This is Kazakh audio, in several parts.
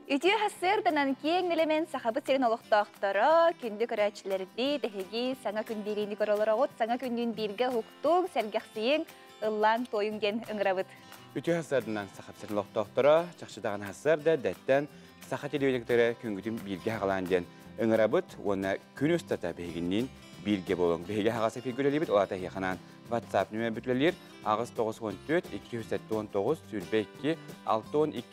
Ütü hasırdanan kieng element sahabıt serin oluqtaqtara, kündü körəçilərdi, dehegi, sana gün birini görələrə ot, sana gündün birge huktuq, səlgəxsiyin, ıllan toyun gen ıngırabıt. Ütü hasırdanan sahabıt serin oluqtaqtara, çaqşıdağın hasırda, dəttən, saha televizyoniklərə küngüdün birge haqalan den ıngırabıt, ona gün üstata beginnin birge bolun. Behege haqası figürelibit, olata yaxanan WhatsApp nüme bütülelir. Ağız 914-279-62-612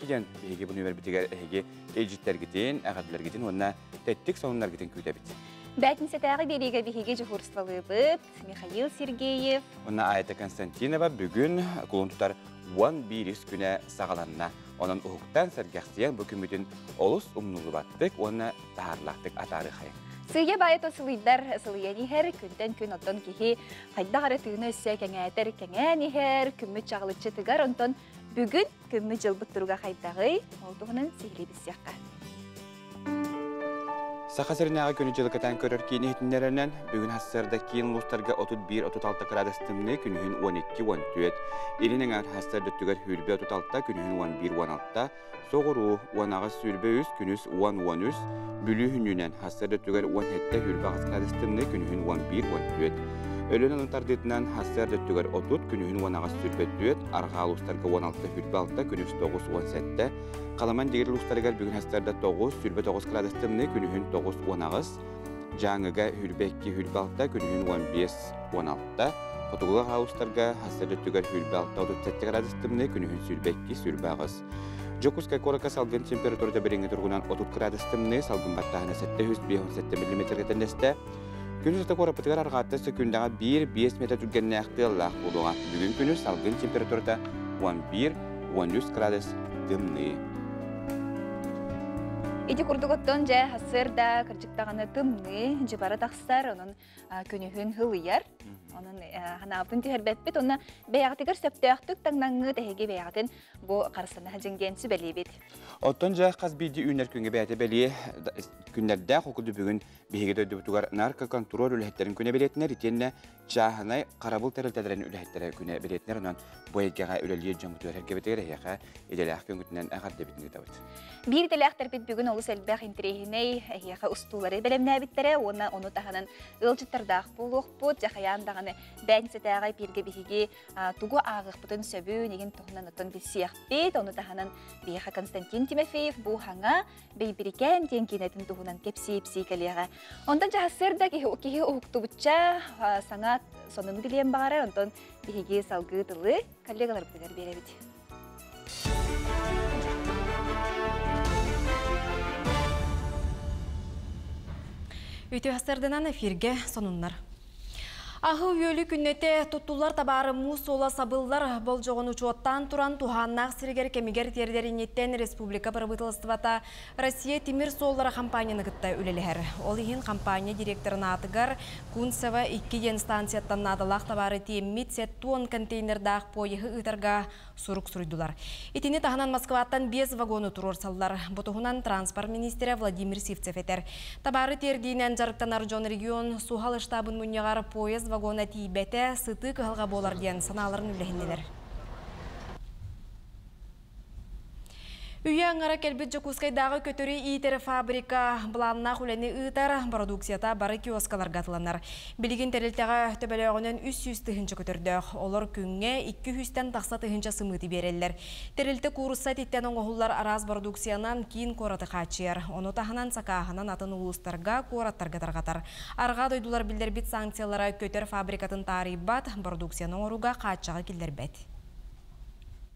den behege bu nümer bitiger ehege ejitler gidin, ağadlar gidin, ona tettik sonunlar gidin küydebit. Бәтін сәтәғі береге бігеге жүхурсылы бұд, Михаил Сергеев. Ona Ayeta Konstantinova bugün kulun tutar 11 güne sağalanına. Onun uğuktan sərgəxsiyen bu kümbüdün olus umnulu battık, ona dağırlaqtık atarı xayın. Sığıya bayat osılıydar ısılıya niher, künden kün otton kihi qayda qarı tüğünü üsse kәңәтер kәңә niher, kümmü çağılıçı tıgar onton bugün kümmü jılbıt turuga qaydağı olduğunun sihli biz yaqqa. Saxasırınağa günü jılgıtan körür kiyini hitinlerinden bugün hasırda kiyin lustarga 31-36 gradastımlı günühün 12-14. İlinin ağır hasırda tüger hülbe 36 günühün 11-16. Soğuru, onağız sülbe 100 günüz 10-13. Bülü hününen hasırda tüger 17 hülbe ağız gradastımlı günühün 11-14. Ölün alıntardıdından hasırda tüger 30 günühün onağız sülbe 4. Arğa lustarga 16 hülbe 6 günüz 9-17. Kalaman digir lustargar bugün hasırda 9, sülbe 9 gradastımlı günühün 9-10. Жаңыға hülbe 2 hülbe 6 günühün 15-16. Fotoğraf haustarga hasırda tüger hülbe 6 37 gradastımlı günühün sülbe 2 sülbe 9. Jokuska koraka salgın temperaturda biringi turgunan 30 gradastımlı salgın battağına 757 mm tendeste. Günüz ata kora pıtıgar arğatta sökündağa 1-5 metre türgenine aqtıyallaq oluğa. Bugün günüz salgın temperaturda 11-13 gradastımlı. İdi kurdugotton jä hasırda kırjıktağını tımны, jibara taqsar, onun könühün hılıyar. Onun hanabın tüherbetbet, ona beyaqtıgar söptüyaqtık taŋnaŋı tehege beyaqtın bu qarısına hajıngen sübelibet. Otton jä qaz bidi ünler künge beyate beli günlerde okudu bugün behege döydü tugar narka kontrol ülhetlerin küne beletler itenne çahanay qarabul teriltelerin ülhetlere küne beletler onan boyagaga üleliye jangıtıyor hergebetere yaqa edelaq küngütünden aqad debitini tawt. Bir delaqtar bit bugün olus elbaq intrehine yaqa ustuları belemnäbittere onu tahanan ılçıtardaq buluq but jaxayandağını bänsetagay birge bihigi tugu ağıq butun söbü negin tohunan oton bisiyaqbit onu tahanan biha Konstantin Timofeyev bu hanga beybiriken tenkinetin tohunan kepsi kaliyaga. Ondan jahasırda kihi uhtubutça sanat sonunu dileyen bağırar ondan bihigi salgıtılı kallegalar bilir berebit. Ütü hasırdanan efirge sonunlar. Ahı üyölü künnete tuttular tabarı mus ola sabıllar boljoğun uçuattan turan tuhannaq sirger kemiger terderiniyetten Respublika Правительствата Россия Timir Sollara kampanyanı gıtta üleliher. Ol ihin kampanya direktoruna atıgar Kunsava 2 instansiyattan nadalaq tabarı temmit settuon konteynerdağ poyıhı ıtarga suruk suruydular. İtini tahanan Moskvattan 5 vagonu turur sallar. Botuhunan Transport Ministeri Vladimir Sivtsev eter. Tabarı terdinen jarıktan Arjon region Suhal ştabın munyagar poyez vagona tibete sıtı kıhalga bolar diyen sanaların ülehindeler. Üyangara kelbet Jokuskaydağı kötörü itere fabrika bulanna huleni ıtar produksiyata barı kioskalar gatılanlar. Bilgin terilteğe töbeleğinin 300 tıhınca kötürdüğ. Olur künge 200'ten taqsa tıhınca sımıtı vereller. Terilte kurussa titten oğullar araz produksiyanan kiin koratı kaçıyar. Onu tahanan sakahanan atın ulustarga korattarga targatar. Arga doydular bilderbit sanksiyalara kötör fabrikatın taribat produksiyanın oruga kaçağı kilderbet.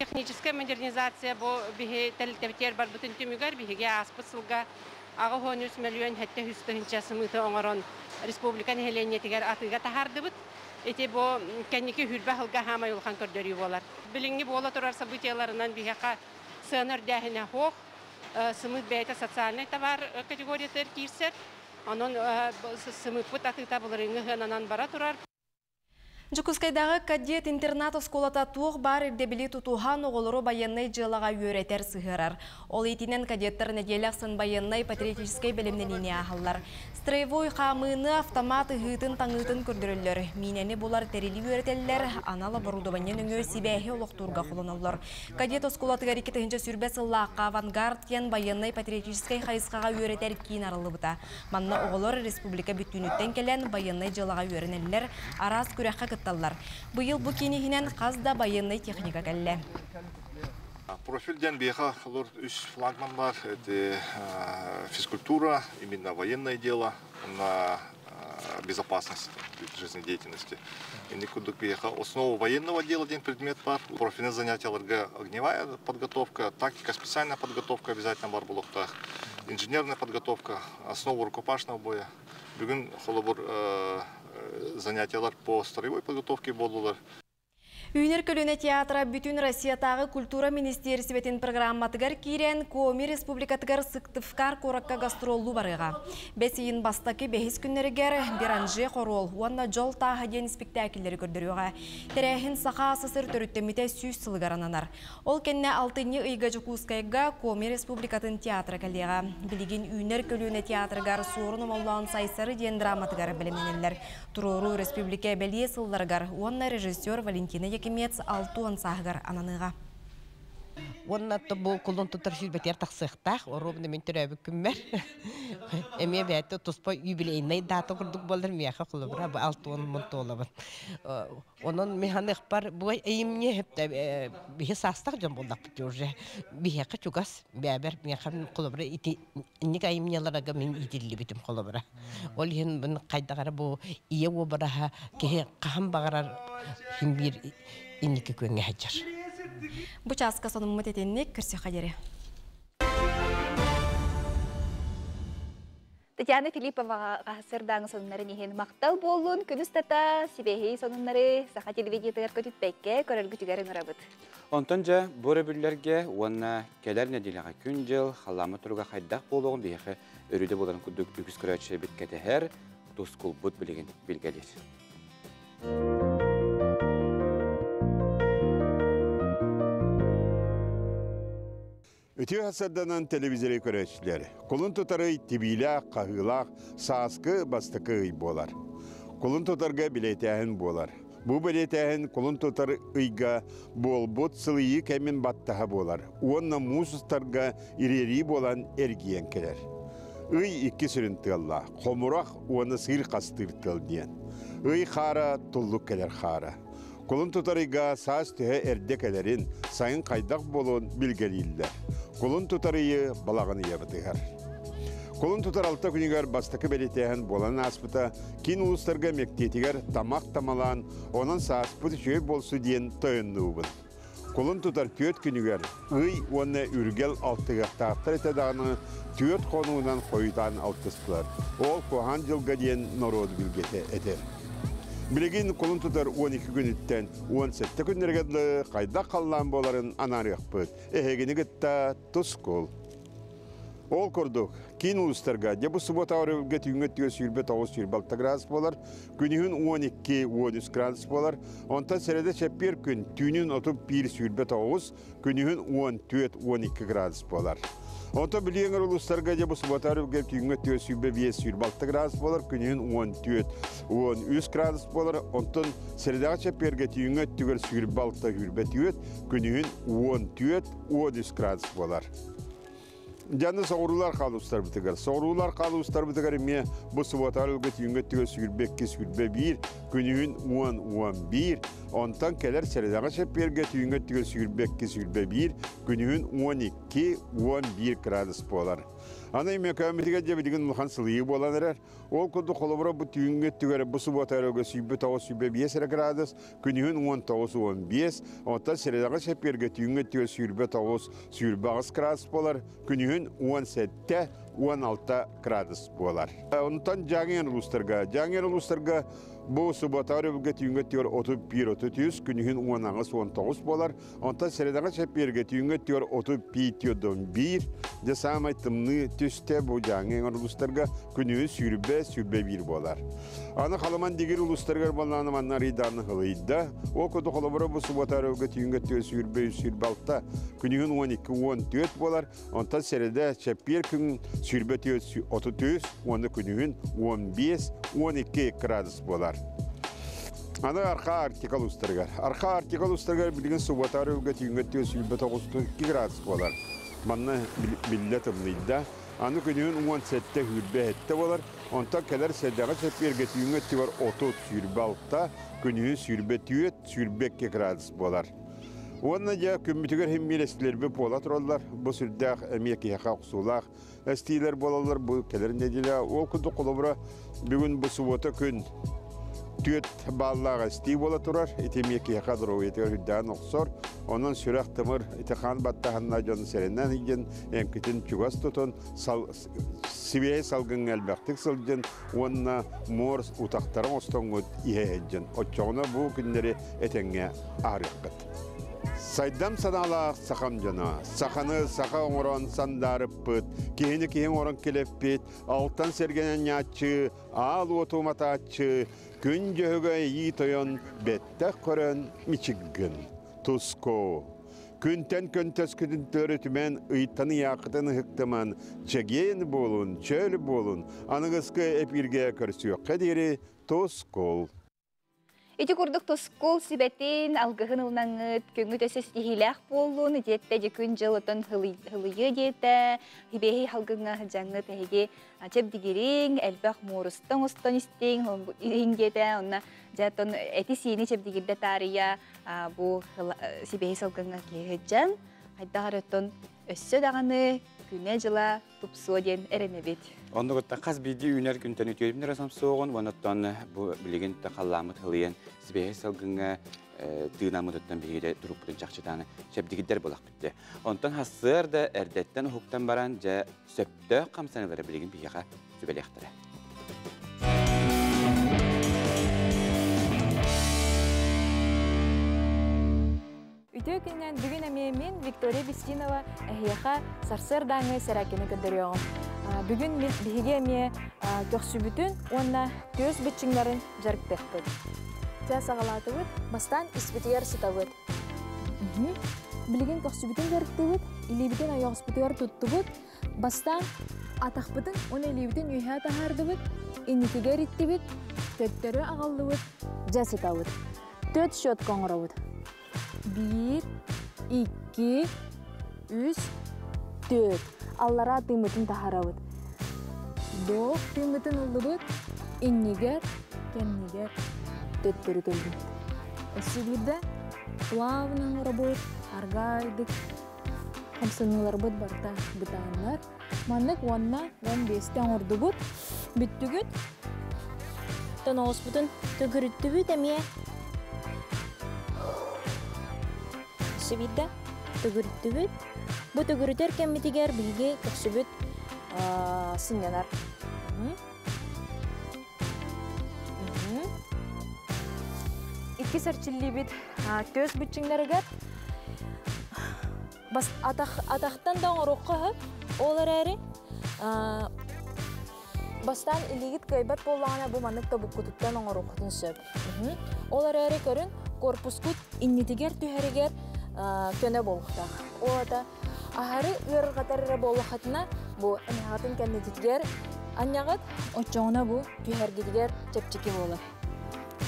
Техническая модернизация бу биһи тәлтәбтер бар бутын түмүгәр биһиге аспысылга ага хонус миллион хәтта хүстәһинчәсе мыты оңорон республика нәһәләнетигәр атыга тахардыбыт эти бу кәнники хүрбә хылга һама юлхан көрдөрү болар билинги бола турар событияларынан биһака сыныр дәһенә хох сымыт бәйтә социальный товар категориятер кирсәт анын сымыт бут атыта булырынгы хананан бара турар. Жукускайдағы кадет интернат осколата туық бар ирдебілі тұтуған оғылыру байыннай жылаға өретер сығырар. Ол етінен кадеттер неделяқсын байыннай патриотическай білімнеліне ағылар. Строевой қамыны автомат ұғытын таңытын көрдірілер. Минені болар тәрелі өретелілер, аналы борудованен өңі сибәхе олықтурға қолыналар. Кадет осколатығар 2-ші сүрбе сыллаққа авангард кен байыннай патриотическай қайысқаға өретер кейін арылы бұта. Манна оғылыр республика бүттінүттен келен байыннай жылаға өренелілер, арас күрәққа кытталлар. Бұйыл бұ кенігінен қазда байыннай техника кәлі. Профильден беха лор үш флагман бар. Это физкультура, именно военное дело, на безопасность жизнедеятельности. И никуда беха. Основа военного дела один предмет бар. Профильное занятие огневая подготовка, тактика, специальная подготовка обязательно бар булокта. Инженерная подготовка, основа рукопашного боя. Бүгін холобур занятиялар по строевой подготовке болдылар. Үйнер көліне театра бүтін Россиятағы культура министерсібетін программатығар кейрен Коми республикатығар сықтывкар коракка гастролу барыға. Бәсейін бастаки бәхіз күннерігер Биранже Хорол, уанна жол тағы ден спектакілері көрдіруға. Тәрәхін сақа асысыр төріттеміте сүйіз сылғарананар. Ол кәнне алтыны ұйға жүкускайға Коми республикатын театра кәлеға. Білеген үйнер көліне театрығар сорын омалуан сайсары ден драматығар біліменелер. Турору республика бәлие сылларғар, уанна режиссер Валентина Кемец алтуан сағығар ананыға. Оннатты бұл құлын тұтар жүрбетер тақсықтақ, оробыны мен түрәбі күммер. Әме бәйті тұспа юбилейнай даты құрдық болдыр мияқа құлыбыра, бұл алтуан мұнты олабын. Onun mekanik бар, bu eğimine hep de bir sastaq jam boldak bitürje. Bir heka çugas, beraber mekanik kulubra iti nik eğimnelara gamin idilli bitim kulubra. Olhin bunu kaydagara bu iyi obaraha ki qaham bagarar himbir inniki köngü hajar. Bu çaska sonumut etenlik kırsı xadere. Татьяна Филиппова ғасырдағы сонунлары неген мақтал болуын, күніс тата, сибехей сонунлары сақа телевидиятығар көтітпәкке көрілгі түгәрін ұрабыд. Онтан жа, бөрі бүллерге, онна келер неделяға күн жыл, қаламы тұруға қайдақ болуғын бейхі өріде боларын күдік үкіз көрәтші біткәті әр, тұскул бұд білген білгелер. Өтеу ғасырданан телевизоры көрәтшілер. Құлын тұтары тибилақ, қағылақ, сасқы, бастықы болар. Құлын тұтарға білетәхін болар. Бұл білетәхін құлын тұтары ұйға бол-бұт сылыйы кәмін баттаға болар. Онна мұсыстарға ирери болан әргиен келер. Ұй екі сүрінті алла, қомырақ оны сыр қастырты алден. Ұй қара, тұллық келер қара. Құлын тұтарыға сас түхе әрдек әлерін сайын қайдақ болуын білгелейлер. Құлын тұтарыйы балағаны ебітігер. Құлын тұтар алта күнігер бастықы бәлетейін болан аспыта, кейін ұлыстарға мектетігер тамақ тамалан, онын саспыт жөй болсы дейін тойынны ұбын. Құлын тұтар төт күнігер, ұй оны үргел алтығақтақтар етедағыны төт қонуынан қойытан алтыспылар. Ол қоған жылға дейін народы білгеті етер. Білеген құлын тұтар 12 күн үттен 17 күннергеді қайда қаллан боларын анарық бұд. Әхегені күтті тұс қол. Ол көрдік, кейін ұлыстарға, дебі сұбот ауыр өлге түйінгі түйе сүйірбе 9-6 градус болар, күнігін 12-13 градус болар, онта сәреді шәппер күн түйінін отып 1 сүйірбе 9, күнігін 14-12 градус болар. Онта білеңір ұлыстарға дебі сұбот ауыр өлге түйінгі түйе сүйірбе 5-6 градус болар, күнігін 14-13 градус болар, онтын сәредіға шәпперге түйінгі түйгір сүйірбе түйет, күнігін 14-13 градус болар. Жанны соғырулар қалуыстар бітігер. Соғырулар қалуыстар бітігер ме бұл сұбатар үлгі түйінгі түгі сүйірбекке сүйірбе 1, күнігін 10-11, онтан келер сәредаға шәпперге түйінгі түгі сүйірбекке сүйірбе 1, күнігін 12-11 градус болар. Ана еме көмітіге дебілген мұхан сылығы болан әрер. Ол күнді қолыбыра бұл түйінгі түгері бұл сұбатар үлгі сүйірбе 9-5 градус, күнігін 10-15, онтан сәредаға шәпперге түйінгі түгі сүйірбе 9-9 градус болар, күнігін 17 16 градус болар. Онтан жаңен улустарга bu subatары бүлге түйінге түйір 31-30 күнігін 10-19 болар. Онтан середаға шәпперге түйінге түйір 31-1 де самай тымны түсте бұл жаңен улустарга күнігін сүрбе 1 болар. Аны қаламан дегер улустарга болғаны маннар иданны қылыйда. Ол көді қолабыра бұл суbatары бүлге түйінге түйір сүрбе 6 күнігін 12-14 болар. Онтан середа шәппер күн сүрбе 30, оны күнігін 15-12 градус болар. Аны арқа артикал устаргар білген суbatары өге түйінгетті сүлбе 9-2 градус болар. Манна білет ұмлыйда. Аны күнігін 17-те хүрбе әтті болар. Онта кәлер сәдіға шәпперге түйінгетті бар 30 сүрбе 6, күнігін сүрбе 2 градус болар. Онна жа күмбітігер хеммел әстілербе пола тұралар. Бұл сүрдәқ әмекі яқа құсулақ әстейлер болалар. Бұл кәлер неделя. Ол күнді қолыбыра бүгін бұл суббота күн түйет баллаға әстей бола тұрар. Етемекі яқа дұру етігер хүддән оқсор. Онын сүрәқ тымыр етіқан баттағанна жоны сәрінен еген әмкетін чугас тұтын сибей салғын әлбәқтік сылжын. Онына мор ұтақтарың остан өт ihe әджін. Отчоғына бұл күндері әтенге арыққыт. Сайдам саналақ сақам жана, сақаны сақа оңыран сандарып бұд, кейін орын келеп бет, алтан сергенен ятчы, ал отуматачы, күн жөгі ей тойын, беттәк көрін мичігін, тұско. Күнтен күнтес күтін төрітімен ұйттаны яқытын ұқтыман, чеген болын, чөл болын, анығысқы әпірге көрсі қадері тұскол. Ити курдук тоскол сибетин алгыхын улнаңыт, көңі төсес ихилях болуын, идетті де күн жылытын хылыйы деті, хибехи халгыңа жаңыт әйге чеп дигерин, әлбәқ морыстың остан істең, ингеті, онна жатын әти сиini чеп дигерді тария, бұл сибехи салгыңа кейхеджан, айдағарыттын өссі дағаны күне жыла тупсуаден әренебет. Онда көтті қаз бейді үйнер күнтен өтеуімдер асам соғын, ванаттан бұл білеген қаламыт ғылыен сібейе салғыңа тыынамыдыттан бейгеде тұрып бұтын жақшытаны шәбдігіддер болақ бітті. Онтан хасыр да әрдеттен ұхуқтан баран жа сөпті қамсанылары білеген бейеға сөбелі ақтыры. Үтөкінен бүгін әмеймен Виктория Бестинова әйеға сарсыр даңы сәрәкені көндіріоғым. Бүгін мен бігі әме көксі бүтін, онына төз бүтчіңлерін жарықтық бұд. Тәс ағалаты бұд, бастан іспетігер сұта бұд. Білген көксі бүтін жарықты бұд, илі бүтін аяғыз бүтігер тұтты бұд. Бастан атақ бұдын, оны илі бүтін үйе атағарды бұд, енетігер етті бұд, төттері ағалды бұд, жәсіта бұд. Төт шөт қоңыра бұд. 1, 2, 3, 4. Аллара тымытын тахарабыд. Док тымытын улыбыд. Иннигер, кеннигер, төттөрі көлбід. Өссігілді плавның ұрабыд, аргайдык. Қамсынылар бұд барта бұтағынлар. Маннык 15-тен ұрды бұд. Бүттігіт. Тон оғыз бұтын түгірітті бұд әмие. Сибидда түгірттүбіт. Бұ түгірттер кәмметігер білге көксібіт сынянар. Икки сәрчілі біт төз бүтчіңдерігер. Атақтан дауын роққа олар әрі. Бастан илигит көйбәт болағана бұл манық табық күтіттен оңы роқытын сөп. Олар әрі көрін корпускут иннетігер түйәрігер көне болуқтақ. Олата ахары үйір қатарыра болуқатына бұл әмеғатын кәнететігер аннағыт отчоғына бұл түйәргедігер чепчеке болы.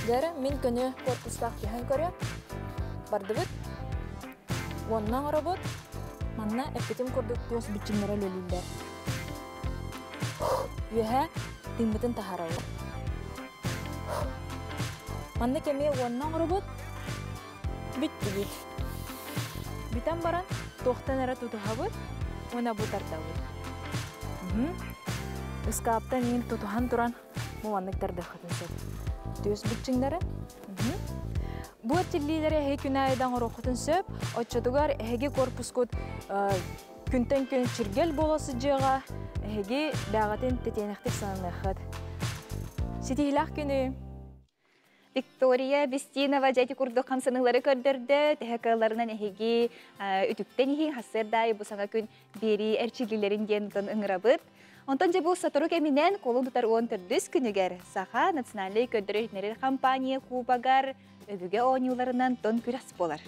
Дәрі мен көне корпустақ түйән көрі барды бұд. Оннан ұры бұд. Манна әпкетім көрдік төс бүтчімлері лөлілдер. Үйе тыңбытын тахара бұд. Манна кәме оннан ұры бұд. Бүтті бұд. Бүтен баран тоқтан әрі тұтыға бұд, өна бұтарда бұд. Үскаптан ең тұтыған тұран мұғандықтарды қытын сөп. Төс бүтчіңдері. Бұл әттілілері әйі күні айдан ұры қытын сөп, отчатығар әйге корпускут күнтен күн чиргел боласы жыға, әйге бәғатын тетенектік сананықыд. Сетихилақ күні. Виктория Бестинова жәті күрді қамсанылары көрдірді. Тәхәкаларынан әйге үтіктен ең хасырдай бұл саңа күн бері әрчілілерін дендін ұңырабыд. Онтан же бұл сатыру кәмінен қолын тұтар оң түрдіс күнігер. Саха националый көддірі компания Кубагар өбіге оңыларынан тон күрәс болар.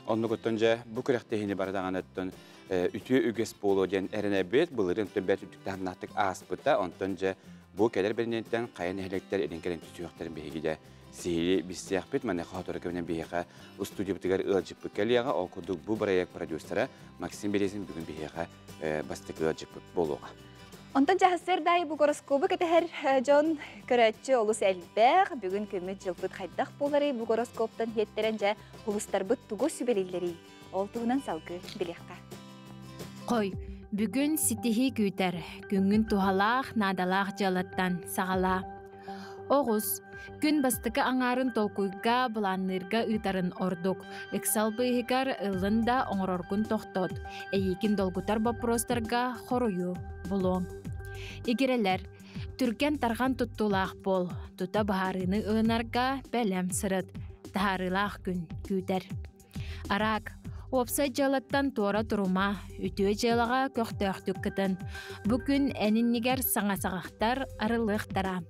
Онны көттен же бұл күрәқтехіне бардаған өттін үтіе үгес болу ден әріне бет, бұлырын төбәт үтіктен нақтық аспыта, онтан же бұл кәдер бірінеттен қайын әлектер едінкерін түсіяқтарын бейгеде. Сихили бістияқ бет, мәне қауатыры көмінен бейіға студия бұтығар ұлжып бүкәлияға, оқыдық бұл проект продюсера Максим Березин бүгін бейіға бастық ұлжып болуға. Онтан жахсыр дай бұл гороскопы кәтәр жон көрәтші олыс әлбәқ, бүгін көміт жылбыт қайдақ болары бұл гороскоптан еттерен жа олыстар бұт тұғы сүбелелері. Ол тұғынан салғы білеққа. Қой, бүгін ситихи күйтер, күнгін тухалақ, надалақ жалаттан сағала. Оғыз, күн бастықы аңарын толкуйға бұланнырға ұйтарын ордық. Эксал бұйығар ұлында оңыроргын тоқтот. Әйекін долгутар бапростарға хорую бұлу. Игерелер, түрген тарған тұттулақ бол. Тұта бағарыны ұнарға бәлем сырыт. Тағарылақ күн күйтер. Арақ, опсай жалаттан туара тұрума, үтіе жалаға көқтөқтік кітін. Бүгін әніннігер саңа-сағақтар арылықтара.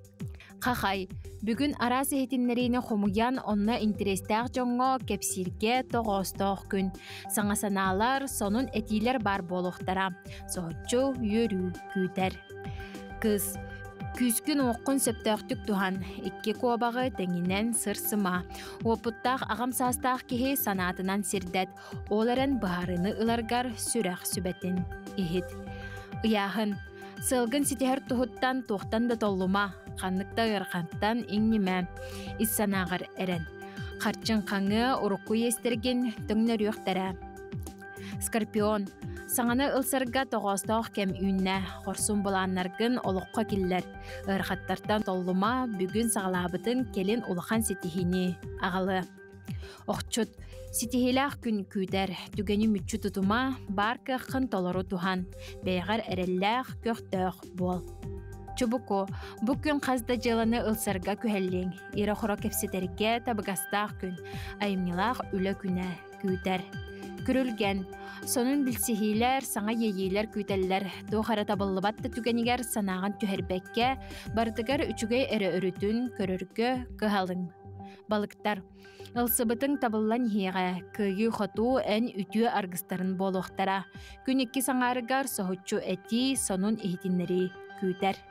Қақай, бүгін арас етінлеріне қомуян онна интерестәқ жоңға кепсирге тоғыстық күн. Саңа-саналар сонун әтилер бар болуқтара. Соғытчу үйірі күйтер. Кыз, күзгін оқын сөптөқтік туған, ikki қобағы тәңінен сырсыма. Опыттақ ағам састақ кеге санатынан сирдет, оларын бағарыны ыларғар сүрәқ сүбәтін. Ихит.Ияғын, сылғын сетер тұхыттан тоқтан да толлыма, қаннықта ғырқанттан иңнеме, иссанағыр әрін. Қарчын қаңы ұрықу естерген түңнер өқтәрі. Скорпион, саңаны ылсырға тоғастақ кәм үйінне, қорсын боланнарғын олыққа келлер. Ғырқаттартан толлыма бүгін сағалабытын келін ұлыған сетихini ағалы. Оқчут, сетихилақ күн күйтер, түгені мүтчі тұтыма, бар кіққын толыру туған, бейғар әрелләқ көқтөқ бол. Чубуко, бүкін қазда жыланы ылсарға күхәллең, ері құра кепсетерге табығастақ күн, айымнылақ үлі күні күйтер. Күрілген, сонын білсихилер, саңа ейейлер күйтеллер, тоғара табылыбатты түгенігер санаған түхербәкке, бардығар үчіге әрі үрітін көріргі күхалың. Балықтар, ылсыбытың табылан хиға, күйі хоту ән үтіе арғыстарын болуқтара, күніккі саңарығар соғытчу әти сонун ихтиннері күйтер.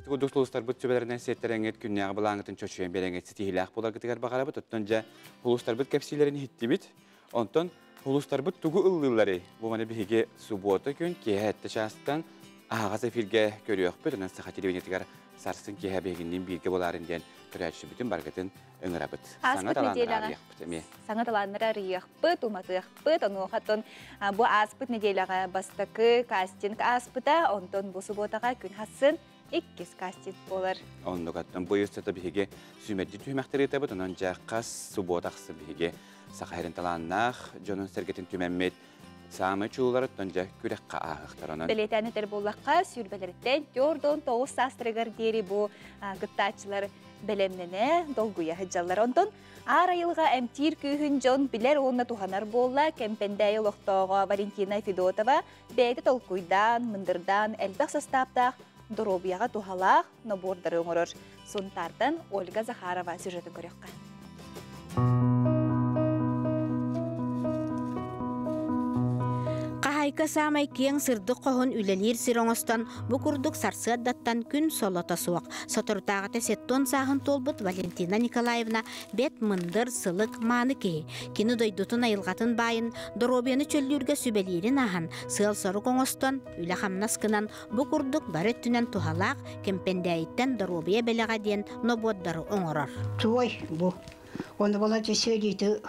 Құдықтылыстар бұт сөбелерінен сеттереңет күннеғі бұлаңытын чөшуен береңет сетихилақ болар кітігер бағара бұт, оттан жа құлыстар бұт кәпсилерін хитті біт, онтан құлыстар бұт тұғы ұллылары, бұл маны бігі суббота күн кеге әтті шастан ағаз эфирге көріөк бұт, онан сақа телевизиятығар сарсын кеге бегінден бірге боларынден көрәтші бүтін барғытын өңіра бұт. Саңа таланыр арыяқ бұт, уматыяқ бұт, оны оғатын бұл аспыт неделаға бастықы кастинг аспыта, онтан бұл субботаға күн хасын иккес кастинг болар. Онды қаттан бұл өстеті бігі сүймәдді түймәқтері етабыт, онан жа қас субботақсы бігі сақайрын таланнақ, жонын сәргетін түймәммет самы чулары тонжа күрекқа ағықтарынан. Білетәні тәр болаққа сүрбәлерден 4-9 састырығар дері бұл ғыттачылар білемнене долгуя хыджалар. Онтон ар айылға әмтир күйін жон білер онына туханар болла кемпендәй олықтауға Валентина Федотова бәйді толкуйдан, мындырдан, әлбәқ састаптақ Доробияға тухалақ набордары оңырыр. Сонтардан Ольга Захарова сюжетін көрекқа. Қағайқа самай кең сырды қоғын үлелер сироңыстан бұқырдық сарсы аддаттан күн солота суақ. Сотыртағыты сеттон сағын толбыт Валентина Николаевна бет мындыр сылық маны кей. Кені дойдутын айылғатын байын Доробияны чөллерге сүбелерін ағын сыл соры қоңыстан үлі қамнаскынан бұқырдық бары түнен тухалақ кемпендәйттен Доробия белеға ден нободдары оңырар. Той бұ. Onu bana söyledi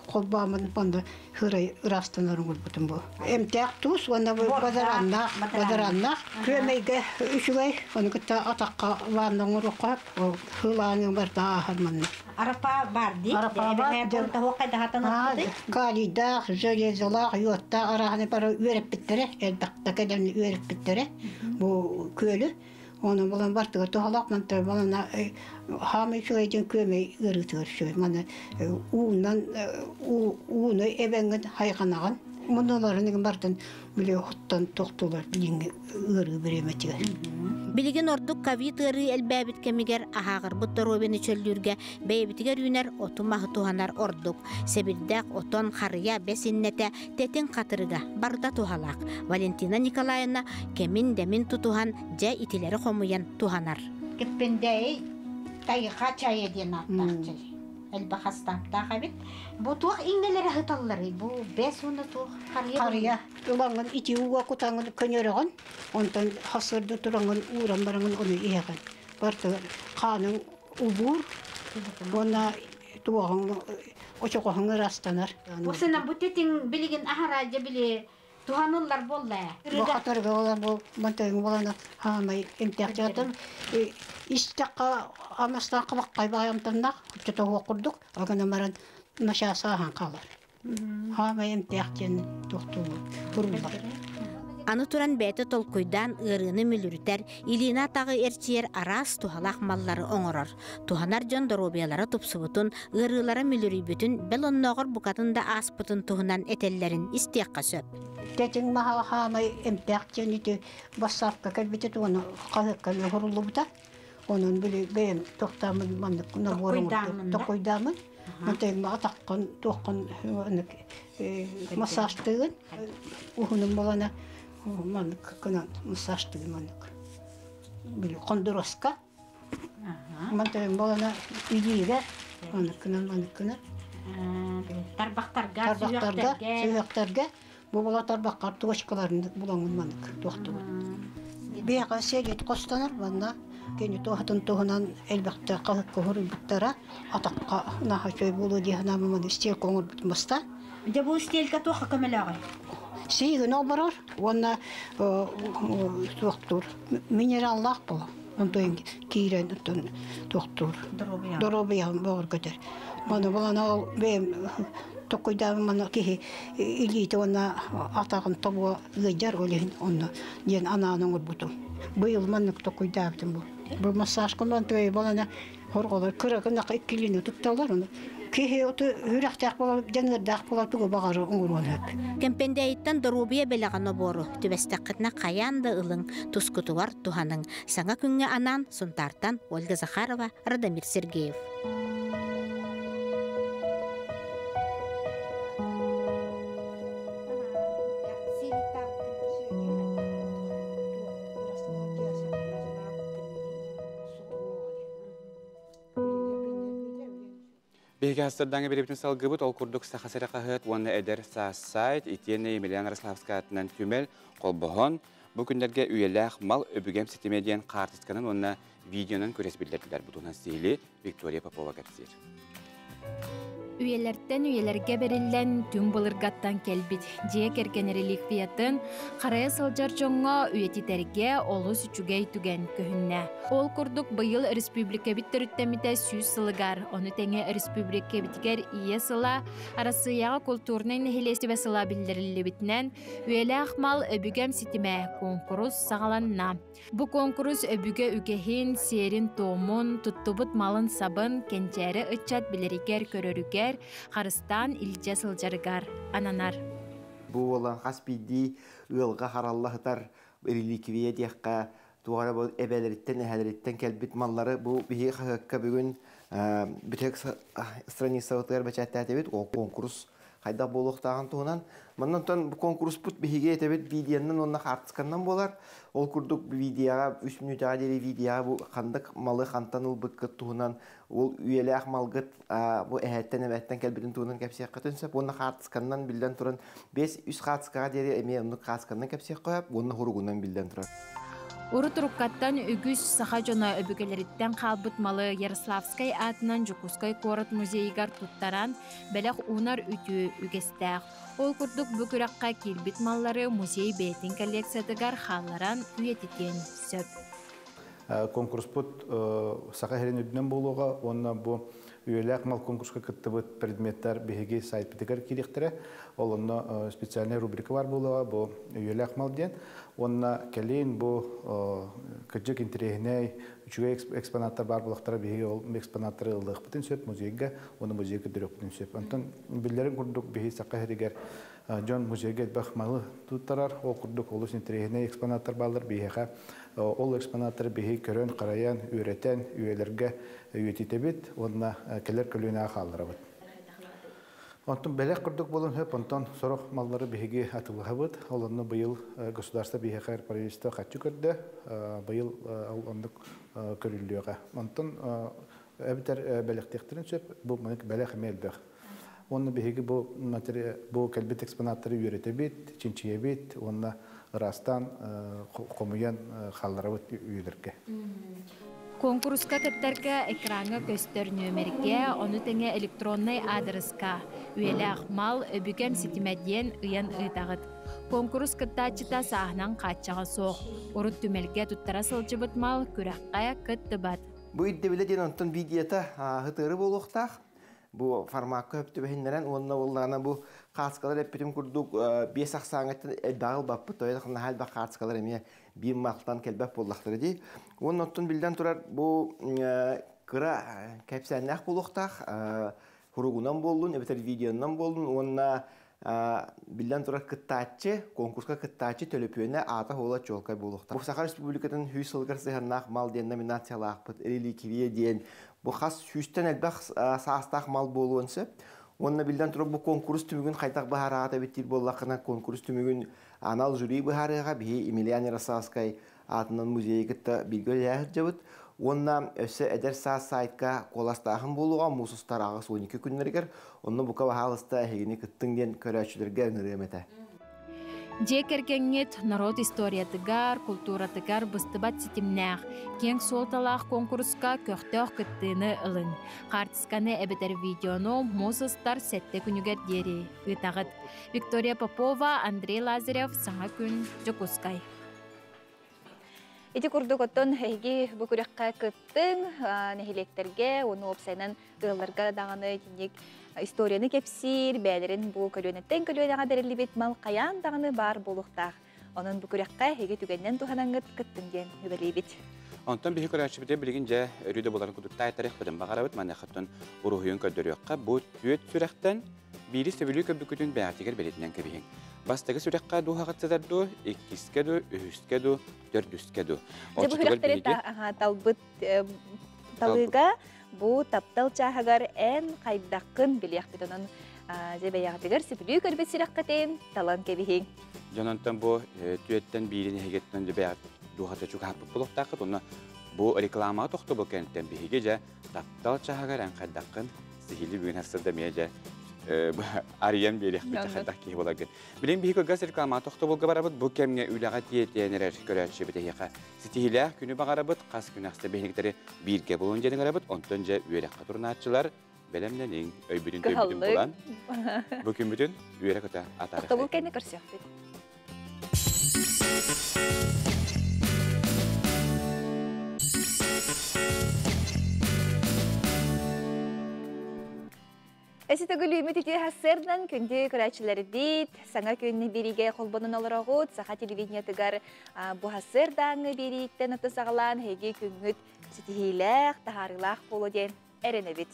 kolbamın bana hırayı ırastanların gülbütün bu. Emtek tuz, onu badarannak. Kömeyge üçügey, onu gıtta atakka varından urukap, hılanın var daha ahırmanlar. Arapa bardi. Arapa bardi. Kalida, zölezolak, yotta, arahane para üyerip bittere, elbette kademini üyerip bittere. Bu köylü. Onun bulan bartığı tohalakla tabi bana hamı şöyle kömeyi ırıtır şöyle. Bana uğunu ebenin haykanağın. Bunların bartın bile huttan toktular bilingi ırı biremetiğe. Bilgin orduk kavi tırı elbabit kemiger ahağır butta robeni çöllürge beybitiger yüner otumahı tuhanar orduk. Sebirdak oton harıya besinnete tetin katırıga barda tuhalak. Valentina Nikolayevna kemin demin tutuhan ce itileri komuyan tuhanar. Kippendeyi tayıqa çay edin attakçı. Elba hastam takabit. Bu tuğ ingelere hıtalları. Bu bes onu tuğ Karıya. Ulangan iti uwa kutangan kanyaragan. Ondan hasırda turangan uğran barangan onu iyagan. Bartı kanın ubur. Ona tuğan oçokoğanı rastanar. Bu sene bu tetin bilgin aharaca bile tuhanırlar bolla. Bu katarga olan bu mantayın olana hamay imtiyacatım. İstakka amastan kabak bayamtannak. Çota okurduk. Agana maran maşasahan kalır. Hamay imtiyacatın doktoru kurullar. Anı turan bete tolkuydan ırını mülürüter, ilina tağı erçiyer aras tuhalak malları oңoror. Tuhanar jon dorobiyalara tupsubutun, ırılara mülürübütün, bel onnoğor bukatın da asputun tuhunan etellerin istiyakka söp. Tetin maha hamay imtiyacatın iti basapka kalbite tuğunu kahıkkan horullu buta. Onun böyle benim toktamın mandık tokoydamın. Mantayın ma atakkan tohkan masajtığın. Uhunun balana mandık kınan masajtığın mandık. Böyle kondoroska. Mantayın balana üyüge mandık kınan. Tarbaktarga, sürekterge. Bu bala tarbaklar tuğaşkalarını bulanın mandık tohtuğun. Beyağa seget kostanır bana. Kini tuhatun tuhanan elbette kahık kohuru bittara atakka naha şöy bulu diye namamın istil kongur bitmasta. De bu istilka tuha kamelağı. Siğin obarar, ona doktor minerallah bu. Ondan kiren doktor. Dorobiyan bağır kadar. Bana bulana benim tokoydam bana ki ilite ona atakın tabu gıcar olehin onu diyen ananın urbutum. Bu yıl manık tokoydabdım bu. Bu masaj kullan toy balana horgolar kırıkına ikkilini tuttular onu. Ki otu hürahtak bolar janırdak bolar tuğu bağırı ungurun hep. Kempendeyitten dorobiya belagana boru. Tübestakıtna kayan da ılın tuskutuvar tuhanın. Sana künge anan suntartan Olga Zakharova, Radamir Sergeyev. Bege hastırdan beribitini salgıbıt, ol kurduk saxasara qahıt, onu eder saasayt, itiyenne Emilian Raslavska atından tümel, kolbohon, bu günlerge üyelah mal öbügem sitemediyen qartiskanın onunla videonun köres bildirdiler butunan sihili Victoria Popova kapsir. Üyelerden üyelerge berilen tüm balırgattan kelbit. Diye kerken relikviyatın qaraya saljar jonga üyetiterge olus üçügey tügen köhünne. Ol kurduk bayıl Respublika bittirüttemite süz sılıgar. Onu tenge Respublika bitiger iye sıla arasıyağı kulturnen hilesi ve sıla bildirilli bitinen üyeli akmal öbügem sitime konkurus sağalanna. Bu konkurus öbüge ügehin, serin tomun, tuttubut malın sabın, kençeri ıçat biliriger körörüger, Qarıstan ilce sıljarıgar, ananar. Bu olan hasbidi ılga harallahıtar relikviye diyakka tuğara bu ebeleritten, eheleritten kelbit malları bu bihi qahakka bugün bütek stranisa otugar beçatta tebet o konkurs hayda boluqtağın tuğunan. Mandan bu konkurs put bihige tebet videonun onna qartıskandan bolar. Ol kurduk bu videoya 3 minut adeli video bu qandak malı qantanıl bıkkıt tuğunan ol üyeli ahmalgıt bu ehetten ebetten kelbitin tuğunan kapsiya qatınsa onna qartıskandan bilden turan 5 3 qartıskaa deri eme onna qartıskandan kapsiya qoyap onna hurugundan bilden turan. Уру туруккаттан үгүс саха жона өбүгелериттен қалбыт малы Ярославскай атынан Жукускай корот музейгар туттаран бәлек унар үтү үгестәк. Ол курдук бүкүракка килбит маллары музей бейтин коллекциядыгар халларан үйетитен сөп. Конкурс бұд сақа херен үдінен болуға, онна бұл үйелек мал конкурска кыттыбыт предметтер бігеге сайт бітігер керектірі. Ол онна специальный рубрика бар болуға, бұл үйелек мал ден. Онна кәлейін бұл күджік интерегіней үчіге экспонаттар бар болуқтара бігеге ол экспонаттары ылдық бітін сөп музейге, оны музейге дүрек бітін сөп. Онтан білдерін күрдік бігі сақа херегер Жон музейге бақ малы туттарар, ол күрдік олыс интерегіней экспонаттар балыр бігеға. Ол экспонаттары бейі көрін, қараян, үйретен, үйелерге үйететебет, онына келер көліне ақалдыра бұд. Онтын бәлек күрдік болын хөп, онтын сұрық маллары бейге атылыға бұд. Олынны бұйыл государство бейге қайыр правительство қатшы көрді, бұйыл ондық көрілдіға. Онтын әбітер бәлектектерін сөп, бұл бәлек әмелбіқ. Онны бейге бұл кәлбет экспонаттары үйретебет, чинчиебет, онына Растан қомыян қалларабыт үйдірге. Конкурска кіттерге экраңа көстер нөмерге, оны тәңе электронный адреска, үйелі мал өбігем сетімәден ұян ұйтағыд. Конкурс кіттачыта сағынан қатчаға соқ. Урут түмелге тұттара сылчыбыт мал күрәққая күтті бат. Бұл иддебіледен онтын видеота ғытыры болуқтақ. Бұл форматқа өпті бәйінлерін, онына олағына бұл қатысқалар әппетім күрдік 5 ақсаңеттен дағыл баппы тойдақына хәл бақ қатысқалар әме 1 мақтан кәлбәп болдақтыры дей. Оның оттын білден тұрар бұл қыра кәпсәннәқ болуқтақ, құруғынан болдың, әбетер видеонынан болдың, онына билден турар кыттачы, конкурска кыттачы төлөпүөнө ата хола чолкай болуктар. Бу Саха Республикатын 100 жылгар сыгырнак мал ден номинациялаакпыт, реликвия ден. Бу хас 100тен элбак саастак мал болуунса, онна билден турар бу конкурс түмүгүн кайтак баһарата биттир боллакына конкурс түмүгүн анал жюри баһарыга би Емельяна Ярославскай атынан музейгитта билгелер жабыт. Онна өсө эдер сайтка коластагын болуга мусустар агыс 12 күннергер, онны бука баһалыста хегини кыттың ден көрөчүлөргө нырымета. Жекергеңет народ историятыгар, культуратыгар быстыбат ситимнах, кең солталах конкурска көктөк кыттыны ылын. Картисканы эбетер видеону мусустар сетте күнүгер дери. Ытагыт Виктория Попова, Андрей Лазарев, Саңа күн, Жокускай. Эти курдук оттон хэги букурякка кыттың нехилектерге, оны опсайнан ылларга дағаны тинек историяны кепсир, бәлерин бу көлөнеттен көлөнеға дәрелибет мал қаян дағаны бар болуқтақ. Onun букурякка хэги түгеннен туханаңыт кыттың ден үбелейбет. Онтон бихи көрәчібіде білген жа өрүйді боларын күдікті айтарық бұдың бағарабыт маннақыттың ұрухүйын көддөріққа бұл түйет сүрәқтен бейді сөбілі көбікітін бәғатегер белетінен көбейін. Бастығы сүрәққа дуғағатсызарду, еккискеду, үхіскеду, төрдүскеду. Бұл хүрәқтері талбыт талыға бұл таптал чағығар ән қайдаққын біліяқ бітінің зәбәяғатегер сөбілі көрбет сүрәққатен талан көбейін. Жонантан бұл түйеттен бейден егеттен дуғаты чуға харпы бұлықтақыт, оны бұл реклама тоқты бұл кәнттен бейге жа таптал чағығар ән қайдаққын сихилі бүгін әсірді мейе Ариян берек бите хадак ки болагын. Билен бихи газ реклама тохто болга барабыт бу кемге үйлага тиетенер көрөчү бите яка. Ситиле күнү багарабыт кас күнакта бехниктери бирге болон жерин арабыт онтон же үйрек катурнаатчылар белемненин өйбүдүн төйбүдүн булан. Бу күн бүтүн үйрек ата атары. Тохто бул кене көрсөк бит. Эсите гүлүмүт ити хассырдан күндү көрәчиләр бит, саңа күнне бириге колбонун олорогут, саха телевидениятыгар бу хассырдаңы бириттен атысагалан хеги күнгүт ситихилек, тахарылак болу ден эрене бит.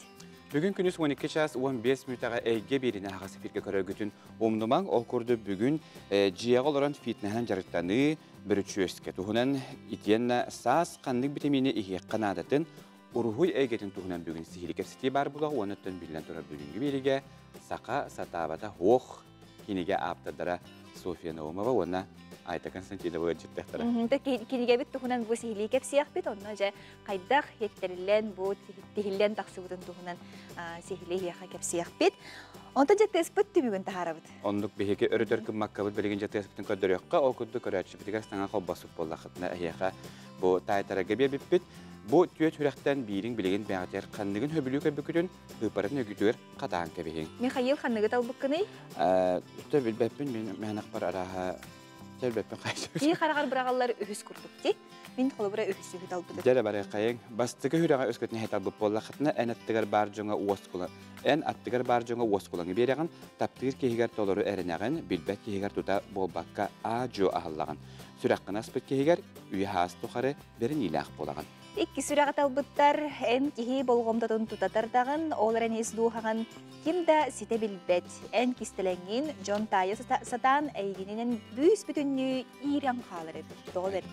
Бүгүн күнүс 12 час 15 минутага эйге бирине хагасы фирге көрөгүтүн омнумаң ол курду бүгүн жиягы олорон фитнеһен жарыктаны бір чөске тухунан итиенна саас канлык витамини ихе канадатын Уругуй әйгетін тұғынан бүгін сихиликер сети бар бұлағы, оныттан білден тұрар бүгінгі береге Сақа Сатабата Хоқ кенеге аптадара София Наумова, оны Айта Константина Владжиттахтара. Кинигебит тухунан бу сихили кепсиях бит онно же кайдах хеттерилен бу тихиллен таксыбытын тухунан сихили яха кепсиях бит. Онта жеттеспит түбүгүн тахарабыт. Ондук бихеке өрөтөркүн маккабыт билген жеттеспиттин көдөрөккө ол күндү көрөчүбүтигер саңа хоббасып боллахытына яха бу тайтарага бебиппит. Бу түйет хүрәктән бириң билеген бәгатер канныгын хөбүлү көбүкүтүн ыпарын өгүтүгөр катаан кебеген. Михаил ханныгы талбыккыны? Төбүлбәппин мен акбар араха төбүлбәппин кайсы. И харагар брагаллар өһүс курдук ти. Мин холобра өһүсү талбыды. Дәре барай кайын бастыгы хүрәгә өскөтне хетабып боллахытына әнәттегәр бар җоңа уоскула. Эн аттыгар бар җоңа уоскулаңы берегән таптыгыр кегәр толору эренәгән билбәт кегәр тута болбакка аҗо ахаллаган. Сүрәккән аспыт кегәр үе хас тухары берен илах болаган. Икки сүрәгә талбыттар эн киһи болгомдатын тутатардаган оларен исдухаган кимдә сите билбәт эн кистеләнгин Джон Тайя сатан әйгинен бүс бүтүннү иран халары долар.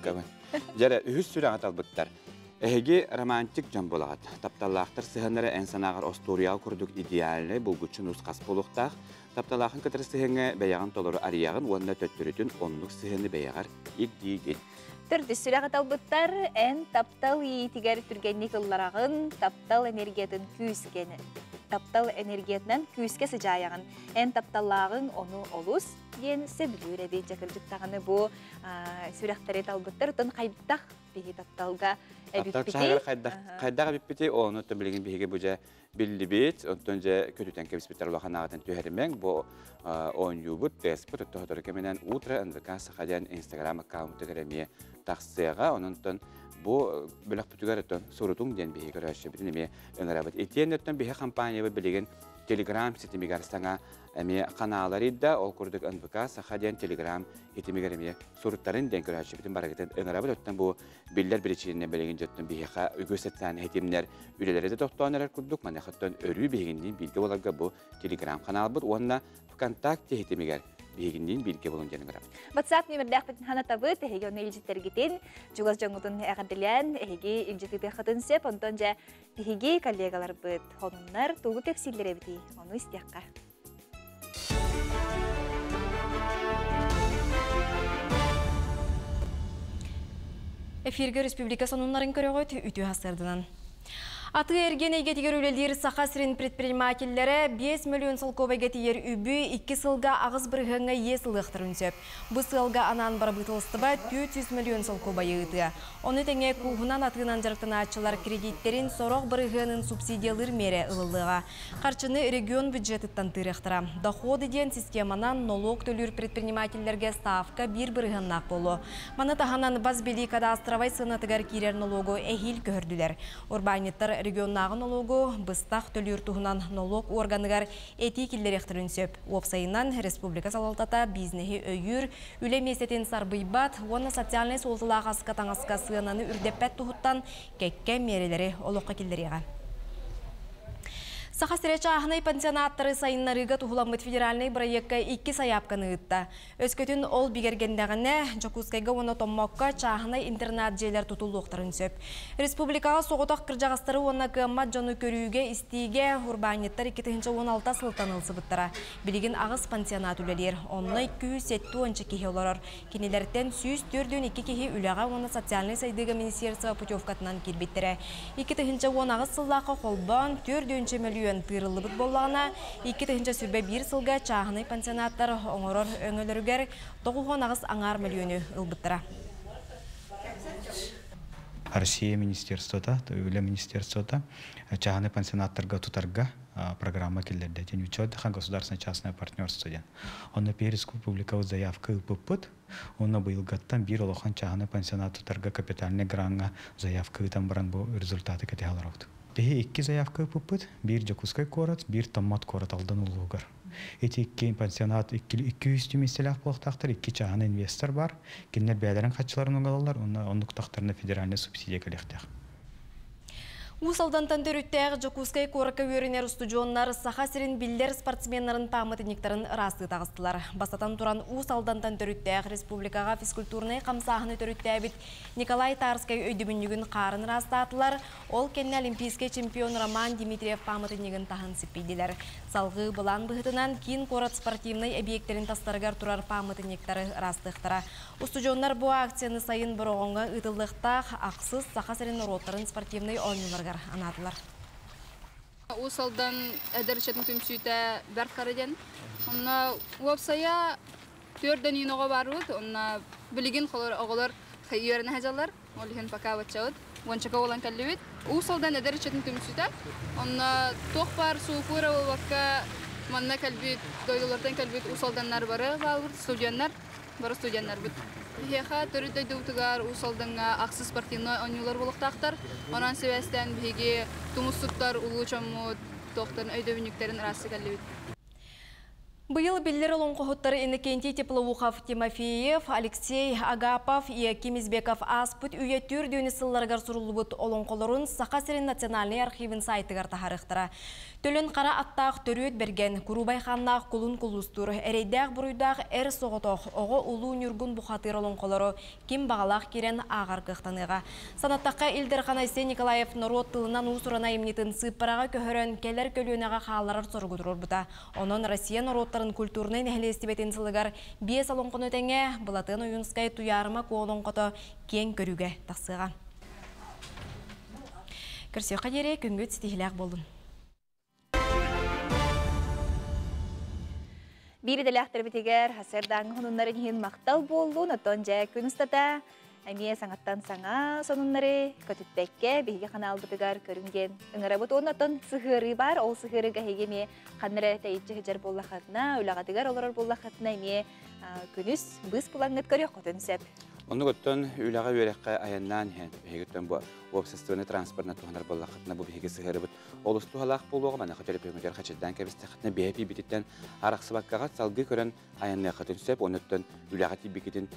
Жара үһүс сүрәгә талбыттар. Эһиги романтик жан болагат. Тапталлахтар сыһаннары энсанагар осториал курдук идеальны булгучун ускас болуктак. Тапталахын кытыр сыһыңа бәяган толору ариягын уонна төттүрүтүн онлук сыһыны бәягар иддигин. Төрді сүрәгә талбыттар эн таптал иетигер түргенник ылларагын таптал энергиятын күйіскені. Таптал энергиятынан күйіске сыжайағын. Эн тапталлағын оны олус ен сөбілер әбей жақыржықтағыны бұл сүрәқтары талбыттар ұтын қайдақ бейі тапталға әбіппетей. Қайдағы әбіппетей оны ұтын білген бейге бұжа білді бейт, ұтын жа көтітен кебіспеттер ұлақан ағатын түйерімен бұл ойын юбыт, деспыт, ұтты ғыдыры кеменен утра НВК Сақадян Инстаграм аккаунты кәреме тақсыға, оның ұтын бұл білік бүтігер ұтын сұрытың ден бейге көрәші бітін еме өңірабыт. Етен ұтын бейге компания білген Telegram сетімігер саңа әме қаналар едді, ол күрдік НВК Сақадян Telegram етімігер еме сұрыттарын ден көрәші бітін барағытын өңірабыт ұттын бұл білдер білечейінен білеген жөттін бейге үгөсеттен етімдер үлелері де тоқтауынарар күрдік, манақыттын өрі бейгінден білге оларға бұл Telegram қанал бұд, онына ВКонтакте етімігер бейгінден білге болын жәнің ұрап. WhatsApp нөмірдәқ бітін хана табыт, әйге оны үлжеттергетін, жүгіз жоңғытын әғаділен, әйге үлжеттігі қытын сөп, онтан жа бейге коллегалар бұд, онынлар туғы кепсілдері біті, оны істеққа. Эфирге республика сонунларын көрі қойт үті хастырдынан. Аты эрген егетігер өлелер сақасырын предпринимателлері 5 миллион сылқова гетігер үбі 2 сылға ағыз бірғыңа есіліқтірін сөп. Бұл сылға анан бар бұтылыстыба 400 миллион сылқова еғіті. Оны тәңе куғынан атығынан жарықтын атшылар кредиттерін сороқ бірғының субсидиялыр мере ұлылыға. Қарчыны регион бюджеттіттан тырықтыра. Доходы ден системанан налог төлір предпринимателлерге ставка бір бірғыннақ болу. Маны тағанан базбели кадастровай сынатығар керер налогу әхил көрділер. Урбаниттар регионнағы налогу быстақ төлір туғынан налог органыгар этикиллер ектірін сөп. Опсайынан республика салалтата бизнехи өйір, үлеместетін сарбыйбат, оны социальный солтылағы асқа-таңасқа сығананы үрдеппәт тұғыттан кәкке мерелері олыққа келдереға. Сақасыреча ағынай пансионаттары сайынларыға тұғыламыд федеральный проектқа 2 саяпқаны ұтта. Өскөтін ол бігергендағыне Жокускайға оны томмаққа чағынай интернат жейлер тұтылуқтарын сөп. Республикаға соғытақ кіржағастары оны қымат жоны көріуге істейге урбаниттар 2016 сылтан ылсыбыттара. Білеген ағыз пансионат үлелер. Онына 270 кеге оларар. Кенелерден 104-2 кеге үліға оны социальный сайдығы министерство путевкатынан келбеттері. 2010 ағыз сыллаққа қолбан 4 миллион тырылыбыт боллағына, 2-тігінші сүрбе 1 сылға чағыны пансионаттар оңырыр өңіліргер 9 ағыз аңар миллионы ұлбыттыра. Россия министерствода, өлі министерствода чағыны пансионаттарға тұтарға программа келдерді. Ден учет государственно-частное партнерство ден. Оны республикалық заявка ұпыппыт, оны бұйылғаттан бір олыған чағыны пансионат тұтарға капитальный гранға заявка ұтан баран бұл результаты кәте алар ауды. Беге 2 заявка ұпыппыт, бір Жокускай корат, бір Томмат корат алдан ұлығығыр. Эти 2 пансионат 200 меселек болықтақтыр, 2 чағыны инвестор бар, кеннер бәлерін қатшыларын оңалалар, ондық тақтарына федеральный субсидия кәлектіғ. Усалдантан төрүттәг Жокускай корка өрінер студионнар саха сирин биллер спортсменнарын памытыниктарын расты тағыстылар. Басатан туран усалдантан төрүттәг республикаға физкультурный қамсағыны төрүттәбит Николай Тарскай өйдімінігін қарын растатылар. Ол кенне олимпийский чемпион Роман Дмитриев памытынигін тағын сіппейділер. Салғы бұлан бұғытынан кейін корат спортивный объекттерін тастаргар турар памытыниктары растықтыра. Студионнар бұ акцияны сайын бұрғонға ұтылықтақ ақсыз саха сирин роттарын спортивный ойнылар анатылар. Усалдан әдіршетін түмсүйті бәр қараден. Онна уапсая төрден үйіноға баруыд. Онна білігін оғылар үйеріне әжалар. Олығын пақа бәтшауыд. Ончақа олан кәлі өт. Усалдан әдіршетін түмсүйті. Онна тоқ бар суықуыра олваққа манна кәлбет, дойлылардан кәлбет усалданнар бары бағылыр. Студияннар бары студияннар бұд. Хеха төрүдө дутугар усалдыңа аксыз спортивный ойнулар болуктактар. Онан себестен биге тумуссуттар улучаму токтарын өйдөбүнүктерин расы келбит. Быйыл биллер олонқоғыттары Иннокентий Теплоухов Тимофеев, Алексей Агапов и Кимизбеков Аспут үйе түрдүйіні сылларғар сұрылыбыт олонқоларын Сақа-Сирин национальный архивин сайтығар тахарықтыра. Төлін қара аттақ төрөт берген Курубай ханнақ құлын құлыстыр. Әрейдәқ бұруйдақ әр соғытоқ оғы ұлу нүргін бұқатыр олонқолары кем бағалақ керен ағар қықтаныға. Санаттаққа Илдер Ханайсе Николаев народ тылынан ұсырана емнетін сыппараға көхірін келер көлуінеға қаларар сұрғыдырыр бұта. Онын Россия народтарын культурный нәхелестібетін сылығар бие салонқын өтеңе бұлатын ойынскай туярыма қолонқыты кен көріге тақсыға. Көрсе қадере күнгөт стихиләқ болдың. Бири деләхтер битигер хасердан хунуннарын хин мактал болду, натон жай күнстата. Әмие саңаттан саңа сонуннары көтүтбекке биге канал битигер көрүнген. Ыңара бут оннан сыгыры бар, ол сыгырыга хегеме каннара тайчы хежер боллахатна, улагатыгар олар боллахатна эме күнүс быз булаңыт көрөк көтөнсөп. Onu götün ülağa örekkä ayandan hen hegitten bu obsesiyonu transportna tuhanar bollaqatna bu bihige sigarabut olustu halaq boluğa mana xajalip ömür xaçdan kebistaqatna bepi bititten araqsı bakkagat salgı kören ayanna xatünsep onuttan ülağa tibikitin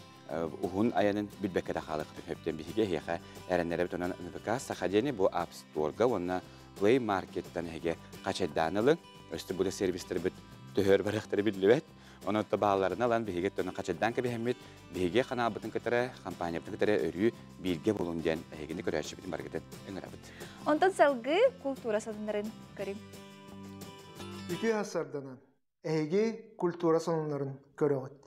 uhun ayanın bilbekede xalaq hepten bihige heqa erenlere bitonan nbk saxadeni bu app store'ga onna Play Market'tan hege xaçdanılı üstü bu da servisleri bit töhör baraqtары bilibet. Onu tabalarına lan bihiget tonu kaçadan ki bihemmet bihige kana batın katara kampanya batın katara örü bilge buluncan heginde körəşi bitin marketin engrabit. Ondan salgı kultura sanırın körüm. Ütü hasardanan hege kultura sanırın körəğit.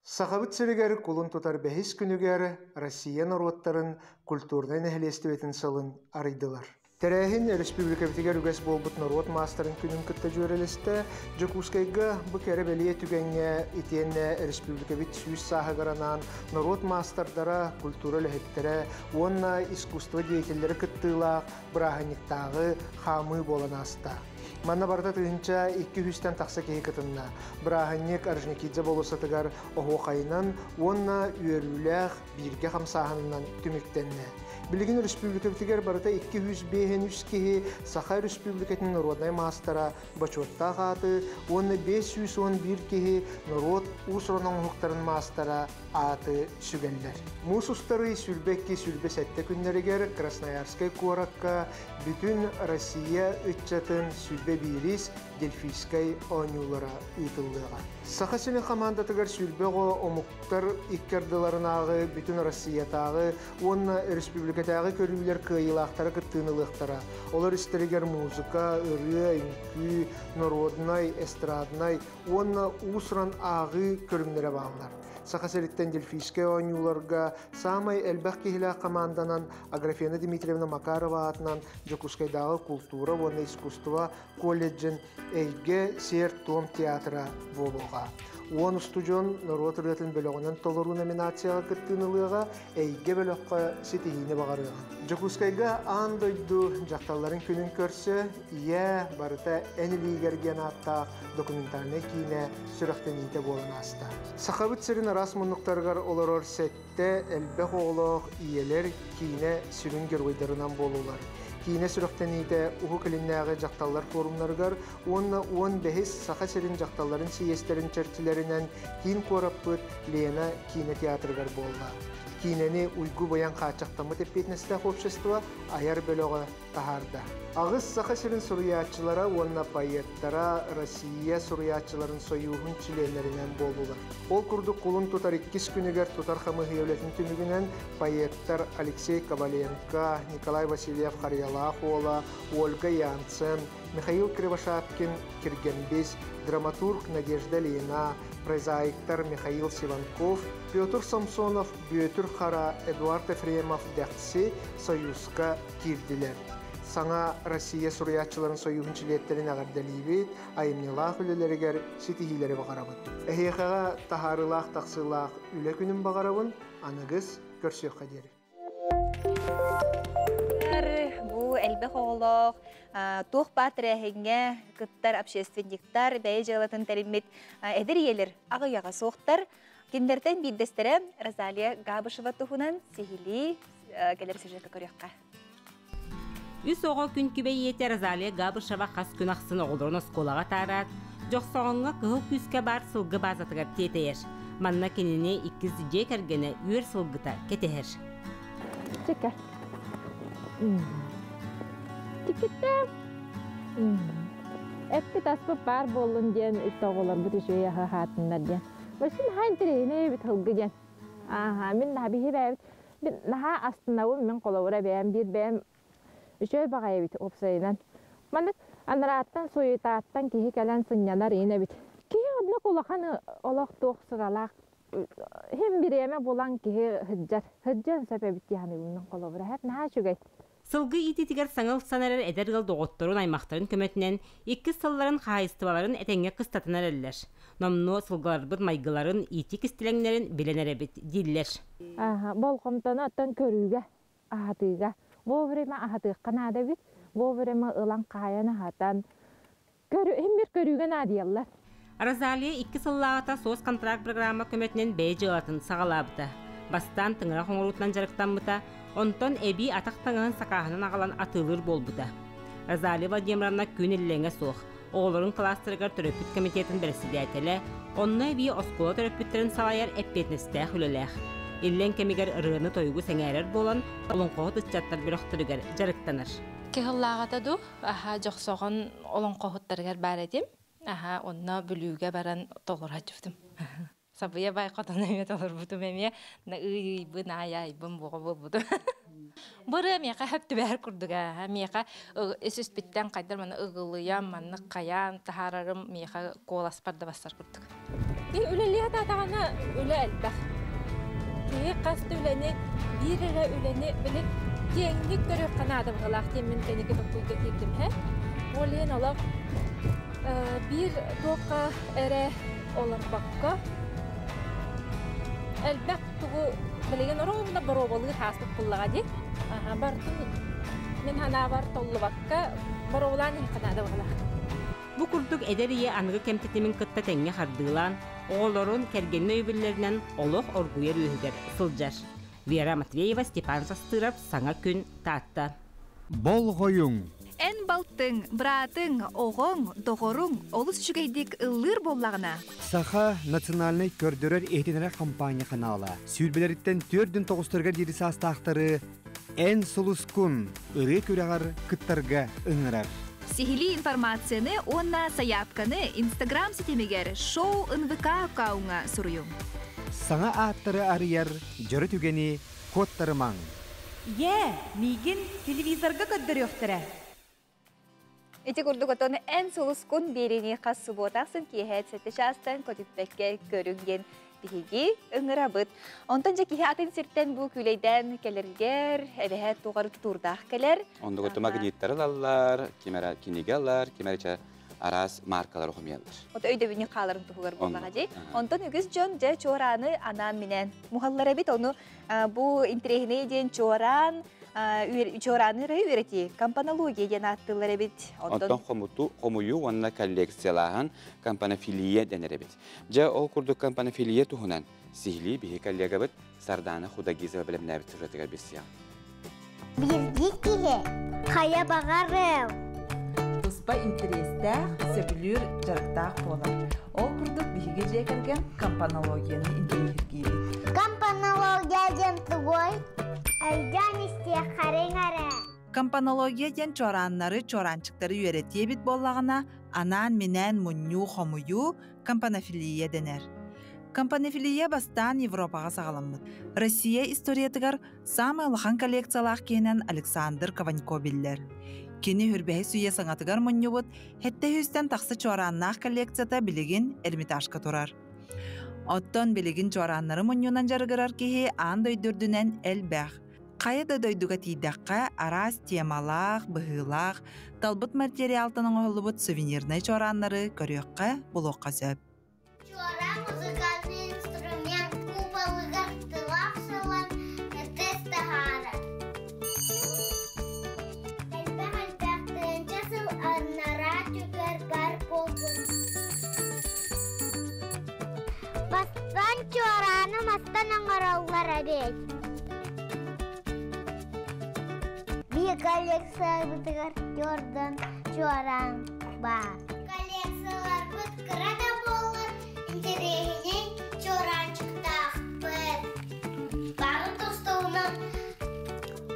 Сахабыт сиригер кулун тутар бәхис күнүгер Россия народтарын культурный нәһелестебетін салын арыйдылар. Тәрәһин республика битигер үгәс болбут народ мастарын күнүн кытта жөрелесте Жокускайга бу кәре белие түгәнгә итенне республика бит сүз саһагаранан народ мастардара культура ләһеттере онна искусство деятельләре кыттыла браханиктагы хамы боланаста. Манна барда тыгынча 200-тен тақса кеһи кытынна. Браханник Аржникидзе болосатыгар охуақайынан онна үйерүләх бирге хамсаһыннан түміктенне. Билигин республика битигер барда 200-500 кеһи Саха республикатын народный мастара бачотта гаты, онна 511 кеһи народ усронун хуктарын мастара аты сүгеллер. Мусустары сүлбекки сүлбе сәтте күннәрегер Красноярскай коракка бүтүн Россия үтчатын сүлбе бирис Дельфийскай оңюлара үйтылдыға. Саха-Сирин командатыгар сүлбеғо омуктар иккердыларынағы бүтүн Россиятағы, онна республикатағы көрүлер кыйылақтары кыттыынылықтара. Олар истерегер музыка, ыры, инкү, народнай, эстраднай, онна усран ағы көрүмдері бағылар. Саха-Сириттен Дельфийскай оңюларга самай элбәқ кехілі команданан Аграфена Дмитриевна Макарова атынан Жокускайдағы культура, онна искусство колледжин эйге сер том театра болуға. Он студион народ рөтін бөліғынан толыру номинацияға кіттініліға әйге бөліққа сетігіне бағарыға. Жокускайға андойду жақталарын күнін көрсе, ие барыта әнілігерген атта документальный кейіне сүріқтеніде болын аста. Сақабыт сірін арас мұнықтарғар оларор сәтті әлбәқ оғылық иелер кейіне сүрін геройдарынан болулар. Кейіне сүріқтеніде ұғы кіліннәғі жақталар форумларғар, онна 15 Саха-Сирин жақталарын сиестерін чәртілерінен кейін қораппыт Лена кейіне театрғар болла. кинени уйгу баян каачактамыт эппетнестэх общество аяр бөлөгө тахарда. Агыс саха сирин суруячылара онна пайеттара Россия суруячыларын союзун членлеринен болдулар. Ол курдук кулун тутар 2 күнүгер тутар хамы хевлетин түнүгүнен пайеттар Алексей Коваленко, Николай Васильев Харьялахола, Ольга Янцен, Михаил Кривошапкин, Киргенбес, драматург Надежда Лина, прозаиктар Михаил Сиванков, Петр Самсонов, Бөтүр Хара, Эдуард Ефремов дәхси союзга кирдилер. Саңа Россия суруячыларын союзун чилеттерин агардалибит, айымнылах үлелеригер ситихилери бағарабыт. Эхеқаға тахарылах тақсылах үле күнін бағарабын, анығыз көрсөк қадері. Бу элбе хоолох тух патрехинге кыттар общественниктар бәй жылатын теримит эдер елер агыяга соқтар киндертен биддестере Розалия Габышева тухунан сихили келер сюжетка көрөккө. Үс оға күн күбей еті Розалия Габышева қас күн ақсын оғылырын сколаға тарат, жоқсоғынға кығыл күске бар сылғы базатығар тетейер. Манна кеніне 2 же кәргені үйер сылғыта кетейер. Чекер. Тикеттем. Эппит аспып бар болын ден үттоғылар бұты жөйе хатындар ден. Башын хайын тірейіне бит хылғы ден. Мен набихи бәйбіт. Наха астынауы мен қолауыра бәйім бір бәйім үшөй бағайы бит опсайынан. Маны анараттан сойытаттан кейі кәлін сынялар ені бит. Кейі одны қолақаны олақ тоқсыралақ. Hem bir yeme bolan ki hıccar sebebi yani bunun kolabora hep ne şugay. Sılgı ititiger sanıl sanarar edergil doğutturun aymaqtарын kömötünen 2 sılların xayıstıvaların etenge kıstatınar eller. Nomnu sılgılar maygıların itik istilenlerin bilenere bit diller. Bol komutanı atan körüge ahatıga. Bu vreme ahatıga kanada bit. Bu vreme ılan kayana hatan. Hem bir körüge nadiyallar. Розалия 2 сыллағыта соғыз контракт программа көмөтінен бәй жылатын сағалабыта. Бастан тыңыра қоңырутынан жарықтан бұта, онтон әбі атақ таңығын сақағынан ағалан атылыр бол бұта. Розалия Владимировна күнеллеңе соқ. Оғылырын кластырығар төрөпіт комитетін бірісі дәйтелі, онына әбі оскола төрөпіттерін салайар әппетнесті хүлеләқ. Иллен кемегер ұрығыны тойгу сәңәрер болан, олың қоғыт ұтчаттар бір оқтырығар жарықтаныр. Кеғыллағыта ду, жоқсоғын олың қоғыттарығар бар едім. Онна бүлүүгө баран толура жүптүм. Сабыя байкотон эме толур бутум эме, на ыйбы наяйбым бого болбуду. Бары мека хепти бер курдуга, мека эсүс биттен кайдар мана ыгылыям, мана каян, тахарарым мека коласпарда бастар курдук. Үлелия татагана үле элбэх. Касты үлени, бирере үлени билик кеңник көрөк канадым гылак темен кенеке токуйга кирдим хэ. Олен алак bir toka ere olan bakka elbet tuğu bilegen orumda barobalı hasta kulladı. Bartın men hana var tollu bakka barobalan kanada wala. Bu kurduk ederiye anıgı kemtetimin kıtta tenge hardılan oğulların kergenli öbürlerinden oluq orguya rühüger sılcar. Vera Matveyeva, Stepan Sastırov, sana gün taatta. Bol koyun. En baltın, bıratın, oğun, doğurun, olus şügeydik ılır bollağına. Saha Naциональный Kördörör Ehtinere Kampanya kanalı. Sürbeleritten 4-9'tırga dirisi astaqtarı en soluskun, ırı küreğar kıttarga ıngırar. Sihili informasyonu onna sayapkanı Instagram sitemiger Show NVK kaunga suruyum. Sana attarı arıyar, jörü tügeni kodtarımang. Migin televizorga köddür yoxtara. Ити курдуготон эн сулускун берини қас суботақсын кейхет сәтті шастан көтіппекке көрінген биһиги ыңырабыт. Онтан жа кейхе атын сирттен бұл күлейден келергер, әбәхет туғар турдақ келер. Онды көтті магниттары лалар, кемері кинегалар, кемері арас маркалар оқымиялар. Ота өйді бүні қаларын туғылар болмаға жей. Онтан үгіз жон жа чораны анан менен. Мұғаллар әбет оны бұл интерегіне ден чоран, Чораны рай үйрети, компанология ден аттылар әбет. Онтан қомую онына коллекциялағын компанофилия денер әбет. Жа ол күрдік компанофилия тұхынан сихли бейі коллега бет сарданы худагизі білімін әбет сұратығар бесия. Білдік кейі, қая бағарым. Тұспа интерестәқ, сөбілер жарықтақ болар. Ол күрдік бейіге жекерген компанологияны интерегергейді. Компанология ден Компанология ден чораннары чоранчыктары үйретие бит боллағына анан менен мунню хомую компанофилия денер. Компанофилия бастан Европаға сағаламмыд. Россия историятыгар самы алахан коллекциялақ кейінен Александр Кованько биллер. Кені хүрбәхи сүйе саңатыгар мунню бұд, хетті хүстен тақсы чораннақ коллекцията білігін Эрмитажқа турар. Оттон білігін чораннары муннюнан жарығырар кейі ан дөйдүрдінен әлбәқ. Қайыда дөйдуға тейдаққа арас темалақ, бұғылақ, талбыт материалтының оғылыбыт сувенирный чораннары көріққа бұлуққа сөп. Чора музыкальный инструмент, кубалыгар тылапсылан тестахара. Әлбәқ-әлбәқтен жасыл арнара түгер бар болғын. Бастан чораны мастан аңыраулар әбет. Bir коллекция бытыгар Jordan чоран бар. Коллекциялар быткыра да болыр, интерегінен чоранчықтақ бір. Бағы тостауынан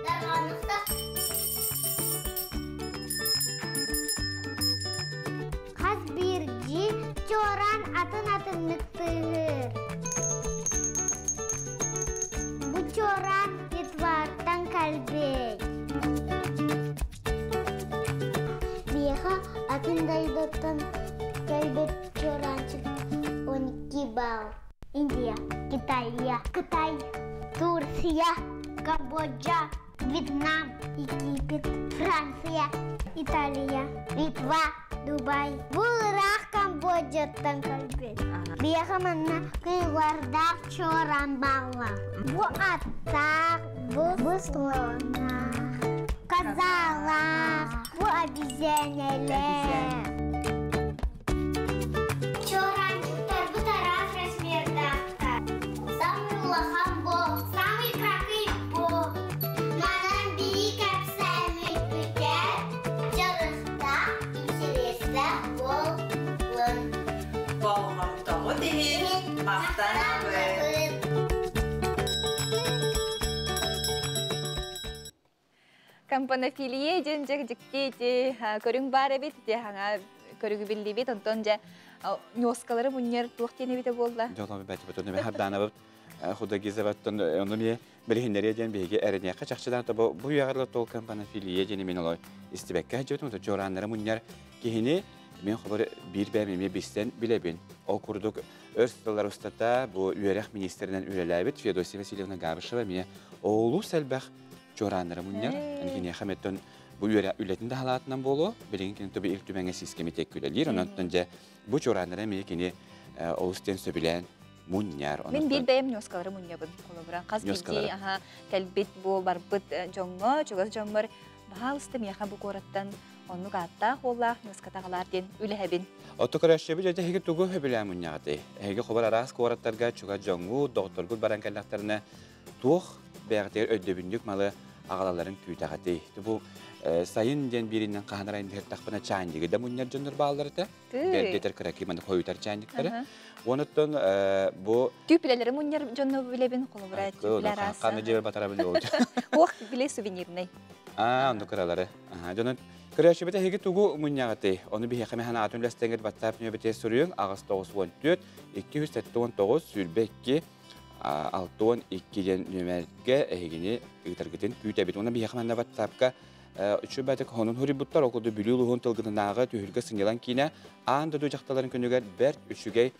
дарғанықтақ. Қаз бірді чоран атын нүктігір. Бұ чоран етвартан кәлбей. Атындайдаттан кәлбет чоранчык 12 балл. Индия, Китай, Турция, Камбоджа, Вьетнам, Египет, Франция, Италия, Литва, Дубай. Бұлырақ Камбоджаттан кәлбет. Бияға манна кыйлардақ чоран балла. Бұ аттақ, бұ слонақ, казалақ. Bu обезьяneler. Чоранчыктар bu taraf размердақта. Самый улахан bu, самый кракый bu. Манан бiri кәпсәмі бүтер, жарықта интересті болын. Болғамтағы дейін мақтанабын. Компанофилия ден жекжекте көрің бар әбет, хаңа көрігі білді бет, онтон жа нёскалары мұнер туқтені беті болды. Жолабы бәті бәті, оны әбдана бәт, құда кезі бәттін, оны не білігіндері ден бейге әрінеқі чақшыдан табы, бұл яғырлы тол компанофилия дені мен олай істебәкке әжетім, жоранлары мұнер кейіне мен құбыр бір бәмеме бестен білебін. Ол күрдік өрстілер ұстата, бұл үйерек министерінен үлеләбет, Феодосия Васильевна Габышева мен оғылу сәлбәқ Жоранлары мұнер, әнекене қаметтен бұл үлетінде халатынан болу, білген кені төбі ил түбәңе сискеме тек күлелер, онын жа бұл жоранлары менекене олыстен сөбілен мұнер. Мен бір бәйім нёскалары мұнер бұн қолы бұран. Қаз бейді, кәлбет бұл барбыт жоңғы, чоғыз жоңғыр, бағалысты меха бұл қораттан оны қаттақ олақ нёскатағалар ден үләбін. Отты көрәші бұл жерде хеге түгі хөбілі мұнер. Хеге құбыр арас қораттарға чоға жоңғы, доғторгыл баран кәллақтарына туқ бәғдер өддөбіндік малы ағалаларын күйтағаты. Бұл сайын ден бірінен қағанарайын дәртақпына чайындығы да мұнер жоныр бағалары. Бәдетер кірәкі маңды қойытар чайындықтары. Оныттың бұл... Түйпілелері мұнер жоныр білебін қолы бұра түйпілер асы. Қаны жебе батара білі олды. Оқ біле сувенирнай. Онды кіралары. Көрәші бәті хеге түгі мұнияғаты. Оны бі хеқаме хана атын ләстеңгер баттап нөбетер сұрыйын. Ағыз 914, 279 сүрбекке 6-12 нөмерге әйгені ұйтарғытын күйті әбет. Оны бі хеқаманда баттапқа Üçü bədik honun huri butlar okudu bülü luğun tılgınınağı tühülge sınyalan kine anda du jaqtaların könüger bert üçügey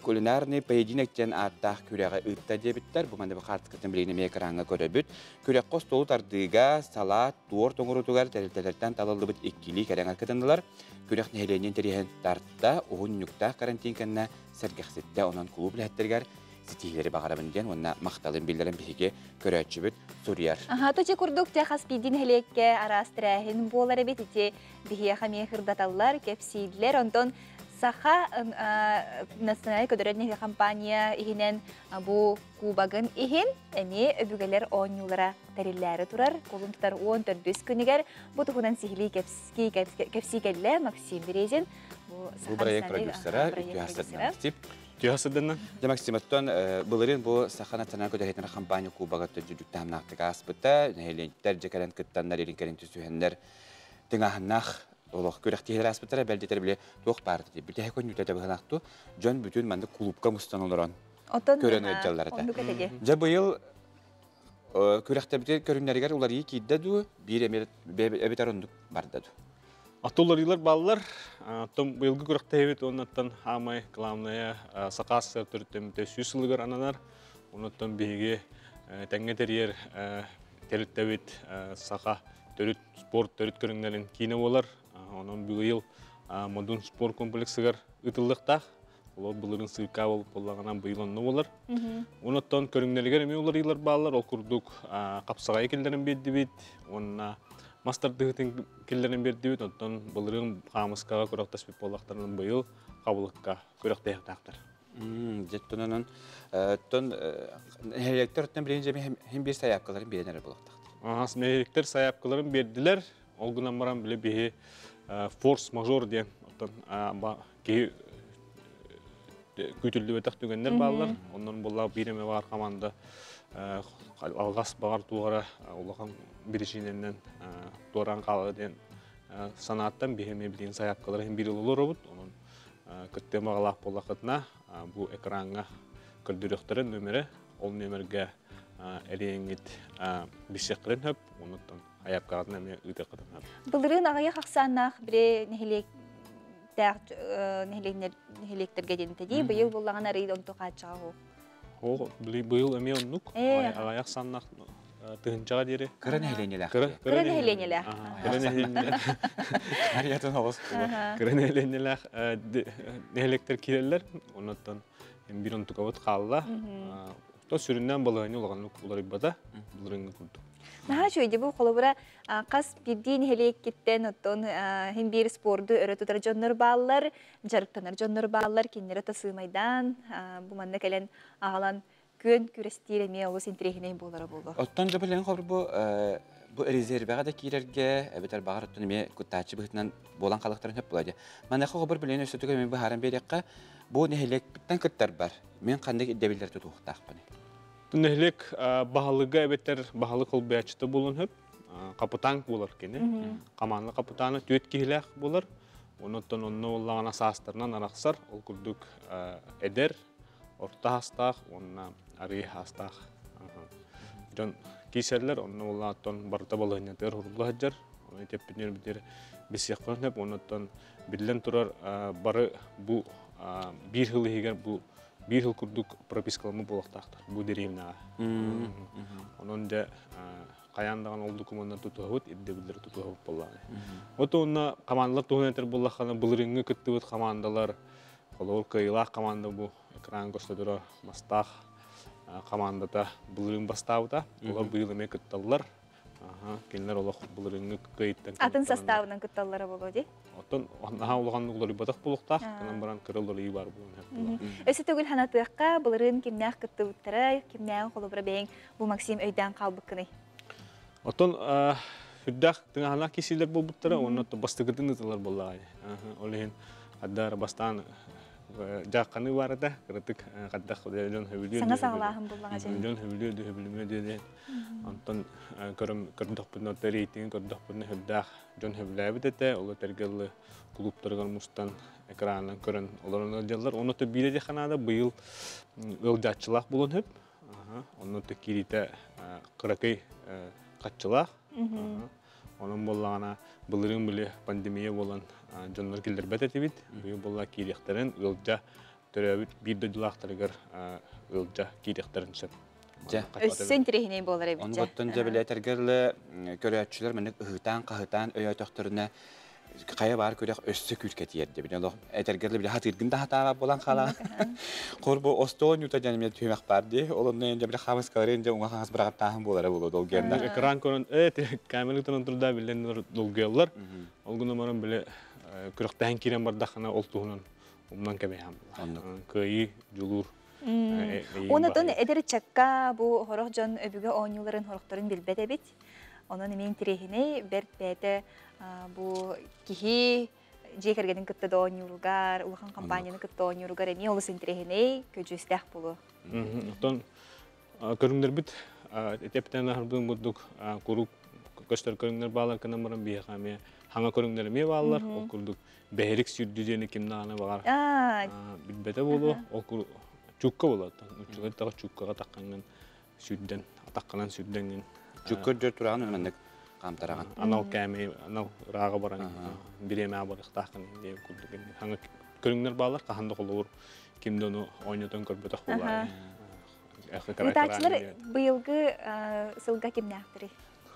kulinarni payedinekten attaq küreğe ıtta debitler. Bu manda bu qartıqıtın bileyini ekranına köröbüt. Kürek qos tolu tardıga salat tuor toңurutugar təliltelerden talallı bit ikkili kereng arkadındılar. Kürek nehelenin terihen tartta uğun nükta karantin kanna sergexsette onan klub ləhəttirger. Sitihleri bağırabından ona maqtalın bildiren bihige köröçübüt suriyar. Toçe kurduk te xaspidin helekke arastirahin bolar ebet ite bihiye xamiye hırdatallar, kepsiydiler. Ondan saha nasyonel ködöretne kampanya ihinen bu kubagın ihin emi öbügeler 10 yıllara terilleri turar. Kolun tutar 14 günüger. Bu tuhunan sihli kepsi gelle Maksim Berezin. Bu buraya prodüksera, iki hasretler tip. Ütühasırdannan. Максиматтан былырын бу сахана тана көдөрөтен компания кубагатта жүдүктәм нактыга аспыта, нелентер жекелен кыттаннар иринкерин түсүһеннәр тыңаһнах олох көрәктәр аспытара белдетер биле тох барды дип. Бите көн үтә быгынакту, жон бүтүн манды клубка мустан олорон. Көрөнөр жалларда. Жа быйыл көрәктәр бите көрүннәргә улар икидә ду, бир эбетарондук барды ду. Атоларылар баллар, том быйылгы көрәктәбет оннан хамай главная сакасы төртөмтө сүсүлгөр ананар, оннан биге тәңгәтерер телеттәбет сака төрүт спорт төрүт көрүннәрен кине болар. Онан быйыл модун спорт комплексыгар ытылдыктак, ол булырын сыйка болуп болганан быйыл онно болар. Оннан көрүннәргә эме улар ыйлар баллар, ол курдук капсага экелдерин бердибит, онна мастер дыгытын келлерин бердибит, онтон булырын камыскага көрөктөспүп болактарын быйыл кабылыкка көрөктөйөктактыр. Жеттонан тон хелектөртөн биринчи hem bir саяпкаларын беренер болактак. Мехелектер саяпкаларын бердилер. Ол гынан баран биле бихи форс-мажор деген онтон ки күтүлдү бетак түгендер баллар. Ондан булла биреме бар команда алгас багар тугара улахан биришинен туран калы деген санаттан бихеме билин саяпкалар hem bir олор бут. Онун көттө магалак болакытна бу экранга көрдүрөктөрүн нөмөрү, ол нөмөргө эреңит бишекрен хөп, онуттан аяпкагына ме үтө кытына. Былырын агая хаксаннах бире нехелектерге денте ди, быйыл буллаган арыйд онту качагы. О, быйыл эме оннук, агая хаксаннах тыгынчага дере. Кыренеленелер. Кыренеленелер. Кыренеленелер. Ариятын алыс. Кыренеленелер нехелектер кирелер, онуттан бир онтукабыт калла. То сүрүннән балыгыны улаган улар ибада, булырыңы күрдү. Наха шойды бу колобура кас бирдин хелек киттен оттон hem bir спорту өрөтөтөр жоннор баллар, жарыктанар жоннор баллар киннере тасымайдан бу манна келен агалан көн күрестиреме олус интерегинен болара болду. Оттон да билен хабар бу резервага да кирерге, эбетер багар оттон эме кутачы бытынан болан калыктарын хөп булады. Мана хабар билен өсөтөгө мен бу харам берекка бу нехелектен кыттар бар. Мен кандай дебилер тутуктакпын. Нехлек баһалыга эбетер баһалы колбаячты болун хөп, капитан болар кене. Каманлы капитаны төт килек болар. Онуттан онны уллаган асастарынан араксар, ол күрдүк эдер, орта хастак, онна ари хастак. Жон кисерлер онны уллаттан барта балыгына тер хурлахжар. Оны теппинер битер бисеккон хөп, онуттан билен турар бары бу бир жыл егер бу bir yıl kurduk propiskalamı bolaqtaqdır bu derievnaga. Onun da qayandagan ol dokumentlar tutuğut, iddebiler tutuğut bollany. Oto onna komandalar tuğunetер bollaqana bulurыңы кыттыбыт командалар, олор кыйлак команда бу экран көстөдөрө мастак командада булурың бастабыта. Олар быйыл эме кытталлар. Кинлер олох булурыңы кыйттан. Атын составынан кытталлары болду. Оттон аха улган улары батак болуктак, анан баран кырылдары бар булун. Өсө төгүл ханатыкка булырын кимнях кыттыбыттара, кимнях колобра бең бу Максим өйдөн калбыккыны. Оттон хүддак тыңахана кисилер болбуттара, оннотто бастыгытын ытылар боллагай. Олен аддар бастан жакканы бар да, кырдык каддак жон хөбүлү. Саңа саңлаһым буллага жон. Жон хөбүлү деди. Антон көрдөкпүн рейтинг көрдөкпүн хүддак жон хөбүлөбү дете, ол тергелли клубтарган мустан экрандан көрөн олорун жаллар. Онотто биреде ханада быйыл ылжатчылак болон хөп. Онотто кирите кыракай катчылак. Onun bollağına bılırın bile pandemiya olan canlar kildir betetibit. Bu bolla kiriklerin ılca törevit bir de dilaktarıgar ılca kiriklerin söp. Össün tirehine bolar evitce. Onu gottunca bile tergerle körüyatçılar menik ıhıtan öy ötöktörüne kaya var körüyak össü külket yerdi. Bile tergerle bile hatırgında hata bolan kala. Korbu oston yuta canımya tüymek bardi. Olundan önce bile xamız kalırınca ona xamız bırakıp tahım bolara bulu dolgenda. Ekran konun kamelik tanıtırda bilen dolgaylar. Olgun umarım bile kürükten kiren bardakına oltuğunun ondan kebeyham. Kıyı, julur. Ondan ederi çakka bu horokcan öbüge oyuncuların horokların bilbede bit. Onun emeğin tirehine bert bede bu kihi жекергенин кытта доонюругар, улахан компанияны кытта доонюругар эми олус интерехиней көжүстэх болу. Оттон көрүңдер бит этептен ахырдын бурдук курук көстөр көрүңдер баалар канамырын бияхаме хаңа көрүңдер ме баалар ол курдук бехерик сүрдүдени кимнаны багар. Билбете болу ол кур чукка болот. Чукка тагы чуккага такканган сүдден атакканан сүдденген. Чукка жөр тураган мендек камтараган. Анал кәме анал рага баран биреме барык таккан деп курдук. Хаңа көрүңдер баалар каханда колор кимдону ойнотон көрбөтөк болар. Итачылар быйылгы сылга кимнактыры?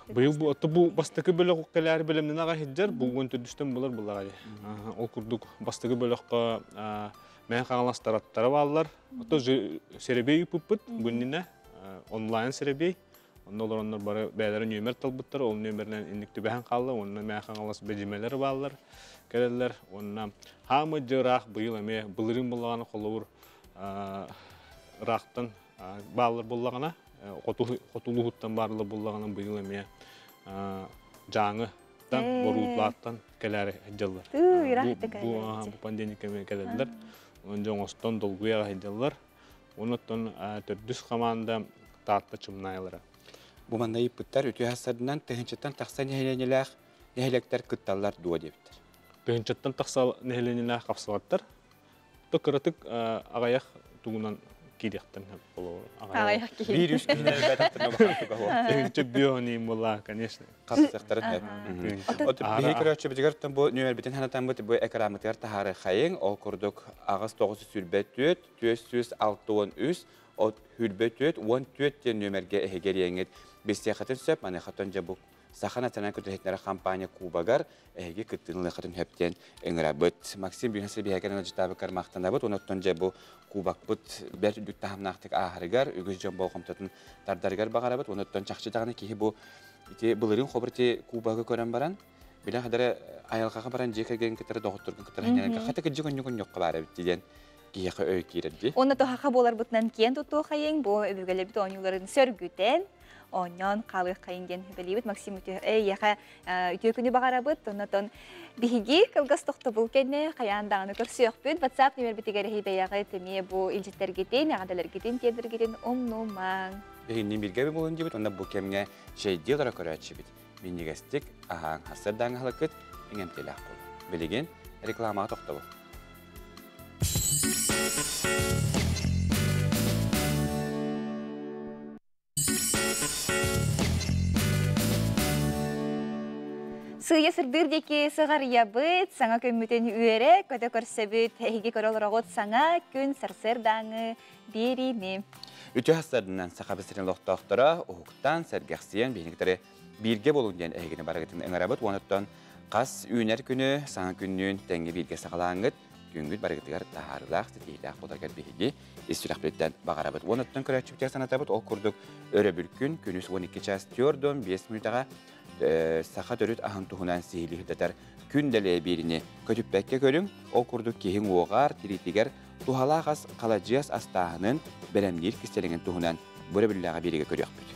Быйыл бу бастыкы бөлөк келер белемнен ага хиджер бу гөнтүдүстөн булар булар. Ол курдук бастыкы бөлөккө мен кагаластараттары баллар. Ото серебей пуппут бүгүнүнө онлайн серебей. Оннолор бары бәләре нөмер талбыттар, ол нөмерден индиктүбәһен калды. Онна мен кагалас бежимелер баллар. Келелер. Онна хамы жырак быйыл эме былырын булганы колор рактан баллар буллагана Котулугуттан барлы буллаганын быйыл эме жаңы борутлаттан келер жыллар. Бу пандемия эме келелер. Онун жоңостон долгуяга жыллар. Онуттан төрдүс команда таатта чымнайлары. Бу мандай пыттар өтө хасардан техничтен таксан нехеленелер, нехелектер кытталлар дуа дептер. Техничтен таксал нехеленелер капсалаттар. Тократык агаяк тугунан киректен боло агаяк вирус кинер бетаттын бакатыга бо. Техниче бионим була, конечно. Капсактарын деп. Отуп бихикрачы бигертен бу нөмер битен ханатан бу экраматер тахары хайын ол курдук агыс 9 сүрбөтөт 463 от хүлбөтөт 14 тен нөмерге эгереңет бестехатын сөп мана хатан жабу сахана тана көтөһөтнөр компания кубагар эге кыттынлы хатын хөптен эңрабыт Максим бинесе бигерен житабы кармактанда бут оноттон жабу кубакбыт бер дүк тахамнактык ахыргар үгүз жон болгомтотун тардаргар багарабыт оноттон чакчытаганы ки бу ити булырын хобырти кубага көрөн баран биле хадары аялга баран жекерген кетер доктургун кетер ханага хата кыжыгын жокка барабыт деген кийе өй киредди онна то хака болар бутнан кен туту хайын бу өбөгөлө бит онюларын сөргүтен оннан калык кайынген белибит Максим үтө яха үтө күнү багарабыт оннотон биги кылгас токтобул кенне каяндаганы көрсөкпүт WhatsApp номер битигер хейбеягы теме бу илжеттерге нагадаларга тедиргиден омнуман бигинни бирге болун дебит онда бу кемге жейдилара көрөчүбүт минигестик ахаң хасырдан халыкыт эңемтелак бол билеген реклама токтобул Сыя сырдыр деки сыгария быт, саңа көммүтен үйере, көтө көрсөбүт, эги көрөлөрөгөт саңа күн сарсырдаңы берими. Үтө хастарынан сақабысырын лоқтақтыра, оғықтан сәргәқсиен бейініктері бирге болуын ден әйгені барағытын әңірабыт, оныттан қас үйінер күні саңа күннен тәңгі бирге сақалаңыт, күнгіт барағытығар тағарылақ, сетейлақ боларғар бейге естілақ білеттен бағарабыт. Оныттан көрәтшіптер санатабыт, ол күрдік өрі бүлкін, күніз 12 час тёрдон 5 минутаға сақа төріт ағын тұғынан сейілі хүддетер күн дәлі беріне көтіппәкке көрің, ол күрдік кейін оғар, тиритігер, тухалағас қаладжияс астағының бәлемдер кестелеген тұғынан бөрі біліға береге көрек бүт.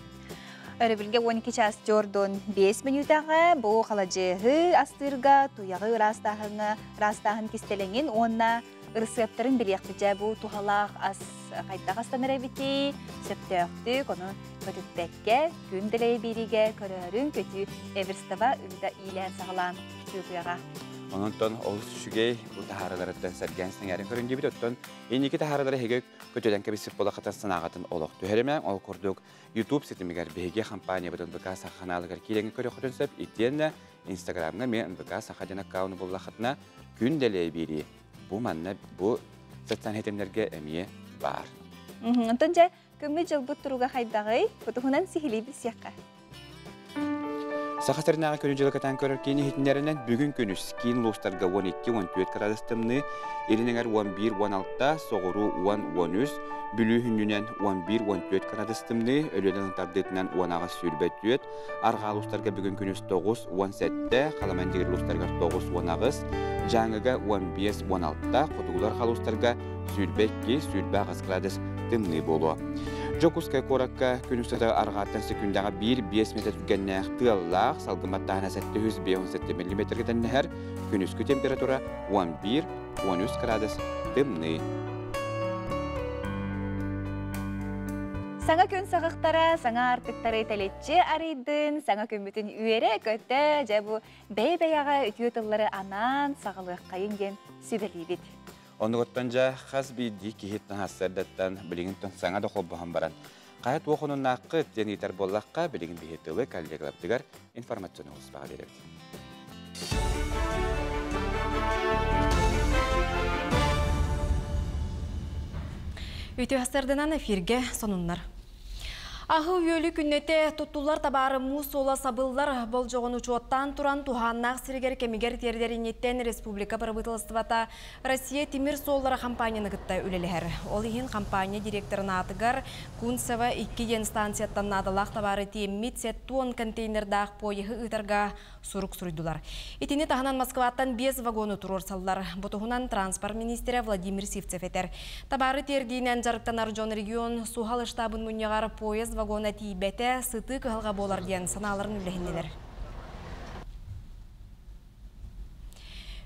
Өрі білге 12 час тёрдон 5 минутаға бұл қаладжияғы астырға туяғы растағын кестеленген онна ырысыптарын білеқті жәбу тухалақ ас қайттақ астаныр әбіті, сөпті өқтік, оны көтіппәкке, күн ділей береге көрерін көті әверстава үлді илән сағылан күтуғыға. Онынтон ол сүгей бұл тахарыларыттан сәргенсінің әрін көрін дебіт өттін. Енекі тахарылары хегек көтеден кәбісіп болақытын сынағатын олық төхерімен ол күрдік YouTube сетімігер бейге компания бұтын НВК сақаналығыр кейленгі көрі құтын сөп, еттенні Инстаграмға мен НВК сақаден аккауны болақытына күн ділей бері. Бұл манна бұл сәтсан хетемлерге әмие бар. Онтон жа көмі жыл бұт тұруға қайдағай, бұтығынан сихилей біз яққа. Сақастарынаға көрі жылы катан көрір кейіне хетімлерінен бүгін күніс кейін лұстарға 12-14 градустымны, ерініңер 11-16, соғыру 10-13, бүлі хүнінен 11-14 градустымны, өлелінің тардетінен 10-ға сүрбәт арға лұстарға бүгін күніс 9-17, қаламан дегір лұстарға 9-10, жаңыға 15-16, қотығылар қалыстарға сүрбәкке сүрбә ғыз градус тымны болу. Жокускай коракка күнүстәдә аргаттан секундаға 1-5 метр түгәннәк тыаллах салгыматтагына 705 мм тәннәһәр күнүскү температура 11-13 градус тымны. Саңа күн сағықтара, саңа артықтары тәлетче арыйдын, саңа көмбітін үйері көтті, жабу бәй-бәяға үтіе тыллары анан сағылық қайынген сөбелейбет. Оны көттен жа қаз бейді кейеттің асырдаттан білігінтің саңа да қолбаған баран. Қайат оқының наққы тен етер боллаққа білігін бейеттілі коллегалаптығар информацияны ұспаға береді. Өте астырдынан эфирге сонунлар. Ахы үйелі күннете тұттулар табары мұз сола сабыллар бол жоғын учуаттан туран туханнақ сиргер кемигер тердеринеттен республика правительствата Россия Тимир соллары компанияны гытта үлелер. Ол ихин компания директорын атыгар Кунцева 2 станцияттан надалақ табары теммит сеттуон контейнердақ пойығы ұтарға сурук суруйдулар. Итини таханан Москваттан 5 вагоны турор саллар. Бутуғынан транспорт министері Владимир Сивцев етер. Табары тердейінен жарықтан Аржон регион сухал штабын мұнияғар поезд вагона тейбәті сыты кығылға болар ден саналарын үлігінелер.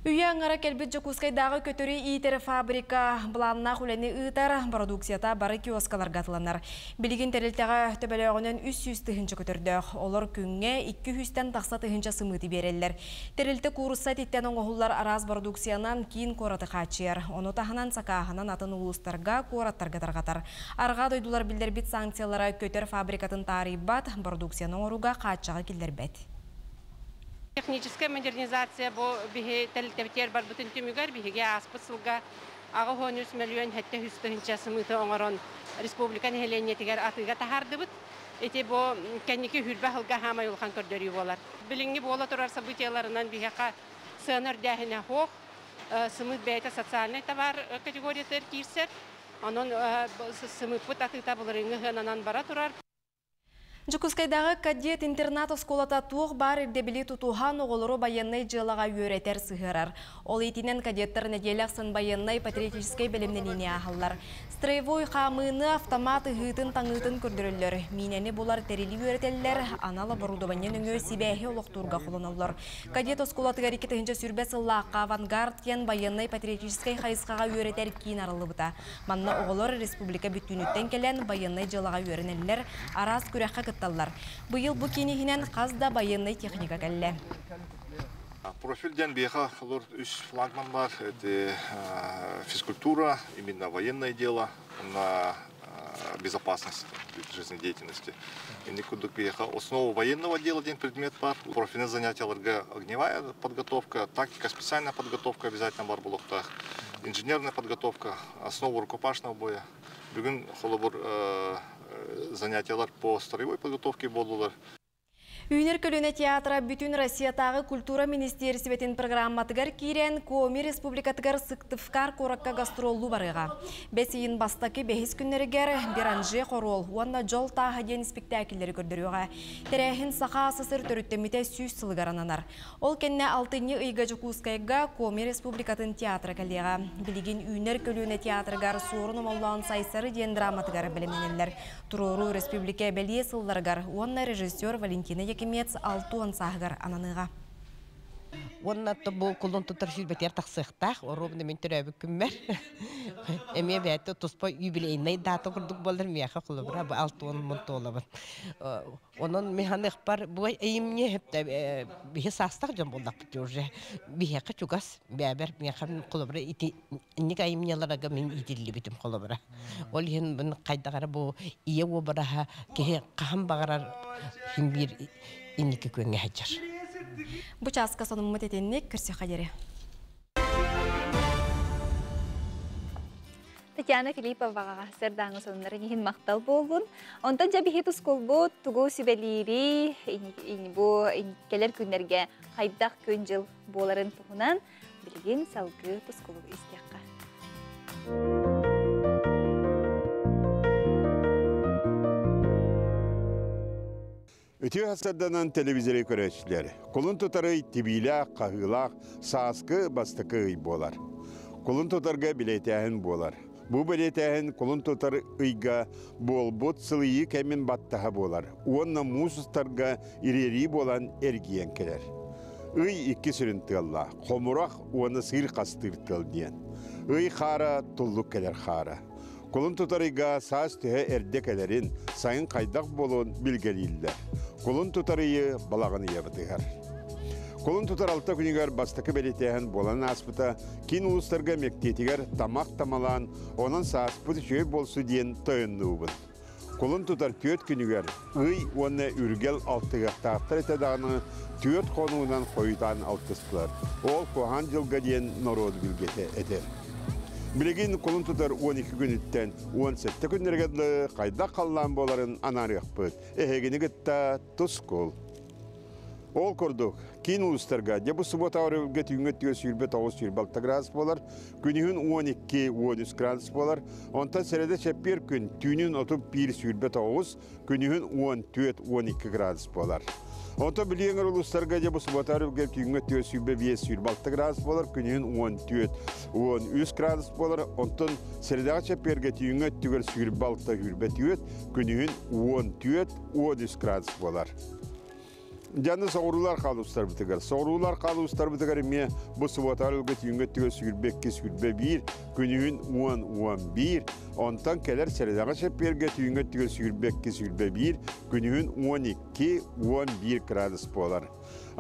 Үйе аңара кәлбет Жокускайдағы көтөрі иетері фабрика бұланына құләне ұйтар продукцията бары киоскалар ғатыланар. Білген тәрілтіға төбелеғінен 300 тұхынчы көтөрдіқ. Олар күнге 200-тен тақса тұхынчы сымыты берелер. Тәрілті курса теттен оңғылар араз продукциянан кейін кораты қачыр. Оны тағынан сақағынан атын ұлыстарға кораттарға тарғатар. Арға дойдулар білдербет санкциялара көтөр фабрикатын тарибат продукцияның оруға қачаға келдер бәт. Техническая модернизация бу биһи тәлтәптер бар бутын төмүгәр биһиге аспысылга ага 13 миллион хәтта 100 сымыты оңорон республика нәһәләне тигәр атыга тахардыбыт. Эти бу кәннеке хүрбә хылга һәм юлхан көрдөрү булар. Билинге була торар событияларынан биһига сыныр дәһенә хох сымыт бәйтә социальный товар категориясыр кирсәт. Анын сымыт бут атыта буларыны хананан бара турар. Жокускайдағы кадет интернат осколата туық бар ирдебілі тұтуған оғылыру байыннай жылаға өретер сығырар. Ол етінен кадеттер неделяқсын байыннай патриотическай білімненіне ағылар. Строевой қамыны автоматы ғытын таңытын көрдірілер. Минені бұлар тәрелі өретелер, аналы барудованен өңі себәхе олықтурға қолыналар. Кадет осколаты ғарекеті ғынча сүрбәс ұллаққа авангард кен байыннай патриотическай қайысқаға өретер кейін арылы бұта. Манна оғылыр республика бүттінеттен келен байыннай жылаға өренелер, арас күрәққа кытталлар. Бұйыл бұ кенігінен қазда байыннай техника кәлі. Профильден беха лор үш флагман бар. Это физкультура, именно военное дело, на безопасность жизнедеятельности. И никуда беха основа военного дела один предмет бар. Профильное занятие огневая подготовка, тактика, специальная подготовка обязательно бар булуктах, инженерная подготовка, основа рукопашного боя. Бүгін холобур занятиялар по строевой подготовке болдулар. Үйнер көліне театра бүтін Россиятағы культура министерсібетін программатығар кейрен Коми республикатығар сықтывкар коракка гастролу барыға. Бәсейін бастаки бәхіз күннерігер Биранже Хорол, уанна жол тағы ден спектакілері көрдіруға. Тәрәхін сақа асысыр төріттеміте сүйіз сылғарананар. Ол кенне 6-ні ұйға Жокускайға Коми республикатын театра кәлеға. Білеген үйнер көліне театрығар сорыным олуан сайсары ден драматығар біліменелер. Турору республика бәлие сылдарығар, уанна режиссер Валентина Якимец алтуан сағығар ананыға. Оннатты бұл құлын тұтар жүрбетер тақсықтақ, оробыны мен түрәбі күммер. Әме бәйті тұспа юбилейнай даты құрдық болыр мияқа құлы бұра, бұл алтуан мұнты олабын. Onun mekanik бар, bu eğimni hep de bir sastaq jam boldak bityorje. Bir heka çugas, beraber mekan kolabra iti nik eğimnilara gamin itilli bitim kolabra. Ol hen ben qaydagara bu iye wo baraha ke qaham bagarar him bir inniki könge hajar. Bu çaska sonum etenlik kirse qadere. Татьяна Филиппова сырдаңы сонларын ехін мақтал болуын. Онтан жабы хет ұсколбу тұғу сүбелері келер күнерге қайдақ көн жыл боларын тұғынан білген салғы тұсколу істеққа. Өте ғасырданан телевизоры көрәшілер. Қолын тұтары тибилақ, қағылақ, сасқы, бастықы болар. Қолын тұтарға білетәйін болар. Бу белетәһен колун тутар ыйга болбут сылыйы кәмен баттаһа болар. Уонна мусустарга ирери болан эргиен келер. Ый икки сүрінтілла, қомырақ оны сыр қастыртыл ден. Ый қара тұллық келер қара. Қолын тұтарыға саз түхе әрдек әлерін сайын қайдақ болуын білгелейлер. Қолын тұтарыйы балағын ебітігер. Қолын тұтар алта күнігер бастықы белетеғін болан аспыта, кен ұлыстарға мектетігер тамақ тамалан, оның сааспыты жөй болсы ден тойынны ұбын. Қолын тұтар төт күнігер, ый оны үргел алтығақтақтар етедағыны төт қонуынан қойытан алтыстылар. Ол қоған жылға дейін народы білгеті етер. Білеген қолын тұтар 12 күніттен 17 күнергеді қайда қаллан боларын анарық бұд. Әхегені күтті тұс қол. Ол көрдік. Кейін ұлыстарға, дебі сұбот ауырылға түйінгеттігі сүйірбе 9-26 градус болар, күнігін 12-13 градус болар, онта сәреді шәппер күн түйінін отып 1 сүйірбе 9, күнігін 14-12 градус болар. Онта білеңір ұлыстарға дебі сұбот ауырылға түйінгеттігі сүйірбе 5-26 градус болар, күнігін 14-13 градус болар, онтан сәредіға шәпперге түйінгеттігі сүйірбе 6-7, күнігін 14-13 градус болар. Жанны соғырулар қалуыстар бітігер. Соғырулар қалуыстар бітігер ме бұл сұбатарылғы түйінгеттігі сүйірбекке сүйірбе 1, күнігін 10-11, онтан келер сәредаға шәпперге түйінгеттігі сүйірбекке сүйірбе 1, күнігін 12-11 градус болар.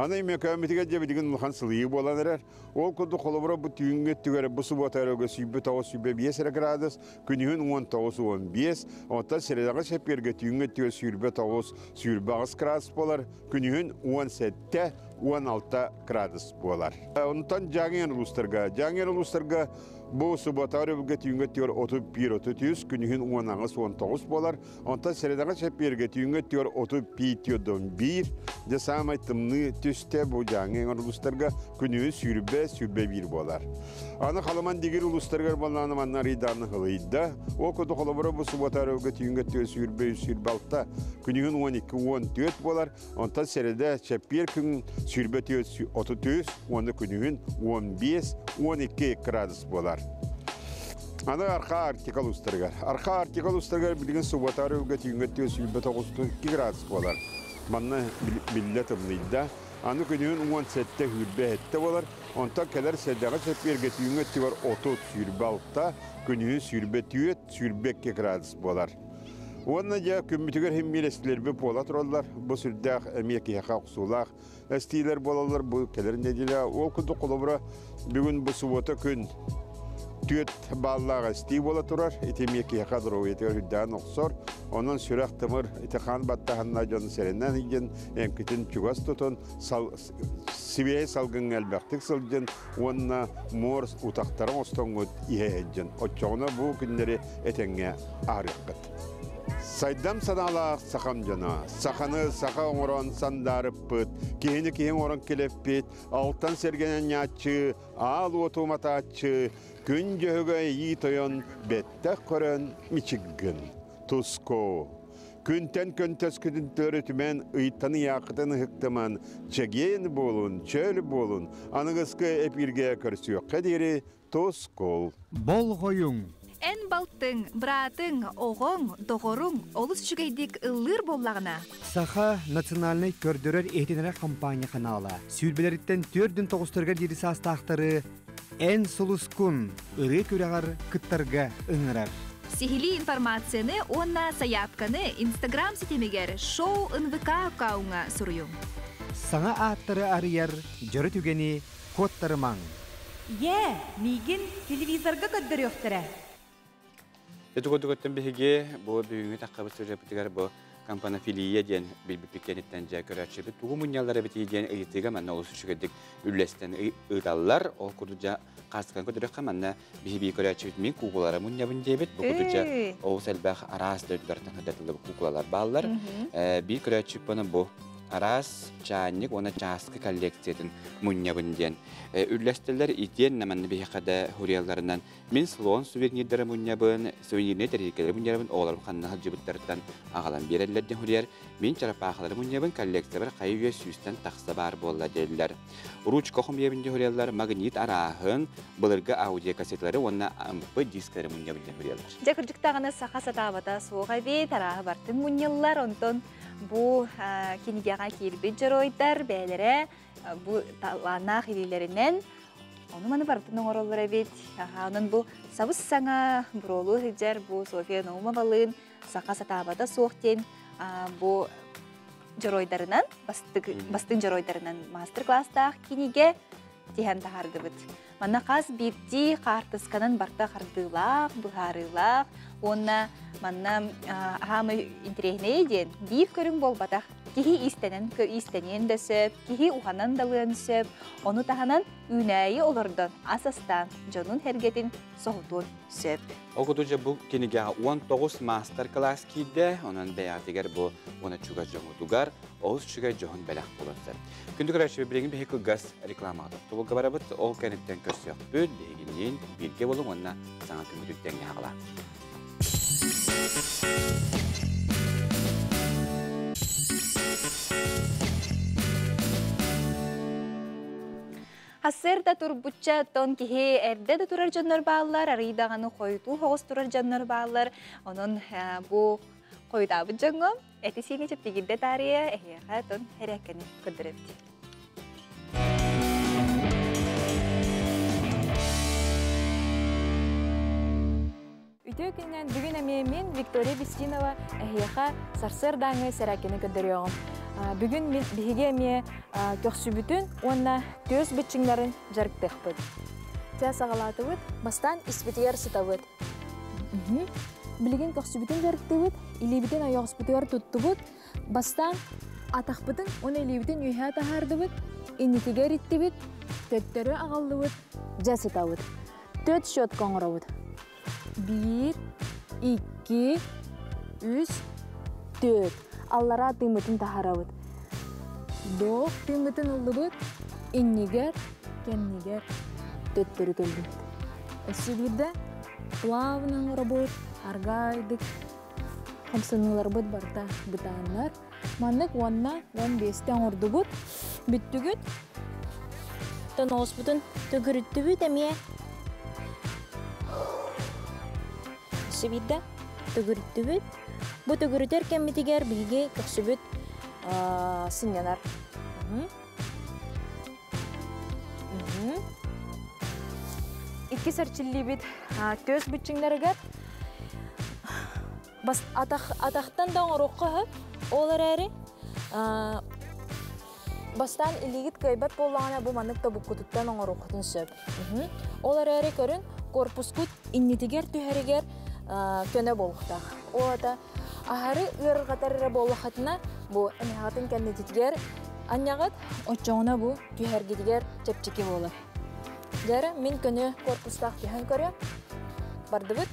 Ана еме көмітіге дебедеген ұлған сылығы болан әрер. Ол күнді қолыбыра бұл түйінгеттігері бұл сұбатарылғы сүйірбе 9-5 градус, күнігін 10-15, онтан сәредаға шәпперге түйінгеттігі сүйірбе 9-5 градус болар, күнігін 17-16 градус болар. Онтан жаңен ұлыстарға бұл сұбатары бүлге түйінгеттігер 31-30, күнігін 10-19 болар. Онтан сәредаға шәпперге түйінгеттігер 31-1, де самай тымны түсте бұл жаңен ұлыстарға күнігін сүйірбе 1 болар. Аны қаламан дегер ұлыстарға болғаны маннар иданны ғылыйда. Ол көді қолабыра бұл сұбатары бүлге түйінгеттігер сүйірбе 6, күнігін 12-14 болар. Онтан сәреда шәппер күн сүйірбе 30, оны күнігін 15-12 градус болар. Аны арқа артикал ұстырғар. Арқа артикал ұстырғар білген сұбатары үлгі түйінгеттігі сүйірбе 9-2 градус болар. Манна білі тымныйда. Аны күнігін 17-те хүрбе әтті болар. Онтан кәлер сәдіға шәпперге түйінгеттігі 30 сүйірбе 6, күнігін сүйірбе 2 градус болар. Онна жа күмбітігер хеммел әстілербе пола тұралар. Бұл сүрдәқ әмекі яқа құсулақ әстейлер болалар. Бұл кәлерін әділі. Ол күнді қолыбыра бүгін бұл сұбаты күн түйет баллаға әстей бола тұрар. Етемекі яқа дұру етігер хүддән оқсор. Онын сүрақ тымыр етіқан баттағанна жоны сәрінен еген әмкетін чугас тұтын сібей салғын әлбәқтік сылден онына мор ұтақтарын остыңғыд ihe әджін. Отчоғына бұл күндері әтеңе арыққыд. Сайдам саналақ сақам жана, сақаны сақа оңыран сандарып бұд, кейіні кейін орын келеп бет, алтан сергенен ятчы, ал отуматачы, күн жөгі ей тойын, беттәк көрін мичігін, тұско. Күнтен көнтес күтін төрітімен ұйттаны яқытын ұқтыман, чегейін болын, чөлі болын, анығысқы әпірге көрсі қадері тұскол. Бол ғойың. Эн балтың, братың, оғың, доғырың, олыс жүгейдік ұллыр боллағына. Саха национальный көрдөрөр ehtinere компания каналы. Сүйрбелеріттен 4-9 дері састақтары ән сұлыскун, ұры көрағар күттарға ұңырар. Сихили информацияны онна саяпканы Instagram сетемегер шоу НВК аккауңа сұруйым. Саңа аттары арияр, жөрі түгені кодтары маң. Мигин телевизорға көддір өқтірі. Этуготуготтан биһиге бу бүгүнгү таккабы сөрөпүтүгөр бу компания филия ден билбипиккениттен жакырачыбы тугу муньяллары битиген ыйтыга манна олусучугедик үллестен ыдаллар ол курдужа кастыкан көдөрөкка манна биһиби көрачыбыт мин кугулара муньябын дебит бу курдужа ол селбах арас дөдгөртөн хөдөлдү кугулалар баллар би көрачыбыны бу Aras çannik ona çaskı kolleksiyatin munyabın diyen. Üllesteler itiyen namanı bihikada huriyallarından min slon suvenirlere munyabın, suvenirine terikeleri munyabın oğlarım kanına cıbıtlarından ağalan birerlerden huriyar min çarapağaları munyabın kolleksiyalar kayıya süsten taksa bar bolla dediler. Uruç kohum yebinde huriyallar magnit arahın bılırga audio kasetleri ona ampı diskleri munyabın huriyallar. Jakırcıktağını sağa satabata soğuğa bir tarahı bartın munyallar ondan bu kinigaga kilbi jaroydar beylere bu talana hililerinden onu manı bartın oğrolları bit. Onun bu sabız sana burolu hicer bu Sofya Noğuma balığın sağa satabata soğukten bu jaroydarından bastın jaroydarından masterclass'ta kinige tihan tahardı bit. Mana qaz bitti qartıskanın barta qardılaq, buharılaq, ona mana hamı interehne den bir körün bolbataq. Kihi istenen de söp, kihi uhanan dalığın söp, onu tahanan ünäyi olurdan asastan jonun hergetin soğutun söp. Okuduca bu kiniga 19 masterclass kide, onun beyatiger bu ona çuga jongu dugar, oğuz çuga johun belak bulunsa. Kündük araşı birbirinin bir hekul gaz reklamadı. Tuğul kabarabıt, o kenitten kös yok. Böl, bilginin bilge bolun onunla sana tümülükten yağla. Hasırda turbutça ton kihi erde de turar canlar bağlar, arıydağını koyduğu hoğuz turar canlar bağlar. Onun bu koyduğu canım, etisiyle çöptü gidde tarihe, ehiyağa ton herekeni kırdırıptı. Ütüğünden bugün emeğimin Viktoria Biskinova ehiyağa sarsırdanğı serakeni kırdırıyorum. Bugün bihige emeğe köksübütün ona töz bütçünlerin jarıktık bud. Tüya sağalatı bud, bastan ispitiyer sıta bud. Bilgin köksübütün jarıktı bud, ilibiten ayaq ispitiyer tuttu bud, bastan ataq budun onu ilibiten üyha tahardı bud, initiger itti bud, töttörü ağallı bud, jasıta bud. Töt şot koңra bud. 1, 2, 3, 4. Allara tımıtın taharabıd. 4 tımıtın olubud. İnniger, kenniger, töttörü kölbüd. Esibide плавно работ, аргайдык. Хамсынылар бud барта бытанlar. Маннык ванна 15 ордубуд. Бүттүгүт. Тонос бутун төгүрүттүбүт эмие. Esibide tөгүрүттүбүт. Bu tөгүрүтер кеммитигер биге көксүбүт сынянар. İki sırçıllı bit töz bütçünlerger bas ataqtan da oruqqa olar eri bastan iligit kaybat bollana bu manık da bu kututtan oruqtun söp. Olar eri körün korpuskut innitiger tüheriger köne bolqta. O da ahari ırgatarra bollaqatna bu emihatın kendititger anyagat oçoğuna bu tühergitiger çepçiki bolar. Jara min köne korpustaq tühen körüyorum. Bardıbıt.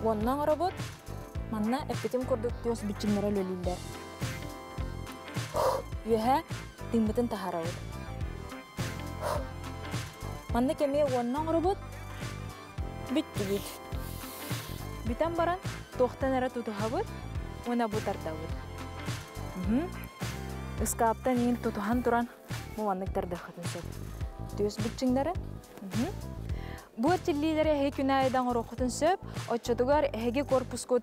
Ondan arabot. Manna epitim kurduk tüyos biçimlere lölüller. Yuha dimbitin taharawut. Manna kemiye ondan arabot. Bitti bit. Bitan baran tohtan era tutuhabut. Ona bu tartawut. Iskaptan in tutuhan turan. Bu mannak tardakhatın söp. Tüyos biçimlere. Bu çillilere he günaydan orokutun söp, açadıgar hege korpuskut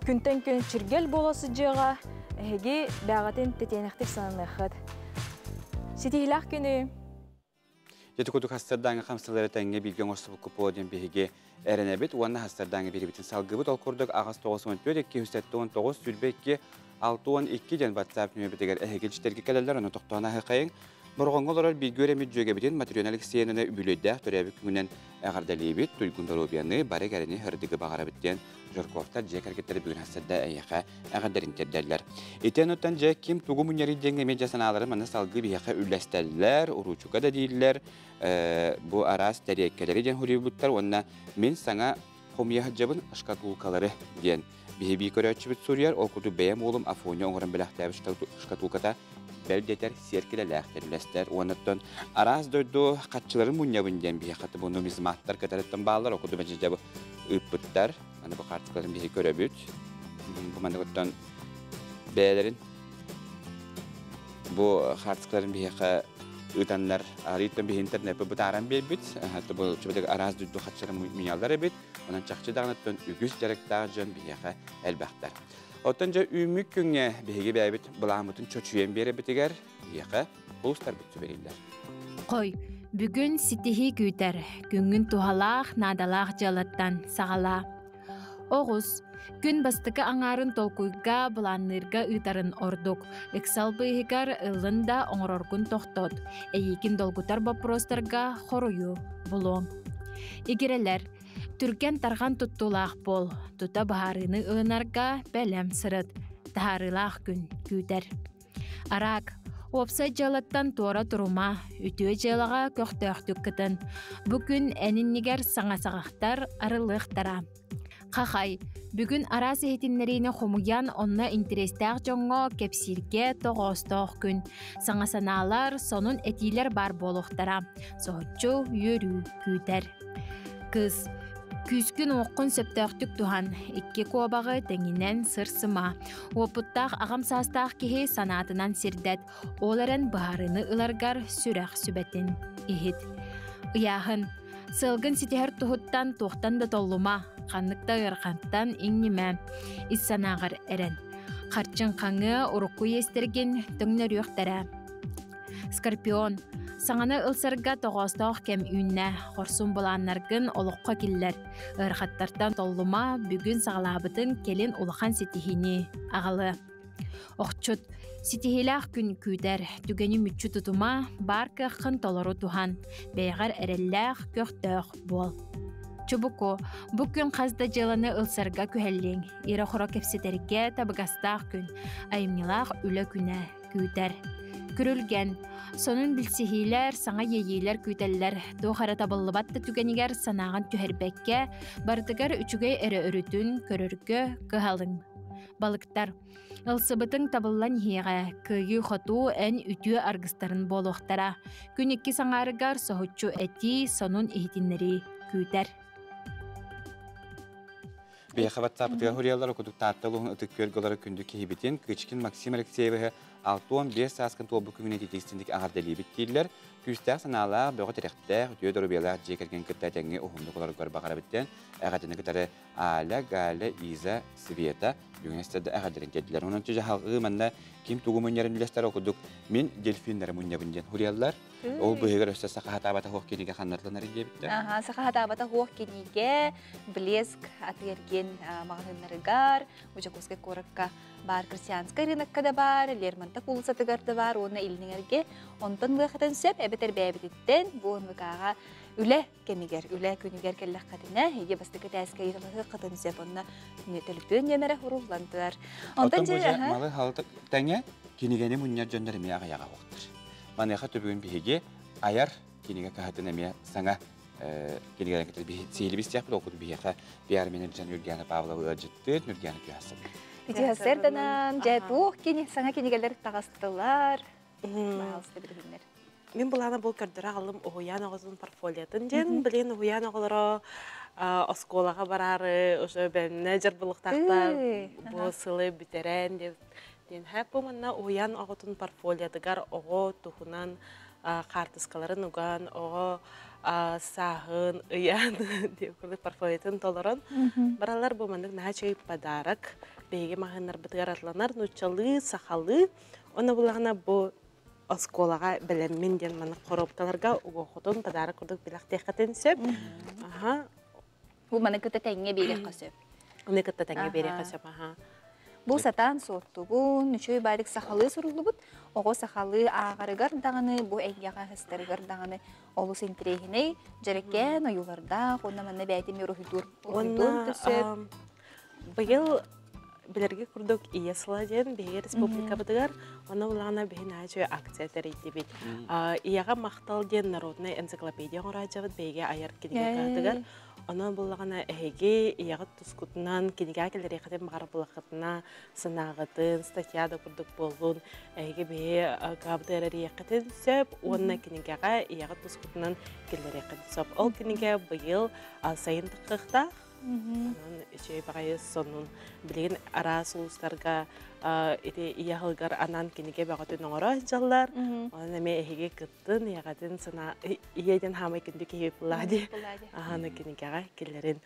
күнтен күн çirgel bolası jığa hege bağatın tetenektik sananıqat. Sitihilaq günü. Yetukuduk hastardağın qamsıları tenge bilgen orsubu kupodin bihige erenebit, uanna hastardağın biribitin salgıbıt olkurduk ağız 94 219 sülbekki 612 den WhatsApp nöbetiger ehegilçtergi keleller onu toqtana haqayın. Morgongolar bir göremi jögebidin materyonalik siyenine übülöydäq törəbik gündən əğardalibit, duygundarobiyanı, bari gərini hırdıgı bağarabitdən Jorkovtar jek hareketleri bugün hassadda ayyaqa əğardarin terdərlər. Eten otan jek kim tuğu münyari denge medyasanalары mana salgı biyaqa üllestəllər, uruçuka da deyirlər, bu aras təriyekkeleri den huributlar, onna men sana xomiya hajabın aşkatulkaları diyen Биһиби көрөчүбүт сурьяр ол куту бэм олум Афоня оңорон белахтабы шкатулката белдетер серкелелэхтер үлестер. Онаттан араз дойду катчыларын муньябынден биһи каты бу нумизматтар катарыттан баалар окуду бежебу ыппыттар. Аны бу картыларын биһи көрөбүт. Бу мандыктан бээлерин бу картыларын биһи ытаннар арыттан биһи интернет бу таран белбит. Хатта бу чөбөдө араз дойду катчыларын муньялар эбит. Онан чакчы дагынаттан үгүс жарыктагы жөн биһи элбахтар. Отанca ümük günge bihi bäbit bulamutun çoçuyen bere bitiger yaqa bulstar bitse beriller. Qoy, бүгүн ситихи күтер, күнгүн тухалаах надалаах жалаттан сагала. Оғыз, күн бастыкы аңарын толкуйга буланнырга ытарын ордук. Иксал быйгар ылында оңороргун тохтот. Эйикин долгутар вопростарга хорую булон. Игерелер Түрген тарған туттулақ бол, тута бағарыны ынарға бәлем сырыт, тағарылақ күн күдер. Арак, опсай жалаттан туара тұрума, үтіе жалаға көқтөқтік кытын. Бүгін әніннігер саңа-сағақтар арылықтара. Қақай, бүгін арас ехетінлеріне хомуян онна интерестәқ жоңға кепсирге тоғыстық күн. Саңа-саналар сонун әтилер бар болуқтара. Соғытчу үйірі күдер. Кыз, Күскін оққын сөптөқтік туған, икке куабағы тәңінен сырсыма. Опыттақ ағам састақ кеге санатынан сирдет, оларын бағарыны ыларгар сүрәқ сүбәтін ихит.Ияғын, сылғын сетер тұхыттан тоқтан да толлума, қаннықта ғырқанттан иңнеме, иссанағыр әрін. Қарчын қаңы ұрықу естерген түңнер өқтәрі. Скорпион, саңаны ылсырға тоғыстақ кәм үйінне, қорсын боланнаргын олыққа келлер. Өрхаттартан толлума бүгін сағалабытын келін улахан сетихini ағалы. Оқчут, сетихилақ күн күдер, түгені мүтчі тұтума бар кіққын толыру туған, бейғар әрелләқ көқтөқ бол. Чубуко, бүкін қазда жыланы ылсырға күхәллең, ері құра кепсетерге табығастақ күн, айымнилақ үлі күні күдер. Күрілген, сонун билсихилер, саңа ейелер күйтеллер, тоғара табылыбатты түгенігер санаған түхербекке, бардығар үчіге әрі өрітін көріргі кығалың. Балықтар, ылсыбытың табылан хиға, күйі хоту ән үтіе аргыстарын болуқтара, күніккі саңарығар соғытчу әти сонун ихтинлері күйтер. Бейхабат сапытыға хуриялар окудук татталуғын ұтық көргілері күнді кейбітен Кычкин Максим Алексееві 6-15 саскын тобы күнгіне детекстіндік ағардали біттейлер, күстәқ санала бұғы тіректәқ, үтіе дұрубиялар жекерген күттәтәңе ұғымды қолары көр бағара біттен, әғадыны күтәрі Аля, Галя, Иза, Света, бүгінестерді әғадырын кәділер. Оның түжі халқы мәнді кем туғы мүнерін үлестер оқыдық, мен дельфиндері мүнебінден хуриялар. Ол бұғығыр өсті сақахатабата хоқ кенеге қаннарланары дебітті? Сақахатабата хоқ кенеге блеск атырген мағынарығар, ұжақосқа қорыққа бар крестьянская рынокка да бар, Лермонтов улысатыгар да бар, оны илнеңерге онтан ғақытын сөп, әбетер бәбететтен бұғын ғаға үлі кемегер, үлі күнігер кәлі қатына, еге бастықы тәскі етілігі қытын сөп, онына төліппен емері ұруландылар. Алтын бұжа малы халытық тәңе кенегені мұннер жөндеріме ағаяға оқтыр. Манеха төбігін бігі аяр кенеге қағытын әме саңа кенегеден кетір сейлі бістек бұл оқыды бігі бияр менен жан үргені Павловы өджітті, үргені күйасып. Үтіғасырданан, жай туқ саңа кенегелер тағастылар, бағалысты білгендер. Мен бұланы бұл көрдірі алым ұғыян оғызын портфолиятын жен, білен ұғыян оғылары осколаға барары, ұшы бәнне жыр бұлықтақтар, бұл сылы бітерен деп. Хәп бұмынна ұғыян оғытын портфолиятығар оғы тұхынан қартысқаларын ұған, оғы сағын, ұян деп күрді портфолиятын толырын. Баралар бұмындық наға чөй падарық, бейге мағынар бітігар атланар, нұчалы, сақалы, оны бұлағына бұл осколаға білеммен ден маны қоропталарға ұғытын падарық күрдік білақ текетін сөп. Бұл маны күтті тәңе берек қасөп. Оны күтті тәңе берек қасөп. Бұл сатан сорту, бұл нүчөй барик сақалы сұрулы бұд, оғы сақалы ағарығар дағаны, бұл әйгеға хыстарығар дағаны олыс интерегіне, жарекен ойыларда, онна маны бәйтім ерохидур төсөп. Бұйыл білерге күрдік ие сыладен, бейге республика бұдығар, оны ұлағына бейін әжі акция тәрейді бейд. Ияға мақтал ден народный энциклопедия ғыра жабыд, бейге аяр кедеге қадығар. Ona bulağına ehege iyağıt tuskutundan kiniga kelere kadem bağır bulağıtına sınağıtın, statiyada kurduk bolun ehege beye gabda ereri yakıtın söp, onna kinigaga iyağıt tuskutundan kelere kadem söp. Ol kiniga bıyıl sayın tıqıqta, şey bağayız sonun bilgin ara soğuslarga iyağılgar anan kiniga bağıtın oğra jallar. Ona me ehege kıttın, iyağıtın sana iyeden hamay kindik ehep buladi. Ahana kinigaga kellerin.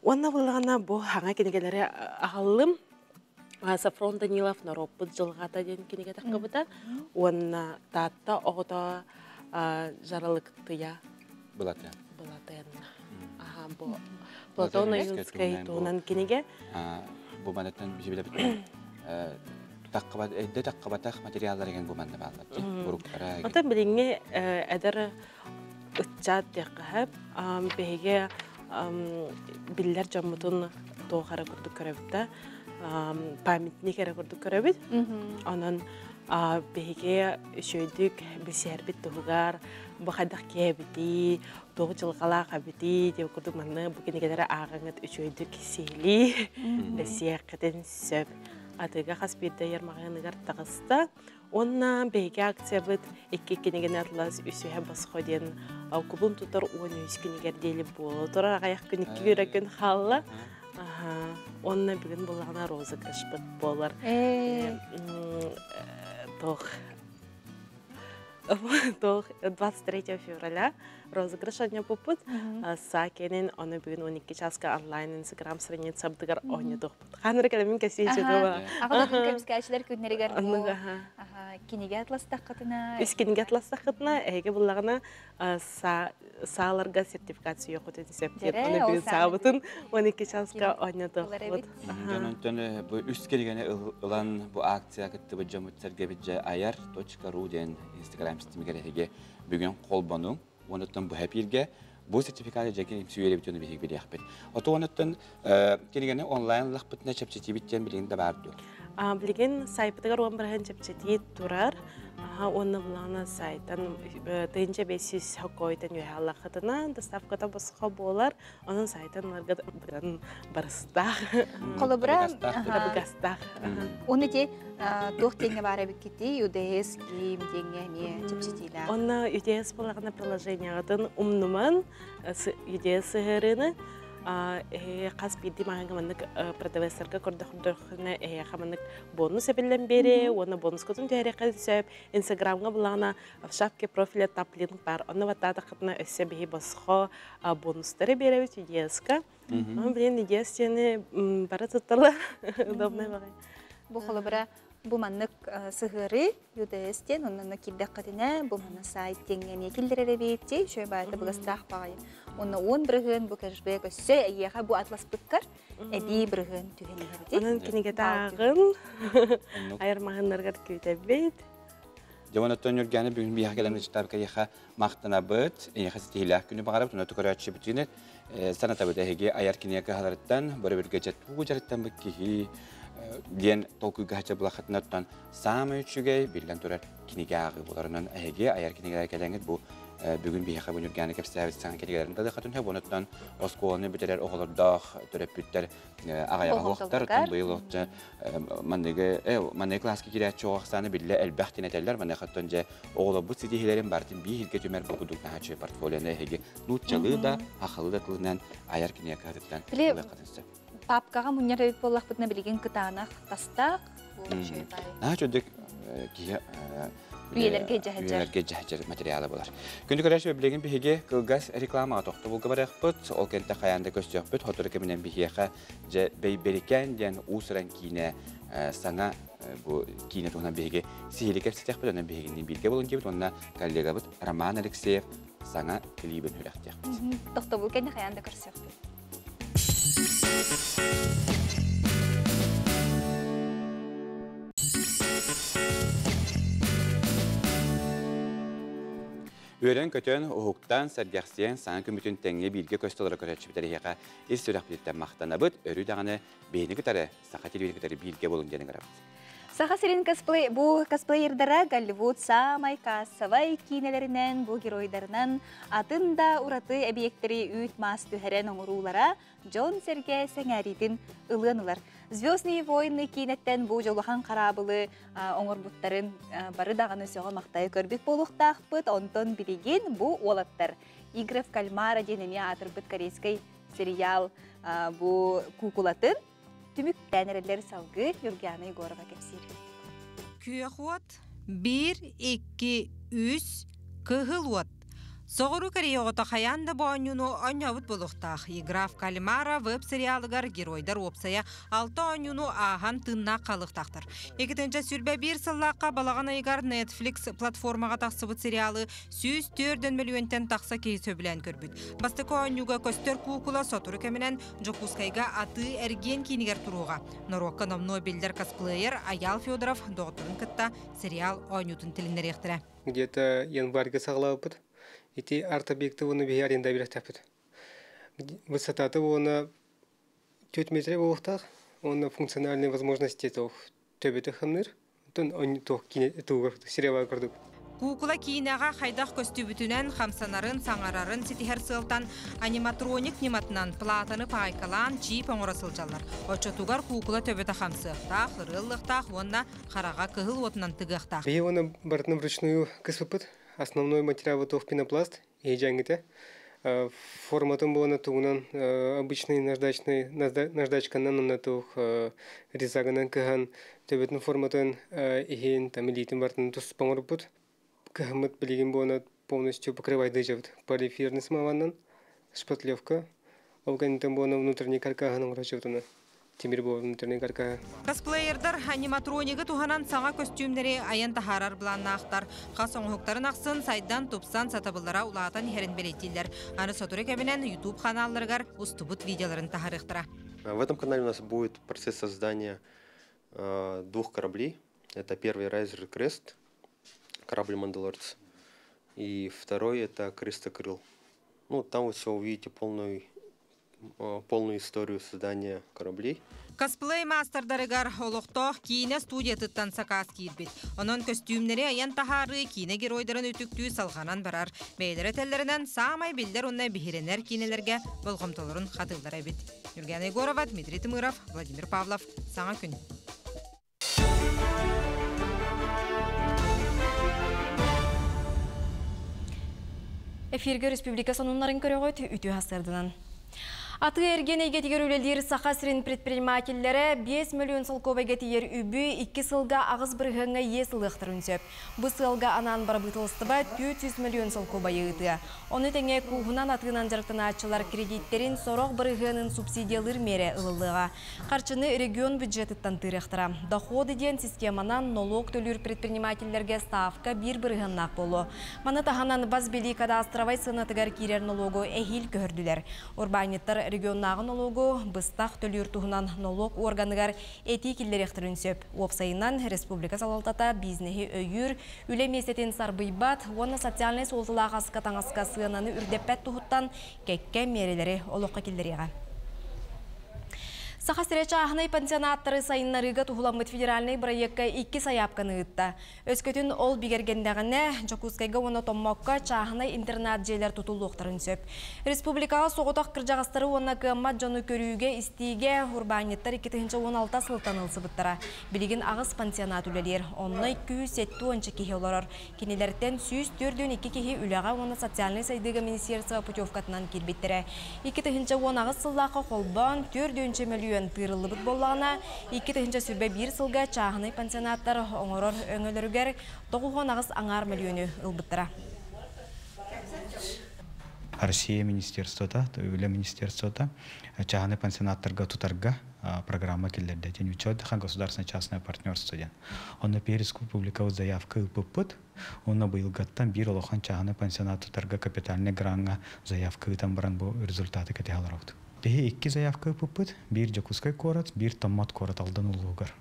Onna bulağına bu hanga kinigelere ağalım. Safron Danilov нароппыт жылғата ден кенеге таққыбыта. Onna татта оғыта жарылықтыя. Бұлатыян. Бұлатыянна. Аха, бұл. Платона Юнскай туынан кенеге. Бұл манаттан бізі біле бітті. Әдді таққыбатақ материалдар еген бұл манны бағылатты. Бұруқтара. Ата біліңе әдір үтчат деқіғіп, бәйге биллер жамытын тоғара күрді көрәбітті. Памятник әрі күрді көрәбіт. Онын бәйге шөйдік бісер біт тұғығар, бұқадық кәбіті, тоғы жылғала қабіті, деп күрдік манны бүкенегелері ағыңыт үшөйдік сейлі, бәсияқыдың сөп. Атыға қас берді ермағынығар тағысты. Онна бәйге акция бұд, екі кенеген атлас үсіе басқо ден күбін тұтыр 13 кенегер дейлі болу. Тұра ағаяқ күнікке көрәкен қалы. Онна бүгін болағына розы кішпіт болар. Тоқ 23 февраля розыгрыш аня попыт. Сакенин оны бүгін 12 часка онлайн инстаграм страница абдыгар оны тоқпыт. Ханыр кәлемін кәсейші доба. Ағылатын көміскәшілер күннерігер бұл кенеге атластақ қытына? Үс кенеге атластақ қытына әйге бұлағына сағаларға сертификация өқытын септеп. Оны бүгін сағабытын 12 часка оны тоқпыт. Үс келгені ұлан бұл акция күтті бұл жамытсерге біджі ayar.ru ден инстаграм системігер бүгін қолбану. Ondan bu hep ilge bu sertifikatı çekin imsiyeli bir tane bir yakbet. Oto ondan kendine online lakbet ne çepçeti biten bilginde vardı. Bilgin sayfalar olan bir çepçeti turar. Onun bulana saytan tence 500 hakoytan yuhallah katına dostavkada basqa bolar. Onun saytanlarga barstaq. Kolabra bagastaq. Onu de toq tenge bara bikiti UDS kim tenge ne çepçetiler. Onu UDS bulana приложениятын умнуман UDS herini қас бейді мағанғыманық продавестерға көрді-құрдықына қаманық бонус әбілін бере, оны бонус көтін түйәреқі сөйіп, инстаграмға бұлағына шапке профилі таплинг бар. Оны ватады қытына өсі бейі басқа бонустары бере өт UDS-қа. Оны білен UDS тені бары тұттылы. Удобный бағай. Бұл қолы бұра bu manlık sığırı UDS'ten onunla kildak kadına bu manlık sayt tengene kildirere bitti şöyle bayda bu gastah bağay onu 10 bırgın bu cashback öse yaha bu atlas bıkkar edi bırgın tühenlerdi onun kinige dağın ayırmağınlarga kütebet Javanattan yurgani bugün bir hakelemde çıtabka yaha maqtana bıt yaha stihlah günü bağırıp onu tukarayatçı bütüne sanata bıda hege ayar kiniye kahalarıttan böyle bir gece tuğucarittan bıkkihi diyen tolkuga haça bulaqatnattan samı üçüge bilgen turar kinigağı bularının ehege ayar kinigağı kelengit bu bugün bir yakabın yurgani kapsavit sana keligelerinde de katın hep onuttan oskoğunu biteler oğulurdağ törepütler ağayağı oğuktar tüm bu yıl oğutça manne klaski kiratçı oğuksanı bille elbahtin eteller manne katınca oğula bu sidihilerin bartın bir hilge tümer bokuduk nahaçı portfolyo'na ehege nutçalığı da akıllı da kılınan ayar kinigağı katından katınsa. Papkaga munyar evip bollak butna bilgin kıtağına tastaq bu şey bari. Naha çöldük ki üyelerge cahacar materyali bolar. Gündük arası bilgin bir hege kılgaz reklama toxtu bulga baraq bıt, ol kente qayanda göstüyaq bıt, hotur keminen bir hege beriken diyen usuran kine sana bu kine tuğunan bir hege sihirli kapsitiyaq bıt, onan bir hegenin bilge bulun kebit, onunla kollega bıt, Roman Alekseyev sana klibin hülaqtiyaq bıt. Toxtu bul kente qayanda kırsiyaq bıt. Öğren kötön hukuktan sergahsiyen sana kümütün tenge bilgi köstüleri kötüçü bitariyeğe iz sürek bilitten maqtana bıt, örü dağını beyni kıtarı, sağa televizyon kıtarı bilgi bolun denen qarabıt. Саха сирин бу косплеердара Голливуд самай кассавай кинелеринен бу геройдарынан атында ураты объекттери үт мас түһәрен оңурулара Джон Серге Сеңәридин ылынылар. Звездные войны кинеттен бу жолухан карабылы оңорбуттарын бары даганы сөйгө мактай көрбүк болуктакпыт, онтон билигин бу олаттар. Игры в кальмара денеме атырбыт корейский сериал бу кукулатын түмүк тәнерелер салгы Юргияна Егорова кепсир. Күйәхуат 1, 2, 3, кыхылуат. Соғыру Кореяғыта қаянда бауынуну оңявыт болуқтақ. Игра в кальмара веб-сериалыгар геройдар опсая 6 оңюну ахан тынна қалықтақтыр. Екетінші сүрбе 1 сыллаққа балаған айгар Netflix платформаға тақсыбыт сериалы 104 миллионтен тақса кейсі білен көрбіт. Бастықы оңюға көстер кукула сотуры кәмінен Жокускайға аты әрген кейінігер тұруға. Норокка номной белдер косплеер Аял Федоров доғытырын кітта сериал оңютын тіліндер ектірі. Где-то январьға сағылауыпыт. Эти арт-объекты оны бе аренда берет тапыт. Высота-то оны 4 метров болуқтақ, оны функциональные возможности тох төбеті хымныр, тон он тох сериалға көрдік. Кукула кейінеға қайдақ көстүбүтінен хамсанарын, саңарарын сетихер сылтан аниматроник нематынан платаны пайкалан чип оңырасылжалар. Очотугар кукула төбеті хамсықтақ, рыллықтақ, онна қараға кығыл отынан тығықтақ. Бе оны бартына вручную кысыпыт. Основной материал вот пенопласт и джангите. Форматом было на тугнан обычный наждачка на тух резаганан каган. Тебетн форматон и там элитим бартан тус поморпут. Кагамат билигин было полностью покрывает дежавт. Полиферный смаванан, шпатлевка. Алганитам было внутренний каркаганом расчетано. Косплеердар аниматронигы туханан саңа костюмдері аян тахарар бұланнақтар. Қас оңықтарын ақсын сайдан топсан сатабылдара улаатан херін беретилер. Аны сотуры кәбінен YouTube каналларгар устубут видеоларын тахарықтыра. В этом канале у нас будет процесс создания 2 кораблей. Это первый Райзер Крест, корабль Мандалорец. И второй это Крестокрыл. Ну, там вы все увидите полную историю создания кораблей. Косплей мастердарыгар олоқтоқ кейіне студия тұттан сақас кейдбет. Онын костюмнері аян тахары кейіне геройдарын өтіктүй салғанан барар. Бейлері тәллерінен самай білдер онына бігеренер кейнелерге болғымтылырын қатылдар әбет. Юргияна Егорова, Дмитрий Тымыров, Владимир Павлов. Саңа күн. Эфирге республика сонунларын көрөгөт үтү хасырдынан. Аты эрген егетигер үлелер саха сирин предпринимательлері 5 миллион сылковай гетигер үбі 2 сылға ағыз бірғыңа есіліқтірін сөп. Бұл сылға анан барабытылыстыба 400 миллион сылковай еғыты. Оны тәңе куғынан атығынан жарықтан атчылар кредиттерін сороқ бірғының субсидиялыр мере ылылыға. Қарчыны регион бюджетіттан тырықтыра. Доходы ден системанан налог төлір предпринимательлерге ставка бір бірғыннақ болу. Маны тағанан базбели кадастровай сынатығар керер налогу әхил көрділер. Урбаниттар регионнағы налогу быстақ төлір туғынан налог органыгар этикиллер ектірін сөп. Опсайынан республика салалтата бизнесі өйір, үлемесетін сарбыйбат, оны социальный солтылағы асқа сығананы үрдеппәт тұғыттан кәкке мерелері олыққа келдереға. Саха сиреча ахнай пансионаттары сайыннарыга тухуламыт федеральный проектка 2 саяпканы ытта. Өскөтүн ол бигергендагыне Жокускайга оны томмокка чахнай интернат жейлер тутулуқтарын сөп. Республикага соғытақ кыржағастары оны кыммат жону көрүүге истиге урбаниттар 2016 сылтан ылсыбыттара. Билигин ағыз пансионат үлелер. Онны 270 кихи оларар. Кенелерден 104-2 кихи үлеға оны социальный сайдыга министерство путевкатынан келбеттері. 2016 сыллақы қолбан 4 миллион тырылыбыт боллағына, 2 сүрбе 1 сылға чағыны пансионаттар оңырыр өңіліргер 9 аңар миллионы ылбыттыра. Россия министерствота, Юля министерствота, чағыны пансионаттарға тутарға программа келдерді. Тен учет государственное частное партнерство. Он на республика заявка ИПП, он на Байлгаттан бир олохан чағыны пансионат тутарға капитальный гранга заявка там баран бу результаты категаларауд. Бе 2 заявка пупыт, бир Жокускай корот, бир Томмат корот алдан улугар.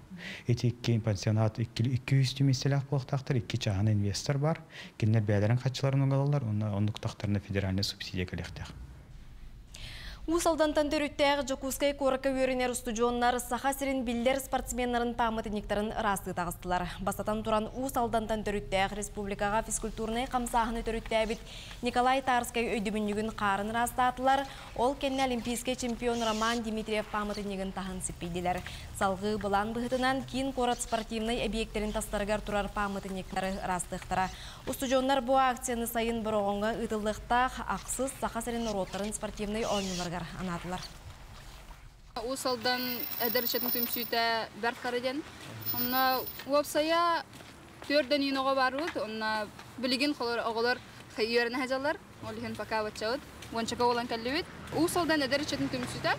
Эти 2 пансионат 200 меселях болуктактар, 2 чаган инвестор бар. Кинер бәйләрен катчыларын угалалар, онлук тактарына федеральный субсидия келектер. Усалдантан төрүттәг Жокускай коракка өрінер студионнар саха сирин биллер спортсменнарын памытынниктарын расты тағыстылар. Бастатан туран усалдантан төрүттәг республикаға физкультурный қамсағыны төрүттәбит Николай Тарскай өйдімінігін қарын растатылар. Ол кенне олимпийский чемпион Роман Дмитриев памытыннигін тағын сіппейділер. Салғы бұлан бұғытынан кейін корат спортивный объекттерін тастарғар турар памытынниктары растықтара. Студионнар бұ акцияны сайын бұрғонға ұтылықтақ ақсыз саха сирин роттарын спортивный ойныларға анатылар. Усалдан әдәршетін түмсүйті бәрт қараден. Онна уапсая төрден үйіноға баруыд. Онна білігін оғылар үйеріне әжалар. Олығын пака бачауыд. Ончака олан кәлі өйд. Усалдан әдәршетін түмсүйті.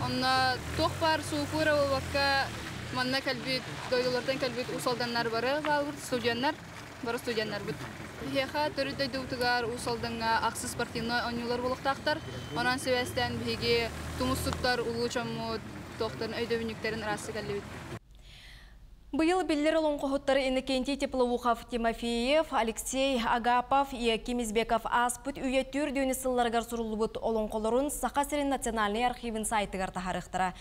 Онна тоқ бар суыфыра олваққа манна кәлбейд, дойдылардан кәлбейд усалданнар бары бағылыр. Студияннар, бары студияннар бұд. Хеха төрүддөй дұғытығар усалдыңа ақсы спортивный ойнулар болықтақтар. Онан себестен бейге тумуссуттар, улу чаммуд, тоқтарын өйдөбініктерін расы кәлі өйд. Быйыл биллер олон қоғыттары Иннокентий Теплоухов, Тимофеев, Алексей Агапов и Кимизбеков аспыт үйе түрдүйіні сылларғар сұрылыбыт олон қолырын Сақа-Сирин национальный архивин сайтығар тахарықтыра.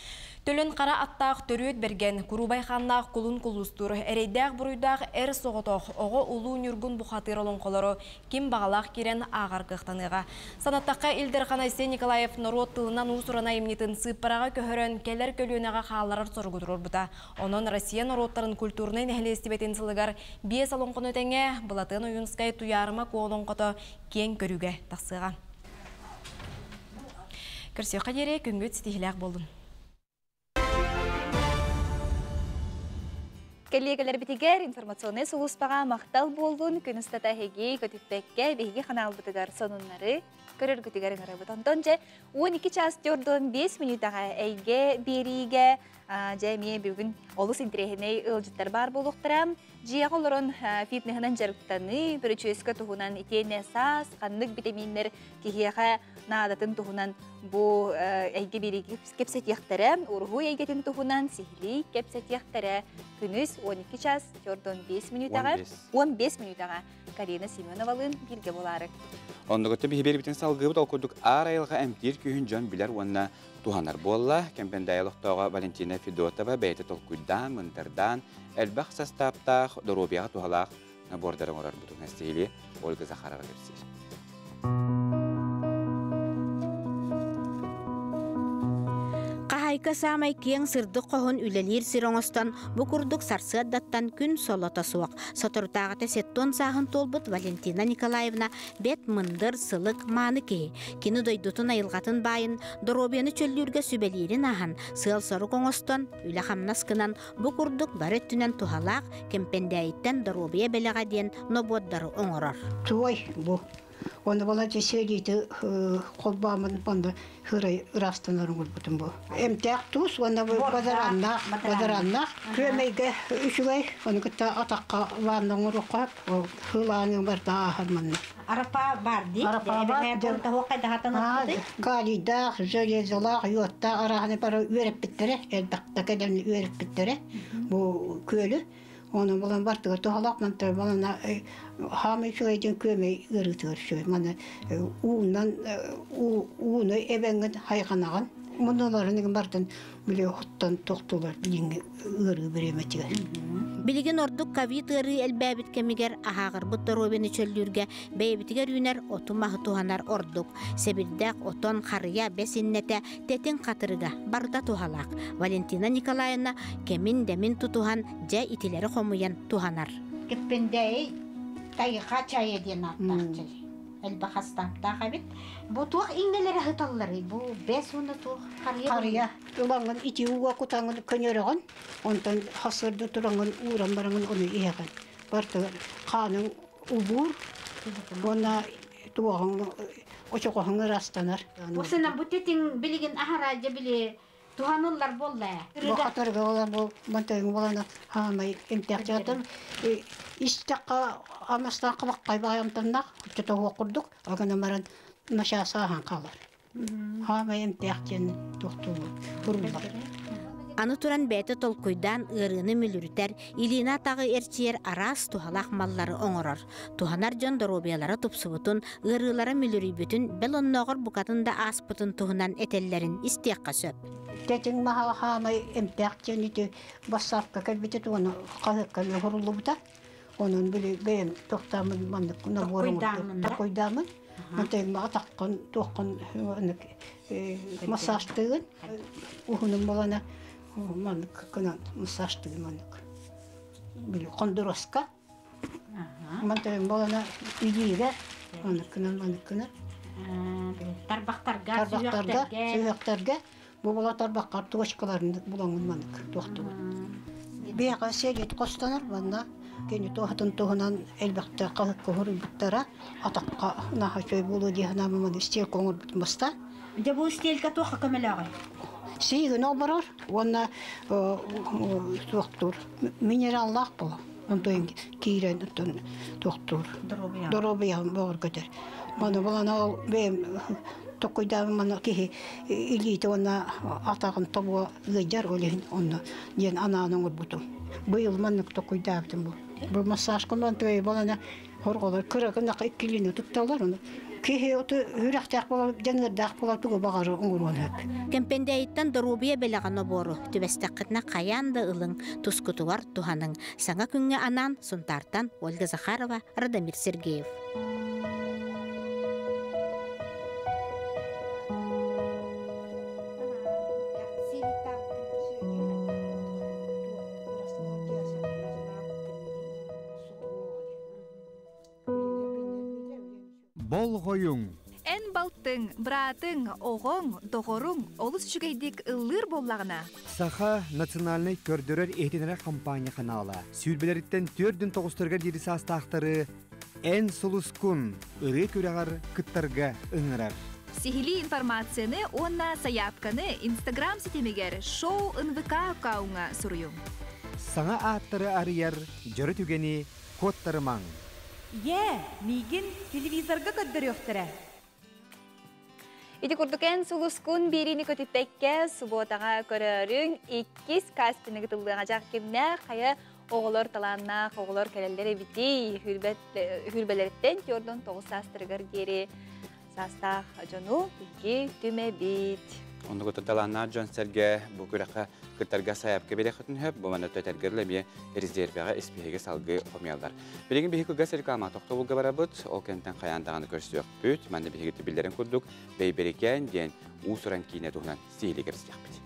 Төлін қара аттақ төрөт берген Курубай ханнақ құлын құлыстыр. Әрейдәқ бұруйдақ әр соғытоқ оғы ұлу нүргін бұқатыр олон қолыры кем бағалақ керен ағар қықтаныға. Санаттаққа Илдер Ханайсе Николаев народ тылынан ұсырана емнетін сыппараға көхірін келер көліонеға қағаларар сұрғыдырыр бұта. Онын Россия народтарын культурный нәхелестібетін сылығар бие салонқын өтеңе бұлатын ойынскай туярыма қолонқыты кен көріге тақсыға. Көрсе қадере күнгіт стихіләқ болдың. Коллегалар бітігер информационный сұлыспаға мақтал болдың күністата хеге көтіппәкке бейге қанал бұтығар сонунлары көрір күтігерін арабыт. Онтон же 12 час 4-5 минутаға әйге бериге жәме бүгін олыс интерехіне ұлжыттар бар болуқтырам. Жия қолырын фитнехінен жарықтаны, бір чөскі тұғынан итене сас, қанлық витаминлер кехеға надатын тұғынан бұл әйге бериге кепсет яқтары, ұрғу әйгетін тұғынан сихли кепсет яқтары күніс 12 час 4-5 минутаға, 15 минутаға Карина Семеновалын бірге болары. Онда көтті бейбер бітін салғыбыт оқырдық ар айлға әмтер күйін жан білер онына туғанар болла. Кемпендайылықтауға Валентина Федотова бәйті толқуйдан, мұнтардан, әлбақ састаптақ, доробияға туғалақ набордарын орар бұтын әстейлі Ольга Захарова көрсер. Қағайқа самай кең сырды қоғын үлелер сироңыстан бұқырдық сарсы аддаттан күн солата суақ. Сотыртағыты сеттон сағын толбыт Валентина Николаевна бет мындыр сылық маны кей. Кені дойдутын айылғатын байын доробияны чөллерге сүбелерін ағын. Сыл соры қоңыстан үлі қамнаскынан бұқырдық бареттінен тухалақ кемпендәйттен доробия белеға ден нободдары оңырар. Туай бұ. Оны бала сөйлейді қолбамын банда хырай растанарын көрбітім бұл. Әмтәк тұс, оны базараннақ, көмейге үшілай, оны күтті атаққа ванның ұрыққа, хыланың бар дағарманны. Арапа барды? Арапа барды. Калидақ, железолақ, йоттақ, арағаны бары өріп біттірі, әлбақта кәдемні өріп біттірі, бұл көлі. Onun bulan bartığı tohalakman tabi bana hamı şöyle kömeği ırıtır şöyle. Bana uğunu ebeğin hayğanağın. Bunların bardan bile huttan toxtular bilingi ırı biremetiyor. Bilgin orduk kavit ırı elbabit kemiger ahağır bıttar obeni çöllürge beybitiger yüner otumağı tuhanar orduk. Sebirdek oton karıya besinnete tetin katırıga barda tuhalak. Valentina Nikolayevna kemin demin tutuhan ja itileri komuyan tuhanar. Kippendeyi tayıqa çay edin attaqçı. Elbaqastaqta qabit. Bu tuq ingeleri hıtalları. Bu 5 onu tuq qarıya. Ulanın iti uğa kutangın könörəğin. Ondan hasırda turangın uğran barangın onu iğen. Bartı qanın ubur. Ona tuğağın oçoqağın rastanar. Bu sene bu tetin bilgin aharaca bile tuhanıllar bolla. Bu xatarga olan bu mantayın olana hamay imtiyatın. İstaqa amastan qabaqay bayamtanaq tutu oqurduk. Agana maran maşa sahan qalar. Hamay imtiyatın tuqtu. Burullar. Аны туран бәті толкуйдан ырыны мүлүрүтер, илина тағы эрчиер арас тухалақ маллары оңорор. Туханар жон доробиялары тупсубутун, ырылары мүлүрүбүтүн, бел онноғыр букатында аспытын тухынан этеллерин истиякка сөп. Тетің мағала қамай әмпәк жәнеті бассапқа кәлбетет оны қағыққаны ғұрылы бұта. Onun böyle toxtamın mandık tokoydamın. Mantayım ataqan toqan masajtığın. Uhunun balana mandık kanan masajtığın mandık. Böyle kondoroska. Mantayım balana iyiye mandık kanan. Tarbaqtarga, süyaqtarga. Bu bala tarbaqlar toşkalarını bulanın mandık toxtu. Beyaqa sejet qostanır banda. Kini tuhatun tuhanan elbette kalk kohur bittara atakka naha köy bulu diye namamın istil kongur bitmasta. De bu istil katuha kamelağı. Şeyi ne barar? Ona doktor minerallar bu. Ondan kiren doktor. Dorobiyan bağır kadar. Bana bana benim tokoydam bana ki ilgili ona atakın tabu gıcar olin onu diyen ananın urbutum. Bu yıl manlık tokoydam bu. Bu masaj kullandığı balana horgolar kırıkında ikkilini tuttular onu. Ki o da hürahtak bulup cennedak bulup tuğu bağırı uğurun hep. Kempendeyitten Dorobiya belagano boru tübestakıtna kayanda ılın tuskutuvar tuhanın. Sana künge anan suntartan Olga Zakharova, Radamir Sergeyev. Bol koyun. En baltың, братың, оғың, доғырың, олыс жүгейдік ылыр боллағына. Саха национальный көрдөрөр эhtенерек компания каналы. Сүйрбелеріттен 4-9 дері састақтары en сулускун ыры көрағар кыттарға ыңырар. Сихили информацияны онна саяпканы Instagram сетемегер шоу НВК аккауңа сұруйым. Саңа аттары арыяр, жөрі түгені kodtarıman. Мигин телевизорга көддөр өқтірі. Ити курдукен сулускун бирини көтіппекке суботаға көрөрүң 2 каспинығы тылдыға жақ кемнә қая оғылар таланна, оғылар кәлелері бити хүрбелеріттен көрден 9 састырығыр дері састақ жону білге түме бит. Онды көтіталанна Джон Серге бұқыраққа күттарға саяп кебеле құтын хөп, бұманы төтергерлеме резервияға эспеге салғы қомиялдар. Білеген бейгі реклама тоқты бұлға бара бұд, ол кенттен қаяндағаны көрсі өқ бүт, мәнді бейгі түбілдерін күрдік, бейберекен ден ұсыран кейіне тұғынан сейлі керсі яқ біді.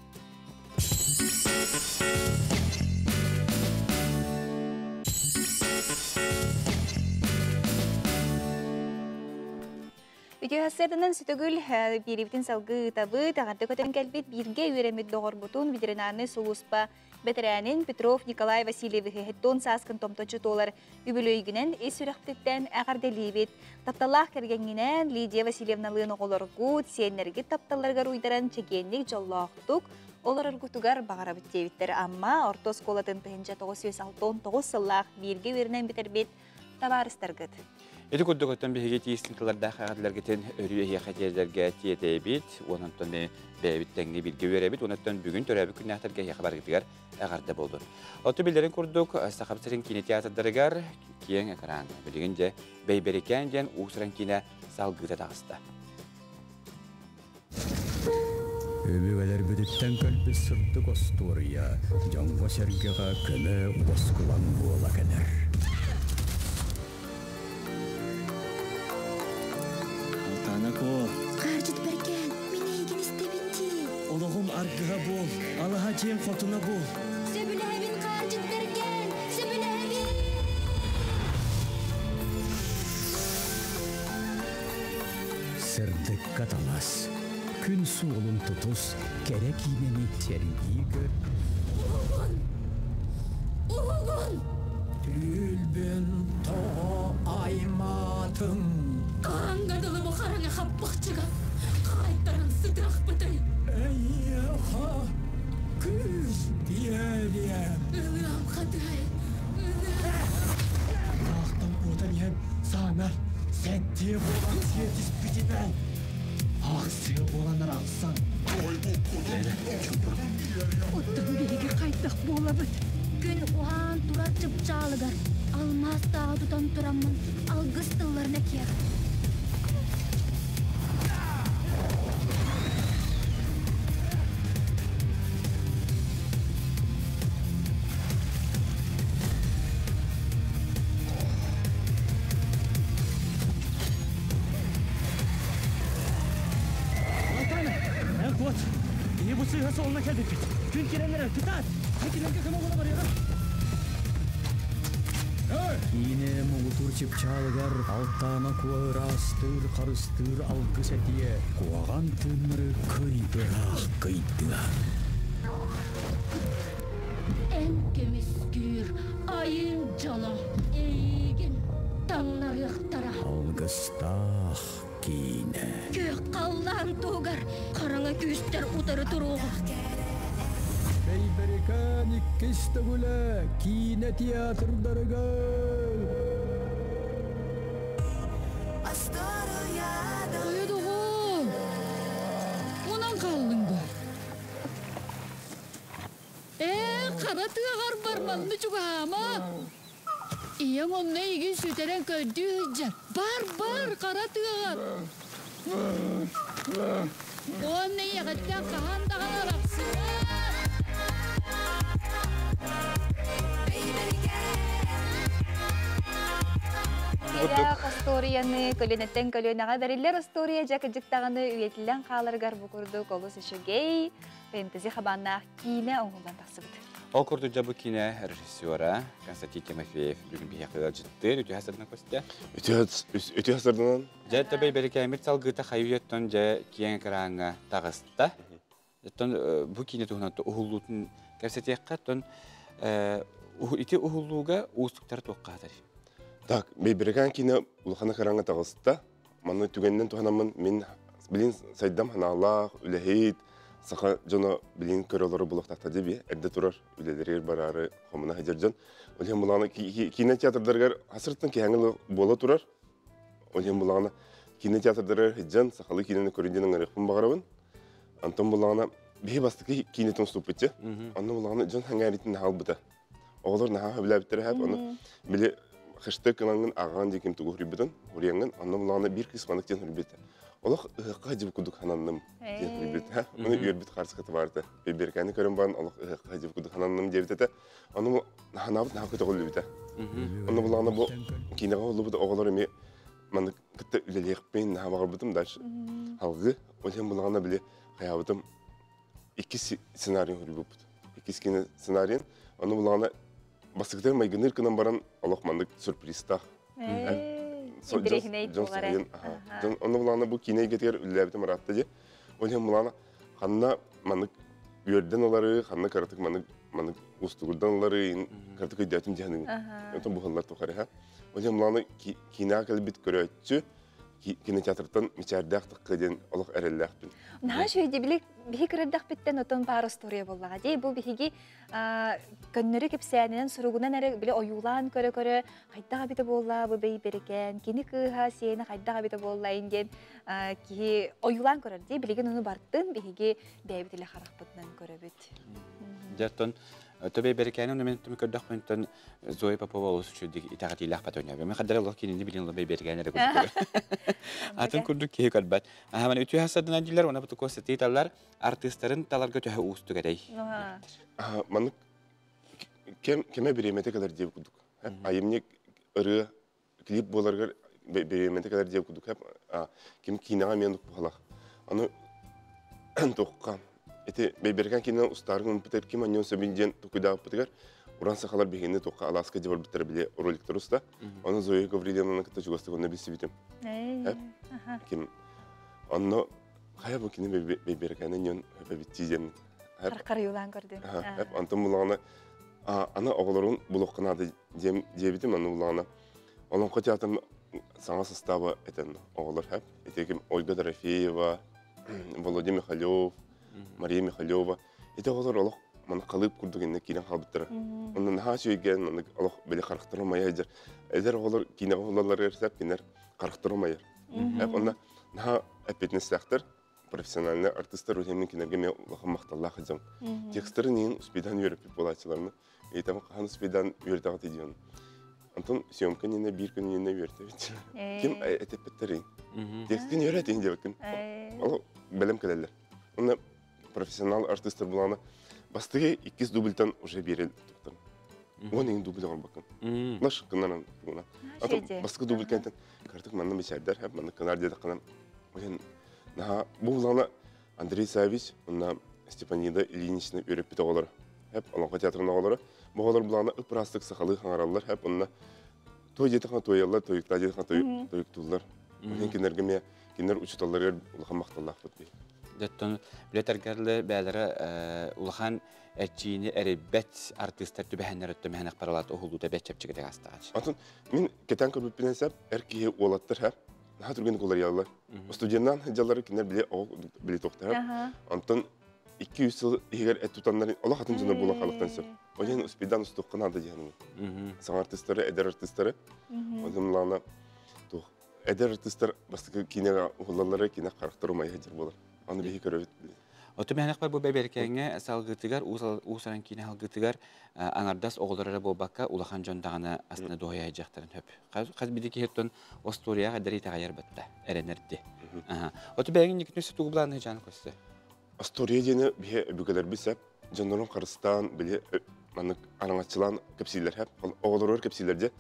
Ütühasserдынан сүтігіл беревтін салғы табы тағарды көтен кәлбет бірге үйремет доғыр бұтын ветеринарны сұлуспа бәтірәнін Петров Николай Васильеві хеттон саскын томточы толар үбілөйгінен ес үріқтеттен әғарделейбет. Тапталақ кәргенгінен Лидия Васильевналығын оғыларғы тиенлерге тапталарға руйдаран чекенлік жоллақтық олар ұрғытуғар бағара біттевіттер. Амма ортос қолатын тұхынша 969 сыллақ бірге үйренен бітербет табарыстарғыд. Эти күрдігіттен бігеге тиістің тыларда қағадыларгетін өрі әйе қатерлерге тиетейбет, онынтын бәйбіттәңіне білге өребет, онынтын бүгін төрәбі күннәқтарға әйе қабарғытығар әғарды болды. Оты білдерін күрдік, сақапсырын кине театрдарығар кейін әқыран. Білігінде бәйберекен ден ұқсырын кине салғыта тағысты. Өбігілер бүдіттен көлбі сұрды қостуырия, жаңға сәргеға көмі ұласқылан бола кәдір. Қаржыт берген, мен егін істебетті. Олығым аргыға бол, алыға жем қотына бол. Сөбіләбін қаржыт берген, сөбіләбін. Сырдық қаталас, күн суылын тұтыс, керек имені терінгі көр. Ұғын! Түлбін тоға айматың. Қаңғадылы бұқараңа қаппақчыға, қайттарын сұдырақ бұтай. Әйеға, күз диялем. Үлам қадай, Ақтан одан ем, саңар, сәтте болған сетіс бітінәй. Ақсия боланар ақсан. Оттың биге қайтық болабыт. Күн оған тура чыпчалыгар. Алмаз тағы тұтан тұрамын. Алғыз тылларына кер. Soluna geldik. Gün girenlere tutar. Tekilerge kama bola barıyor. Yine mugutur çıpçalıgar altana kuarastır karıstır algı setiye kuagan tümrü kıybıraq kıydığa. En kemiskür ayın cana eğin tanlar yıktara. Algıstağ kine. Kök kallan tuğar karana küster utarı turuğu. Beyberkan ikkiste gule kine tiyatrdarga. Oydu oğul. Unan kaldın da. Kara tığar barmanını çuğama. İyem onunla ilgin süteren köydüğünce. Bar kara tığar. Onunla yağıttan kahan dağlar aksın. Ya istoriyany kölenetten kölenaga beriller istoriya jakıcıktağını üyetilen qalargar bukurdu kolus işugey fantezi xabanna kine oğuldan taksıbıdı. Ол көрді бұл кине режиссера Константин Тимофеев бүгін бейхиғыл жыттыр, өте хасырдың көсті? Өте хасырдың. Жәтті бәй бәрі кәмір салғыта қайуеттен жә кейін қыраңа тағысты. Бұл кине тұғынатты ұғылуытын кәпсетеққа тұн ити ұғылуға ұғыстықтар тоққадыр. Так, бәй бәрі кине ұлғаны қыраңа тағысты. Маны түгеннен тұғынамын мен білін сайдам ханалақ, үләхейд, Саха жона билин көрөлөрү булуктакта деби, эрде турар, үлелерер барары, хомуна хажыржан. Олен буланы кинотеатрдарга асырттан кеңил бола турар. Олен буланы кинотеатрдарга хажан, сахалы кинени көрүндөнүн арыкпын багарабын. Антон буланы бе бастыки кинетон ступитче. Аны буланы жон хаңаритин халбыта. Оголор наха билебиттер хап, аны биле хыштык кыланган аган деким тугурибиден, урянган, аны буланы бир кысманык тен урбите. Олық ұғыққа жібі күдік хананным дейін білді. Оны үйербіт қарсы қыты барды. Бейберкәні көрім барын олық ұғыққа жібі күдік хананным дейбіті де. Оны ханабыт нағып күті қолы біті. Оны бұлағына бұл кейінеға олы бұды оғылар еме маңды күтті үлелеқпен нағабағыр бұдым дәрші. Халғы олен бұлағына біле қаябыдым 2 сценарийін көрі бұд. 2 кені сценарийін. Оны бұлағына басықтар майгыныр кынан баран олық маңды сюрпристақ. Оны бұланы бұл кине кетер үлләбіті мұратты де. Олен бұланы қанына маңық үйерден олары, қанына қаратық маңық ұстығырдан олары, қаратық өйдәтім жәнің. Өтін бұғылар тоқары. Олен бұланы кине ақылбет көрі өтші, кинотеатрдан мечәрдәқтік қыден олық әрелләқпін. Наға жүйде білік бігі кірілдәқ біттен отын бар история боллаға дей. Бұл бігі көннері кепсәнінен сұрығынан әрі білі ойулан көрі-көрі қайдаға біті болла, бұл бей берекен, кені қыға сені қайдаға біті болла енген ойулан көрір дей. Білеген оны бартын бігі бәйбітілі қарақ бұтынан көрі біт. Жаттон, төбей берекені оны мен түмі көрдіқ мүнтін Зоя Попова олысы үшілдегі итағат илақ бат ойнау. Мен қаддар олық кенінде білген олы бей берекені әрі көрдік. Атын көрдік кейі көрбәт. Мен өте хасадын әділер, оны бұты көсті талар артистарын таларға төхі ұсты кәдей. Маны кеме береметі кәлер деп күдік. Айымне ұры клип боларға береметі кәлер деп күдік. Кем кейінаға мен бұқалақ. Аны тоққан. Эти бейберген кинен устаргын битер ким аньон сөбинден тукуйда битер. Уран сахалар бегенде тоққа Аласка дебар битер биле роликтер уста. Аны Зоя Гавриловна ката жугасты гонна биси битем. Ким анно хая бу кинен бейберген аньон битизен. Каркарыйлан көрдү. Антон буланы ана оголорун булукканады дебитим аны буланы. Onun teatrın sana составы eten oğullar hep. Etekim Olga Doroфеева, Володя Михайлов, Мария Михайлова. Ete oğullar olaq mana kalıp kurduk enne kinen halbıttara. Onun ha söygen onu olaq böyle karakterlamaya eder. Eder oğullar kinen oğullar ersep kiner karakterlamaya. Hep onda ha epetne sektör профессиональный артисттар үлемнен кинерге мен улахан мақталлах жам. Текстері нейін успейдан үйрепіп болачыларны. Ейтамы қахан успейдан үйретаға тедион. Антон съемка нені бір күн нені үйретебет. Кем әтеппеттерін. Текстін үйретейін деп өткін. Ол бәлем кәлелер. Оны профессионал артисттар боланы бастығы 2 дубльтан уже берел тұқтым. Он ең дубль оған бақын. Лаш кыннан бұна. Бастығы дубль кәнтін. Картық манна мешәрдер, әп манна кынар деді қынан. Бұл бұланы Андрей Савич, онна Степанида Ильинична үйреп біті олар. Әп Аланға театрына олары. Бұғалар бұланы ұпырастық сақалы қаңаралар. Әп онна той жетіған тоялар, тойықта жетіған тойық тұлдар. Мен кенергеме, кенер ұчыталар ұлған мақталақ бұтбей. Дәттон білетергерлі бәлері ұлған әтчиіне әребет артистер түбәхінер өтті мәхінік паралаты ұғылуды бәт чәпчігіде қастағач. Антон, мен кетен көрбіппенен сәп, әркеге олаттыр әп. Наға түргенді қолар ялылар. Студенттан жалары кенер біле тоқты әп. Антон, 200 жыл егер әт тұтанларын Allah атын жына болан қалықтан сәп. Ойын ұспейдан ұстыққан ады дегенім. Сан артистары, әдер артистары. Ойынлағына әдер артистар бастықы кейнеға ұғылалары кейнеға қарақтар ұмай әдер болар. Аны бейі көрі өт. Оты мәнік бар бұл бәберкәңе салғытығар, ұсаран кейіне алғытығар аңардас оғылары бұл баққа ұлақан жондағаны астына доғай айжақтарын өп. Қаз бідекі хеттон осторияға дәрей тағайар бітті, әренерді. Оты бәңін екінесі тұғы бұланы жаны көсті? Остория дені бе бүкелер бісәп, жондарын қарыстан біле араңатчылан көпсейлер әп. Оғылары көпсейлерде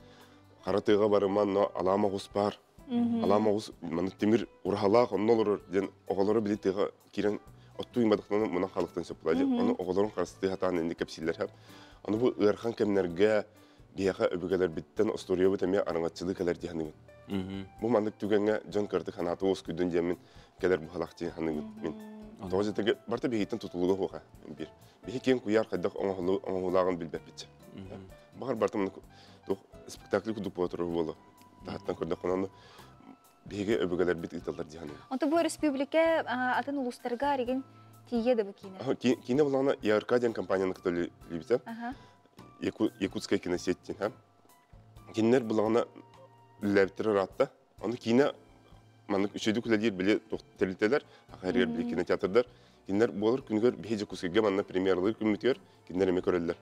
қаратыға барыман алама ғұс бар. Алама ғұс темір ұрғалақ, онын олырыр ден оғылары біле тыға керен отту имадықтаны мұна қалықтан сөп бұлайды. Оны оғыларын қарысты хатан енді көпсейлер әп. Оны бұл ұрған кәмінерге бияға өбігелер біттен остория бұт әме араңатчылы кәлер дейханығын. Бұл мандық түгенге жон көрді қанаты оз күдін демін кәлер бұхалақ дейханығын. Тоғыз етіге барта бейхеттен тұтылығы қоға. Бейхе кен құяр қайдақ оңағылағын білбәп бітші. Бағар барта мұны спектаклі күдік бұғатыры болы. Тағаттан көрді қонаны бейге өбігелер біт ұйталар дейханығын. Онты бұл республика атын ұлыстарға ареген тиеді бұл кейіне? Кейіне бұлағына Яркадиан компанияны күтілі лебізі. Якутская киносеттен. Кейінер бұлағына ләбіттері ратта. Оны кейіне манық үшеді күләдер біле тоқтелітелер, ақайрер біле кинотеатрдар. Кейінер болыр күнгер бейже күскеге манна премьерлар күн кейінер әме көрелдер.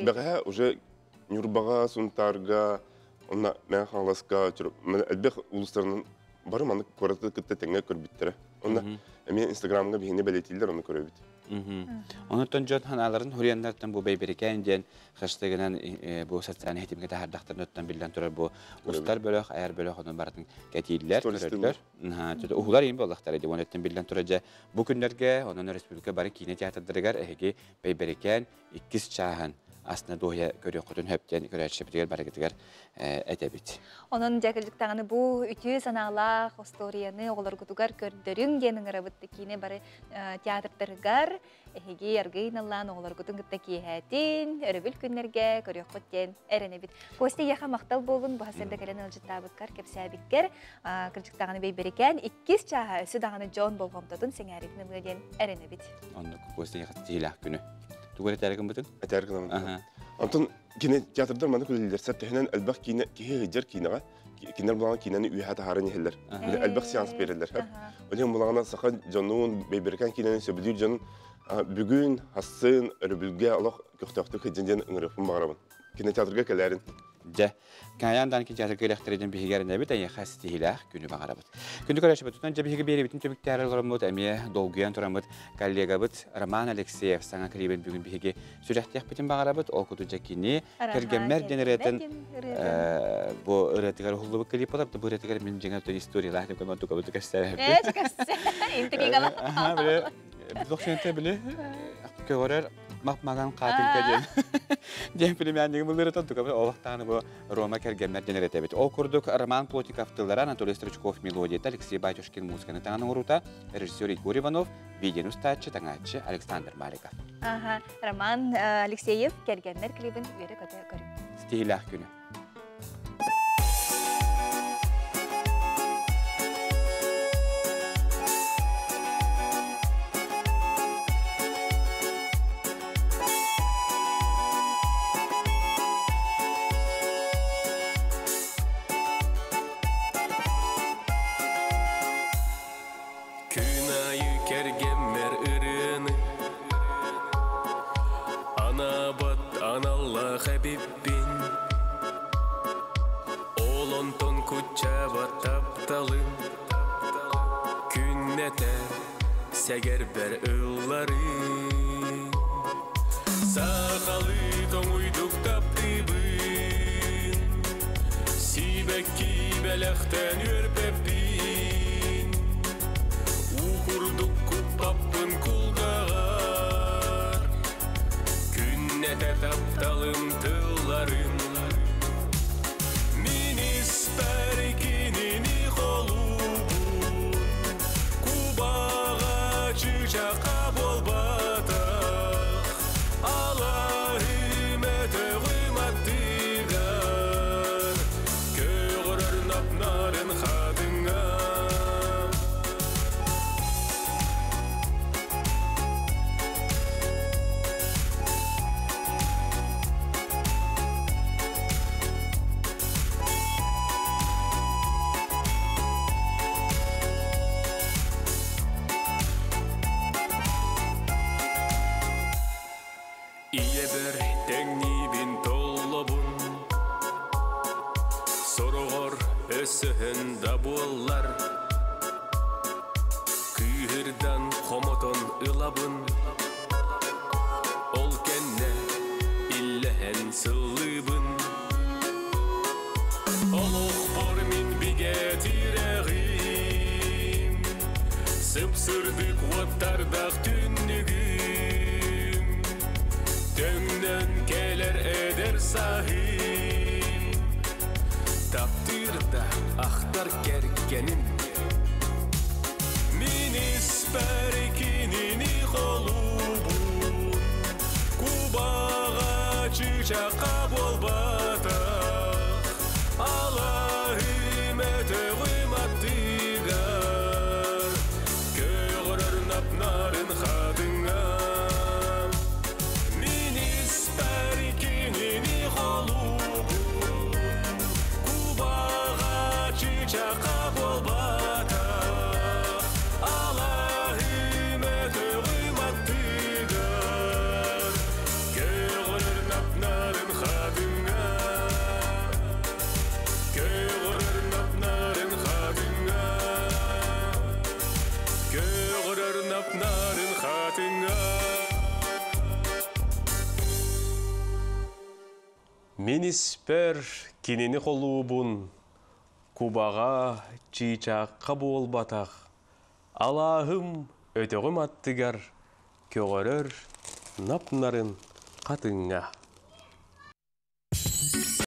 Бәға уже Нюрбаға, Сунтарға, онна мән қаңласқа, әлбек ұлыстарының бары манық көрәті күтті тәңе көрбіттері. Онна әме Инстаграмға бейіне бәлетелдер, оны көребіт. Онуттан жон ханаларын хурияндартан бұл бәйберекән ден қаштығынан бұл социалны хетімге тәхардақтарын өттен білден тұрар бұл ұстар бөліқ, әйір бөліқ оның бардың кәтейлілер, көрерлер. Ұғылар ең болықтар еді, оны өттен білден тұрар жа бұл күндерге, оның республика барын кейіне театрдырығар әйге бәйберекән 2 чағын астына доғия көрі құтын хөптен көрәтшіпетігер барығытығар әтәбет. Onun cakırcıktağını bu ütü sanalaq, ostoriyаны oğlar kutugar kördörün genin arabıttı kine bari teatrtırgar, ehegi yargıynalan oğlar kutun gıtta kiyhetin, örübül günlerge körüq kutten erenebit. Kosti yaxa maqtal bolun, bu hasırda kalen ılcıttabıtkar, kepsəbikkar, kırcıktağını beyberiken, 2 çaha ösü dağını John Bolgomtadın sengarik nılgıden erenebit. Onda kosti yaxa tihilaq günü. Tuğur etərgin bütün? Etərgin. Антон кине театрдар маны күлелер сәттәһенән әлбәк кине киһәҗәр кинега кинер булган кинене үһәтә харын һәлләр. Әлбәк сеанс берәләр. Олен булган саха җанун бейберкән кинене сөбдү җан бүген хасын рөбүлгә Аллаһ көктәктә кәҗәндән иңрәфен барабын. Кине театрга кәләрен. Дә каяндан ки театрга электреден бигәренә бит әйе хастилах күне багарабыз. Күнде көрәшеп тутан җәбиге бере битен төбүктәрләрем бут әмия долгыян торамыт коллегабыт Роман Алексеев саңа клибен бүген биге сүрәттәк битен багарабыз. Ол күтү җәкини кергәммәр генератен бу ырәтигәр хуллы клип булып, бу ырәтигәр мин җиңә төр историялар дип команд тукабы тукассә. Интеграла. Биле, докшенте биле. Көрәр мақмаган қатынка ден. Ден премиандығы бұлыры тұндық, олықтағыны бұл Рома кәргенмер денер етебет. Ол күрдік Роман Плотников-тылары, Анатолий Стручков мелодията, Алексей Батюшкин музыканы таңының ұрута, режиссер Игорь Иванов, видеоны ұстатшы, таңатшы Александр Маликов. Роман Алексеев кәргенмер клибін өйрі көті көрім. Стихилақ күні. сәгер бәр ұлларын. Сақалы тоңуйдук таптыбын, Сибәкки бәләқтен өрпәппин. Уқырдук күппаппын күлғағар, Күннәтә тапталым тылларын. Min ispər kinini xolubun, Kubağa çiçaqa bol bataq, Allah'ım ötəğüm attıqar, Köğürür napnarın xadınğa. İye bir tegnibin tollobun, Soruğor ösühün da bollar, Kıyırdan komoton ılabın, Ol kenne illehen sıllıbın. Oluq bor min bige tireğim, Sıpsırdık vattardaq tünnügüm, Döngden keler eder sahim, Taptırda ahtar kerkenim. Min ispər kinini xolubun, Kubağa çiçaqa bol bataq, Allah'ım ötəğüm attıqar, Köğürür napnarın xadınğa. Min ispər kinini xolubun, Kubağa çiçaqa bol bataq, Allah'ım ötəğüm attıqar, Köğürür napnarın xadınğa. Köğürür napnarın xadınğa. Köğürür napnarın xadınğa. Min ispər kinini xolubun, Kubağa çiçaqqa bol bataq, Allah'ım ötəğüm attıqar, Köğürür napnarın xadınğa.